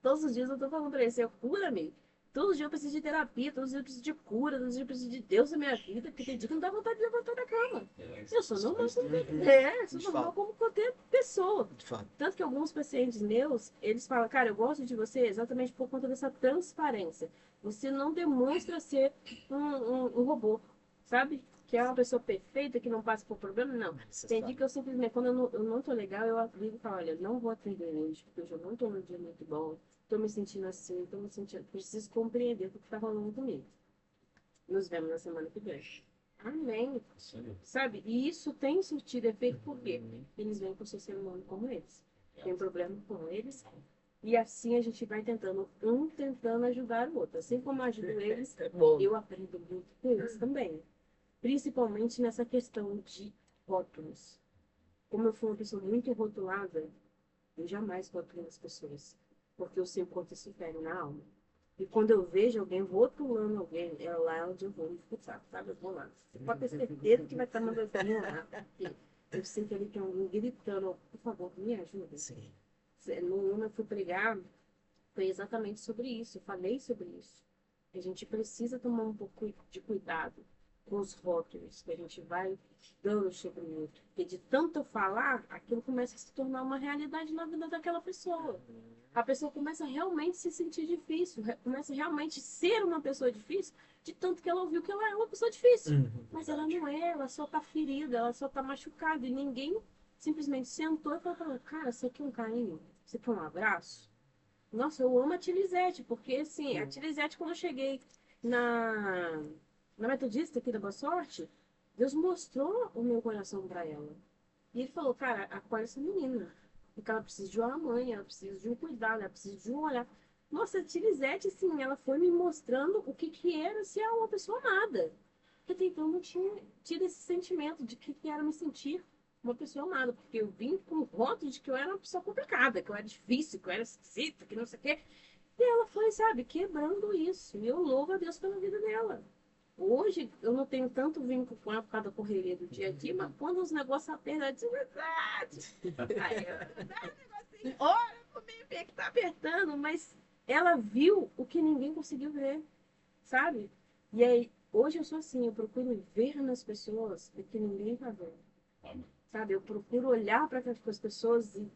Todos os dias eu tô falando pra ele, Senhor, cura-me. Todos os dias eu preciso de terapia, todos os dias eu preciso de cura, todos os dias eu preciso de Deus na minha vida, porque tem dia que não dá vontade de levantar da cama. Eu sou normal sou normal como qualquer pessoa. De fato. Tanto que alguns pacientes meus, eles falam, cara, eu gosto de você exatamente por conta dessa transparência. Você não demonstra ser um robô, sabe? Que é uma pessoa perfeita, que não passa por problema, não. Tem dia que eu simplesmente, quando eu não tô legal, eu ligo e falo, olha, não vou atender hoje, porque hoje eu não tô num dia muito bom, tô me sentindo assim, tô me sentindo, preciso compreender o que tá rolando comigo. Nos vemos na semana que vem. Amém. Sabe? E isso tem surtido efeito porque eles vêm com o seu ser humano como eles. tem problema com eles. E assim a gente vai tentando ajudar o outro. Assim como eu ajudo eles, Bom, eu aprendo muito com eles também. Principalmente nessa questão de rótulos. Como eu fui uma pessoa muito rotulada, eu jamais rotulo as pessoas. Porque eu sei o quanto isso pega na alma. E quando eu vejo alguém rotulando alguém, é lá onde eu vou me expulsar, sabe? Eu vou lá. Você pode ter certeza que vai estar mandando lá. Eu sei que ele tem alguém gritando, por favor, me ajuda. sim. No ano eu fui pregar, foi exatamente sobre isso. Eu falei sobre isso. A gente precisa tomar um pouco de cuidado com os rótulos que a gente vai dando sobre o outro. Porque de tanto eu falar, aquilo começa a se tornar uma realidade na vida daquela pessoa. A pessoa começa a realmente se sentir difícil, começa a realmente ser uma pessoa difícil, de tanto que ela ouviu que ela é uma pessoa difícil. Mas ela não é, ela só tá ferida, ela só tá machucada. E ninguém simplesmente sentou e falou, cara, você quer um carinho? Você quer um abraço? Nossa, eu amo a Tilizete, porque assim, a Tilizete, quando eu cheguei na, na Metodista aqui da Boa Sorte, Deus mostrou o meu coração para ela. E ele falou, cara, acolhe essa menina. Porque ela precisa de uma mãe, ela precisa de um cuidado, ela precisa de um olhar. Nossa, a Tilizete, assim, ela foi me mostrando o que, que era ser uma pessoa amada. Porque até então eu não tinha tido esse sentimento de que era me sentir uma pessoa amada. Porque eu vim com o rótulo de que eu era uma pessoa complicada, que eu era difícil, que eu era esquisita, que não sei o quê. E ela foi, sabe, quebrando isso. E eu louvo a Deus pela vida dela. Hoje eu não tenho tanto vínculo com ela por causa da correria do dia a dia, mas quando os negócios apertam, de verdade. Aí eu dá um negocinho, olha pro mim, vê que tá apertando, mas ela viu o que ninguém conseguiu ver, sabe? E aí, hoje eu sou assim, eu procuro ver nas pessoas o que ninguém tá vendo, sabe? Eu procuro olhar para as pessoas e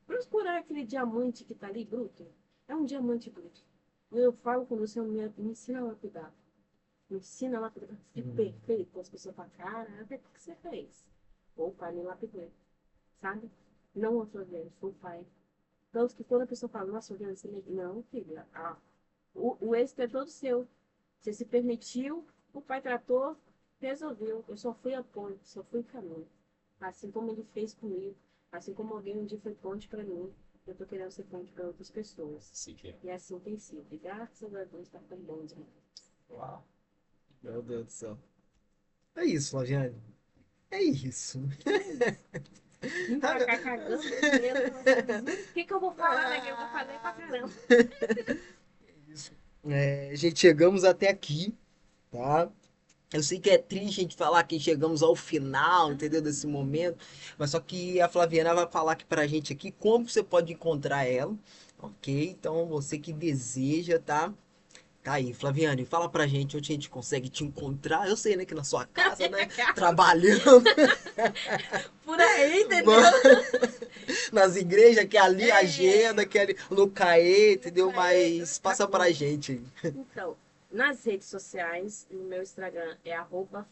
procurar aquele diamante que tá ali, bruto. É um diamante bruto. Eu falo com você, me ensina a lapidar. Me ensina a lapidar. Fico perfeito. As pessoas falam, cara, o que você fez? Ou o pai me lapidou, sabe? Não a Flaviana, foi o pai. Tanto que quando a pessoa fala, nossa, Flaviana, você me... Não, filha, o êxito é todo seu. Você se permitiu, o pai tratou, resolveu. Eu só fui apoio, só fui caminho. Assim como ele fez comigo, assim como alguém um dia foi ponte para mim, eu tô querendo ser ponte para outras pessoas. Assim que é. E assim tem sido. E graças a Deus tá tão bom demais. Uau. Meu Deus do céu. É isso, Flaviane. É isso. Vim pra cá cagando mesmo. O que eu vou falar daqui? Eu vou falar pra caramba. Gente, chegamos até aqui, tá? Eu sei que é triste a gente falar que chegamos ao final, entendeu? Desse momento. Mas só que a Flaviana vai falar aqui pra gente aqui como você pode encontrar ela, ok? Então, você que deseja, tá? Tá aí, Flaviane, fala pra gente onde a gente consegue te encontrar. Eu sei, né, que na sua casa, né? Trabalhando. Por aí, entendeu? Nas igrejas, que é ali a agenda, que é ali no CAE, entendeu? Mas passa pra gente aí. Então, nas redes sociais, no meu Instagram é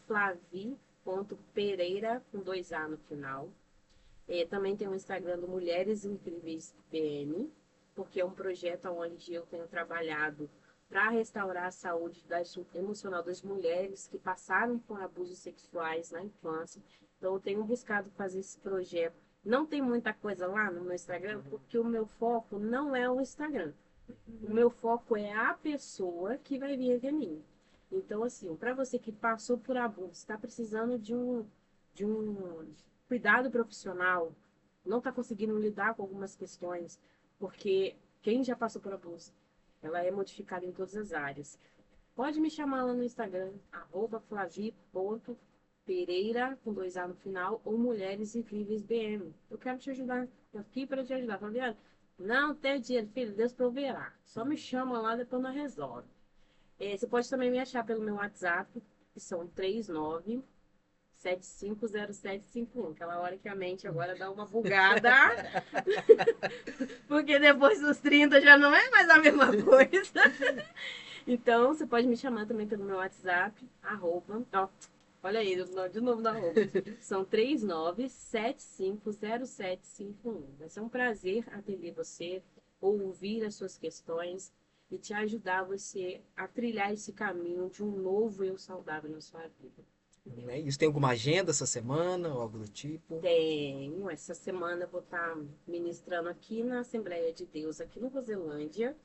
@flavi.pereira com 2A no final. Também tem o Instagram do Mulheres Incríveis PM, porque é um projeto onde eu tenho trabalhado para restaurar a saúde emocional das mulheres que passaram por abusos sexuais na infância. Então, eu tenho buscado fazer esse projeto. Não tem muita coisa lá no meu Instagram, porque o meu foco não é o Instagram. O meu foco é a pessoa que vai vir até mim. Então, assim, para você que passou por abuso, está precisando de um cuidado profissional, não está conseguindo lidar com algumas questões, porque quem já passou por abuso, ela é modificada em todas as áreas. Pode me chamar lá no Instagram, @flavi.pereira, com 2A no final, ou Mulheres Incríveis BM. Eu quero te ajudar, tô aqui para te ajudar. Flaviana, não tem dinheiro, filho, Deus proverá. Só me chama lá, depois nós resolve. Você pode também me achar pelo meu WhatsApp, que são 39750751. Aquela hora que a mente agora dá uma bugada. Porque depois dos 30 já não é mais a mesma coisa. Então, você pode me chamar também pelo meu WhatsApp, ó, olha aí, de novo na arroba. São 39750751. Vai ser um prazer atender você, ouvir as suas questões e te ajudar você a trilhar esse caminho de um novo eu saudável na sua vida. Né? Isso tem alguma agenda essa semana ou algo do tipo? Tenho, essa semana eu vou estar ministrando aqui na Assembleia de Deus, aqui no Roselândia,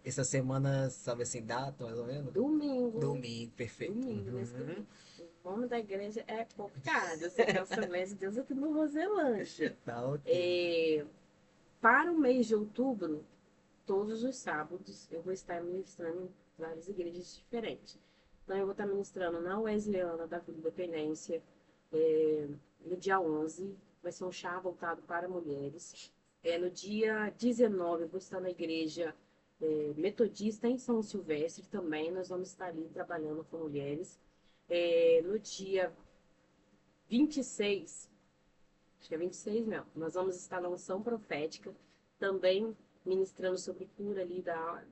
Essa semana, sabe assim, data mais ou menos? domingo. Domingo, perfeito. Domingo, nesse Uhum. domingo. O nome da igreja é complicado, eu sei que é a Assembleia de Deus aqui no Roselândia. Tá ok. Para o mês de outubro, todos os sábados, eu vou estar ministrando em várias igrejas diferentes. Então, eu vou estar ministrando na Wesleyana da Vila Independência, no dia 11, vai ser um chá voltado para mulheres. No dia 19, eu vou estar na igreja metodista em São Silvestre também, nós vamos estar ali trabalhando com mulheres. No dia 26, acho que é 26 mesmo, nós vamos estar na unção profética, também ministrando sobre cura ali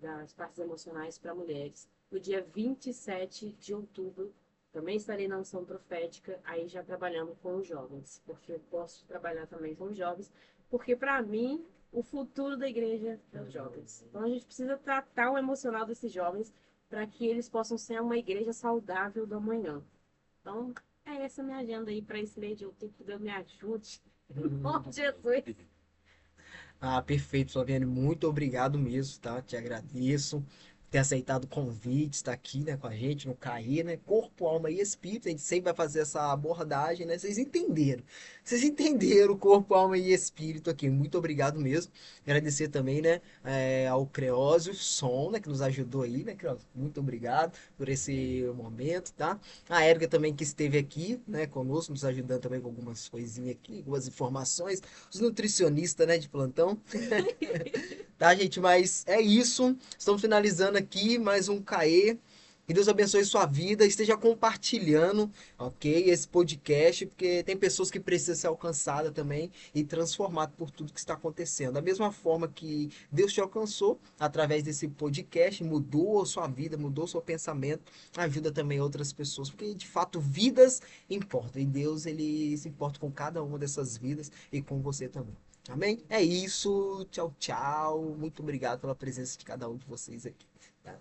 das partes emocionais para mulheres. No dia 27 de outubro, também estarei na unção profética, aí já trabalhando com os jovens, porque eu posso trabalhar também com os jovens, porque para mim, o futuro da igreja é os jovens. Então a gente precisa tratar o emocional desses jovens para que eles possam ser uma igreja saudável do amanhã. Então, é essa minha agenda aí para esse mês de outubro, que Deus me ajude. Em nome de Jesus. Ah, perfeito, Flaviane. Muito obrigado mesmo, tá? Te agradeço por ter aceitado o convite, estar aqui, né, com a gente no CAE, né? Corpo, alma e espírito. A gente sempre vai fazer essa abordagem, né? Vocês entenderam. Vocês entenderam o corpo, alma e espírito aqui. Muito obrigado mesmo. Agradecer também, né, ao Creósio Som, né, que nos ajudou aí, né, Creósio? Muito obrigado por esse momento, tá? A Erga também que esteve aqui, né, conosco, nos ajudando também com algumas coisinhas aqui, algumas informações. Os nutricionistas, né, de plantão. Tá, gente? Mas é isso. Estamos finalizando aqui mais um CAE. Que Deus abençoe sua vida. Esteja compartilhando, ok? Esse podcast, porque tem pessoas que precisam ser alcançadas também e transformadas por tudo que está acontecendo. Da mesma forma que Deus te alcançou através desse podcast, mudou a sua vida, mudou o seu pensamento, ajuda também outras pessoas, porque de fato vidas importam. E Deus, ele se importa com cada uma dessas vidas e com você também. Amém? É isso. Tchau, tchau. Muito obrigado pela presença de cada um de vocês aqui. Tá?